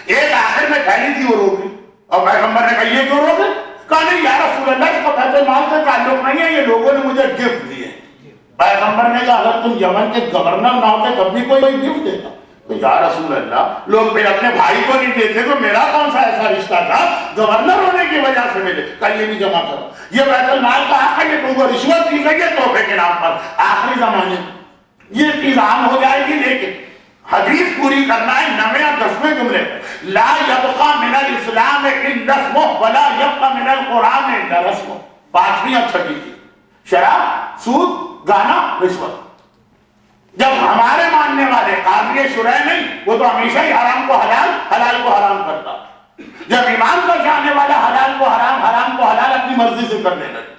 ایک آخر میں تھیلی تھی، وہ روک لی. اور پیغمبر نے کہا یہ کیوں روکے؟ کہا نہیں یا رسول اللہ، اس کو بیت المال سے تعلق نہیں ہے، یہ لوگوں نے مجھے گفٹ دیے. پیغمبر نے کہا اگر تم یمن کے گورنر نہ ہوتے تب بھی کوئی گفٹ دیتا. تو یا رسول اللہ، لوگ پھر اپنے بھائی کو نہیں دیتے تو میرا کون سا ایسا رشتہ تھا گورنر ہونے کی وجہ سے ملے. کل یہ بھی جمع کرو، یہ بیت المال کا حق ہے، یہ تم کو رشوت دی گئی ہے تحفے کے نام پر. آخری زمانے یہ چیز عام ہو جائے گی. لیکن حدیث پوری کرنا ہے 9ویں اور 10ویں جملے میں، لا یبقى من الاسلام الا اسمه ولا يبقى من القرآن الا رسمه. 5ویں اور 6ویں چیز، شراب، سود، گانا، رشوت. جب ہمارے ماننے والے قاضی شرع نہیں، وہ تو ہمیشہ ہی حرام کو حلال، حلال کو حرام کرتا. جب امام کا جانے والا حلال کو حرام، حرام کو حلال اپنی مرضی سے کرنے لگے.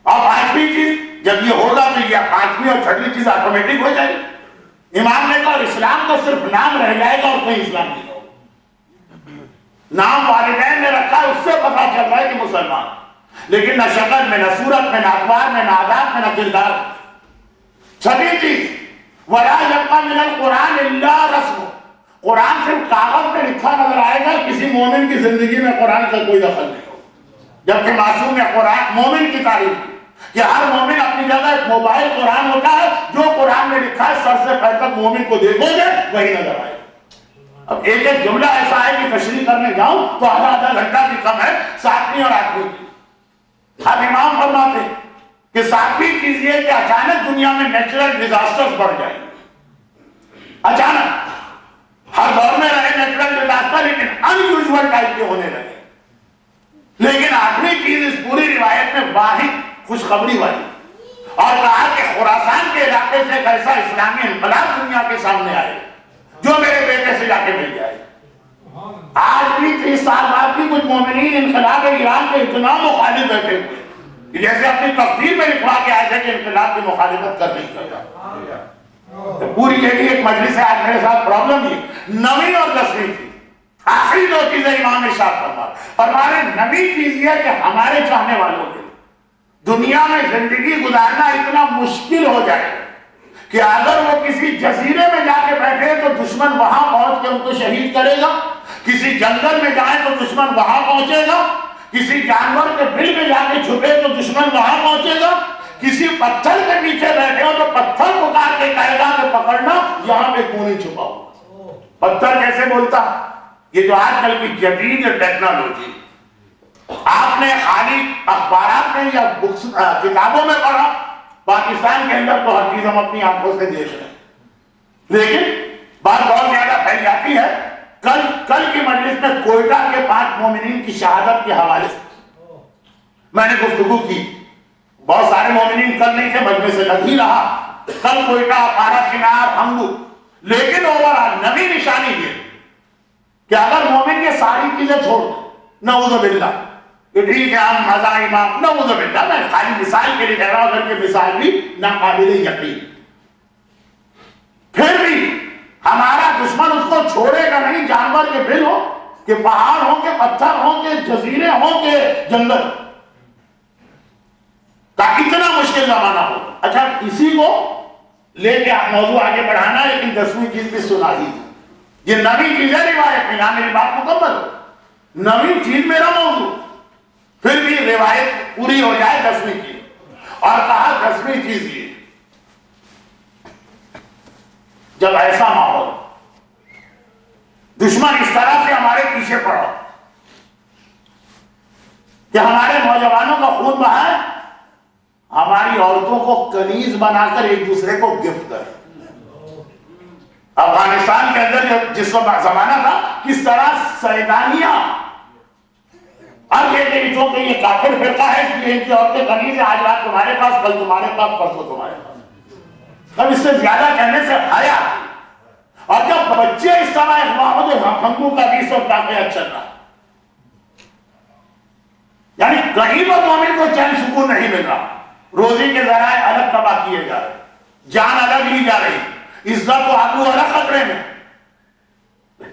اور 5ویں چیز جب یہ ہوگا تو یہ 5ویں اور 6ویں چیز آٹومیٹک ہو جائے گی. امام نے کہا اسلام تو صرف نام رہ جائے گا اور کہیں اسلام نہیں ہوگا. نام والدین نے رکھا ہے، اس سے پتہ چل رہا ہے کہ مسلمان، لیکن نہ شکل میں، نہ صورت میں، نہ اخبار میں، نہ عادات میں، نہ کردار. 6ویں چیز، وَلَا يَبْقَى مِنَ الْقُرْآنِ إِلَّا رَسْمُ. قرآن صرف کاغذ پہ لکھا نظر آئے گا، کسی مومن کی زندگی میں قرآن کا کوئی دخل نہیں ہوگا. جبکہ معصوم نے قرآن مومن کی تعریف کی کہ ہر مومن اپنی جگہ ایک موبائل قرآن ہوتا ہے، جو قرآن میں لکھا ہے سر سے پیر تک مومن کو دیکھو گے وہی نظر آئے. اب ایک ایک جملہ ایسا ہے کہ تشریح کرنے جاؤں تو آدھا گھنٹہ بھی کم ہے. 7ویں اور 8ویں کی اب امام فرماتے کہ 7ویں چیز یہ کہ اچانک دنیا میں نیچرل ڈیزاسٹرز بڑھ جائیں. اچانک ہر دور میں رہے نیچرل ڈیزاسٹر، لیکن ان یوزول ٹائپ کے ہونے لگے. لیکن 8ویں چیز اس پوری روایت میں واحد خوشخبری والی، اور کہا کہ خراسان کے علاقے سے ایک ایسا اسلامی انقلاب دنیا کے سامنے آئے جو میرے بیٹے سے جا کے مل جائے. آج بھی 30 سال بعد بھی کچھ مومنین انقلاب ایران کے اتنا مخالف بیٹھے ہوئے جیسے اپنی تقدیر میں لکھوا کے آئے تھے کہ انقلاب کی مخالفت کر نہیں کرتا. پوری یہ بھی ایک مجلس ہے. آج میرے ساتھ پرابلم یہ 9ویں اور 10ویں تھی. آخری 2 چیزیں امام ارشاد فرما رہے ہیں. 9ویں چیز یہ کہ ہمارے چاہنے والوں کے دنیا میں زندگی گزارنا اتنا مشکل ہو جائے کہ اگر وہ کسی جزیرے میں جا کے بیٹھے تو دشمن وہاں پہنچ کے ان کو شہید کرے گا. کسی جنگل میں جائیں تو دشمن وہاں پہنچے گا. کسی جانور کے بل میں جا کے چھپے تو دشمن وہاں پہنچے گا. کسی پتھر کے پیچھے بیٹھے ہو تو پتھر پکار کے کہے گا کہ پکڑنا یہاں پہ کیوں نہیں چھپا ہو. پتھر کیسے بولتا؟ یہ جو آج کل کی جدید ٹیکنالوجی آپ نے خالی اخبارات میں یا کتابوں میں پڑھا. پاکستان کے اندر تو ہر چیز ہم اپنی آنکھوں سے دیکھ رہے ہیں، لیکن بات بہت زیادہ پھیل جاتی ہے. کل کی مجلس میں کوئٹہ کے 5 مومنین کی شہادت کے حوالے سے میں نے گفتگو کی. بہت سارے مومنین کل نہیں تھے، مجمع سے لگ ہی رہا. کل کوئٹہ، پارا چنار، ہنگو. لیکن اوورآل 9ویں نشانی یہ کہ اگر مومن یہ ساری چیزیں چھوڑ دیں، نعوذ باللہ کہ ٹھیک ہے ہم مزہ امام، نعوذ باللہ، میں خالی مثال کے لیے کہہ رہا ہوں، اگر کہ مثال بھی ناقابل یقین، پھر بھی ہمارا دشمن اس کو چھوڑے گا نہیں. جانور کے بل ہو کہ پہاڑ ہوں کہ پتھر ہوں کہ جزیرے ہوں کہ جنگل کا اتنا مشکل زمانہ ہو. اچھا اسی کو لے کے آپ موضوع آگے بڑھانا، لیکن 10ویں چیز بھی سنا ہی. یہ نوی چیز ہے روایت میں، یہاں میری بات مکمل ہو، نوی چیز میرا موضوع، پھر بھی روایت پوری ہو جائے 10ویں چیز، اور کہا 10ویں چیز یہ، جب ایسا ماحول دشمن اس طرح سے ہمارے پیچھے پڑا کہ ہمارے نوجوانوں کا خون بہائے، ہماری عورتوں کو کنیز بنا کر ایک دوسرے کو گفٹ کرے۔ افغانستان کے اندر جس وقت زمانہ تھا، کس طرح سیدانیاں اب یہ کہ یہ کافر فرقہ ہے، اس لیے ان کی عورتیں کنیز ہیں، آج رات تمہارے پاس، کل تمہارے پاس، پرسوں تمہارے پاس، اب اس سے زیادہ کہنے سے حیا۔ اور جب بچے اس طرح محمد ہنگو کا 20 واقعہ چل رہا، یعنی کہیں پر مومن کو چین سکون نہیں مل رہا، روزی کے ذرائع الگ تباہ کیے جا رہے، جان الگ لی جا رہی، عزت و آبرو الگ خطرے میں،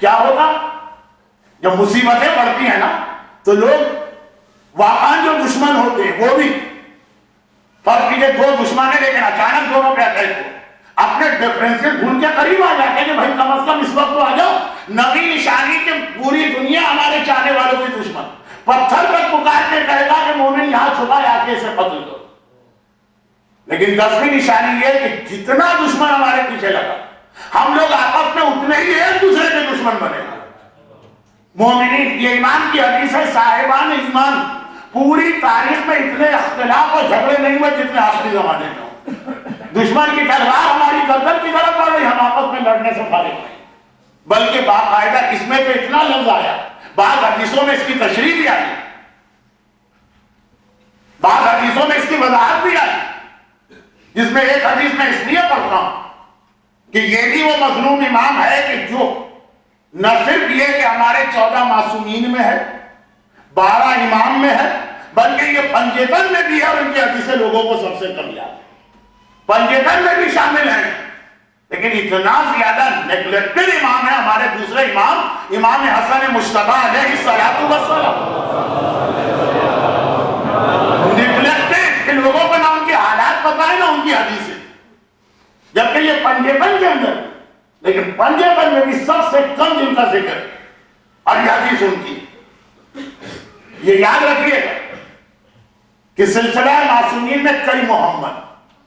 کیا ہوگا جب مصیبتیں پڑتی ہیں نا، تو لوگ واقعاً جو دشمن ہوتے ہیں وہ بھی فرق کیجئے، دو دشمن ہیں لیکن اچانک دونوں پہ اٹیک ہو، اپنے ڈفرینسز بھول کے قریب آ جاتے ہیں کہ بھائی کم از کم اس وقت تو آ جاؤ، نبی نشانی کے پوری دنیا ہمارے چاہنے والوں کی دشمن، پتھر پر پکار کے کہے گا کہ مومن یہاں چھپا ہے، آکے اسے قتل کرو۔ لیکن 10ویں نشانی یہ کہ جتنا دشمن ہمارے پیچھے لگا، ہم لوگ آپس میں اتنے ہی ایک دوسرے کے دشمن بنے۔ مومنین، یہ ایمان کی حدیث ہے، صاحبان ایمان پوری تاریخ میں اتنے اختلاف اور جھگڑے نہیں ہوئے جتنے آخری زمانے میں ہوں۔ دشمن کی تلوار ہماری گردن کی طرف پڑ رہی، ہم آپس میں لڑنے سے فارغ نہیں، بلکہ باقاعدہ اس میں تو اتنا لفظ آیا، بعض حدیثوں میں اس کی تشریح بھی آئی، بعض حدیثوں میں اس کی وضاحت بھی آئی، جس میں ایک حدیث میں اس لیے پڑھتا ہوں کہ یہ بھی وہ مظلوم امام ہے کہ جو نہ صرف یہ کہ ہمارے 14 معصومین میں ہے، 12 امام میں ہے، بلکہ یہ پنجتن میں بھی ہے، اور ان کی حدیثیں لوگوں کو سب سے کم یاد ہے، پنجتن میں بھی شامل ہیں، لیکن اتنا زیادہ نیگلیکٹڈ امام ہے ہمارے دوسرے امام، امام حسن مجتبی علیہ الصلوۃ والسلام، نیگلیکٹڈ کہ لوگوں کو نہ ان کے حالات پتہ ہے نہ ان کی حدیثیں، جبکہ یہ پنجتن کے اندر، لیکن پنجتن میں بھی سب سے کم جن کا ذکر اور یہ حدیث ان کی۔ یہ یاد رکھیے گا کہ سلسلہ معصومین میں کئی محمد،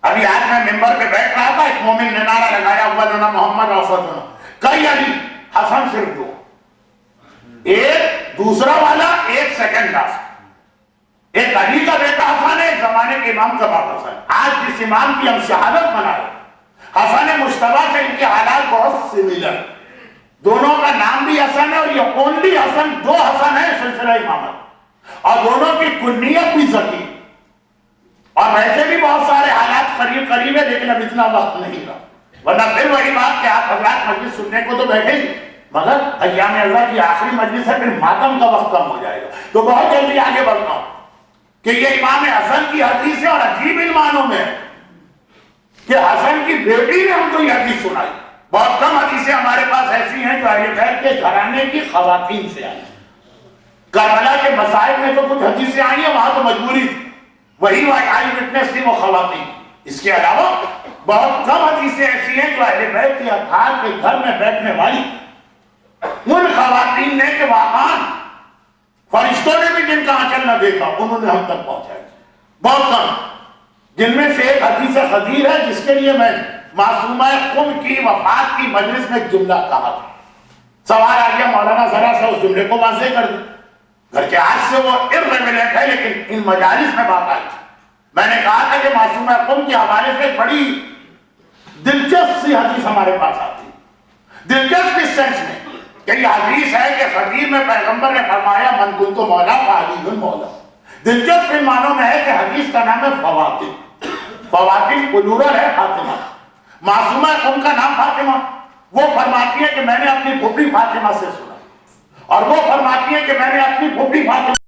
ابھی آج میں ممبر پہ بیٹھ رہا تھا، ایک مومن نے نعرہ لگایا اولنا محمد اوسطنا، کئی علی، حسن صرف 2، ایک دوسرا والا ایک سیکنڈ کا، ایک علی کا بیٹا حسن ہے، ایک زمانے کے امام کا باپ حسن۔ آج جس امام کی ہم شہادت منائے، حسن مجتبی سے ان کے حالات بہت سملر، دونوں کا نام بھی حسن ہے، اور یہ اونلی حسن 2 حسن ہے سلسلہ امامت، اور دونوں کی کنیت بھی ذکی، اور ویسے بھی بہت سارے حالات قریب ہے، لیکن اب اتنا وقت نہیں رہا، ورنہ پھر وہی بات کہ آپ حضرات مجلس سننے کو تو بیٹھے گی، مگر ایام ازا کی آخری مجلس ہے، پھر ماتم کا وقت کم ہو جائے گا، تو بہت جلدی آگے بڑھتا ہوں کہ یہ امام حسن کی حدیث ہے، اور عجیب علمانوں میں کہ حسن کی بیٹی نے ہم کو یہ حدیث سنائی۔ بہت کم حدیثیں ہمارے پاس ایسی ہیں جو اہل بیت کے گھرانے کی خواتین سے آئی، کربلا کے مسائل میں تو کچھ حدیثیں آئی ہیں، وہاں تو مجبوری تھی، وہی آئی وٹنس تھی وہ خواتین، اس کے علاوہ بہت کم حدیثیں ایسی ہیں جو اہل بیت کے اطہار کے گھر میں بیٹھنے والی ان خواتین نے کہ واقعاً فرشتوں نے بھی جن کا آنچل نہ دیکھا انہوں نے ہم تک پہنچایا، بہت کم، جن میں سے ایک حدیث خدیر ہے جس کے لیے میں معصومہ قم کی وفات کی مجلس میں ایک جملہ کہا تھا، سوال آ گیا مولانا ذرا سا اس جملے کو واضح کر دیں، گرچہ آج سے وہ irrelevant ہے لیکن ان مجالس میں بات آئی، میں نے کہا تھا کہ معصومہ قم کے حوالے سے بڑی دلچسپ سی حدیث ہمارے پاس آتی ہے، دلچسپ اس سینس میں کہ یہ حدیث ہے کہ خدیر میں پیغمبر نے فرمایا من کنت مولا فعلی مولا، دلچسپ ان معنوں میں ہے کہ حدیث کا نام ہے فواطم، فواطم پلورل ہے فاطمہ، معصومہ قم کا نام فاطمہ، وہ فرماتی ہے کہ میں نے اپنی پھوپھی فاطمہ سے سنا، اور وہ فرماتی ہے کہ میں نے اپنی پھوپھی فاطمہ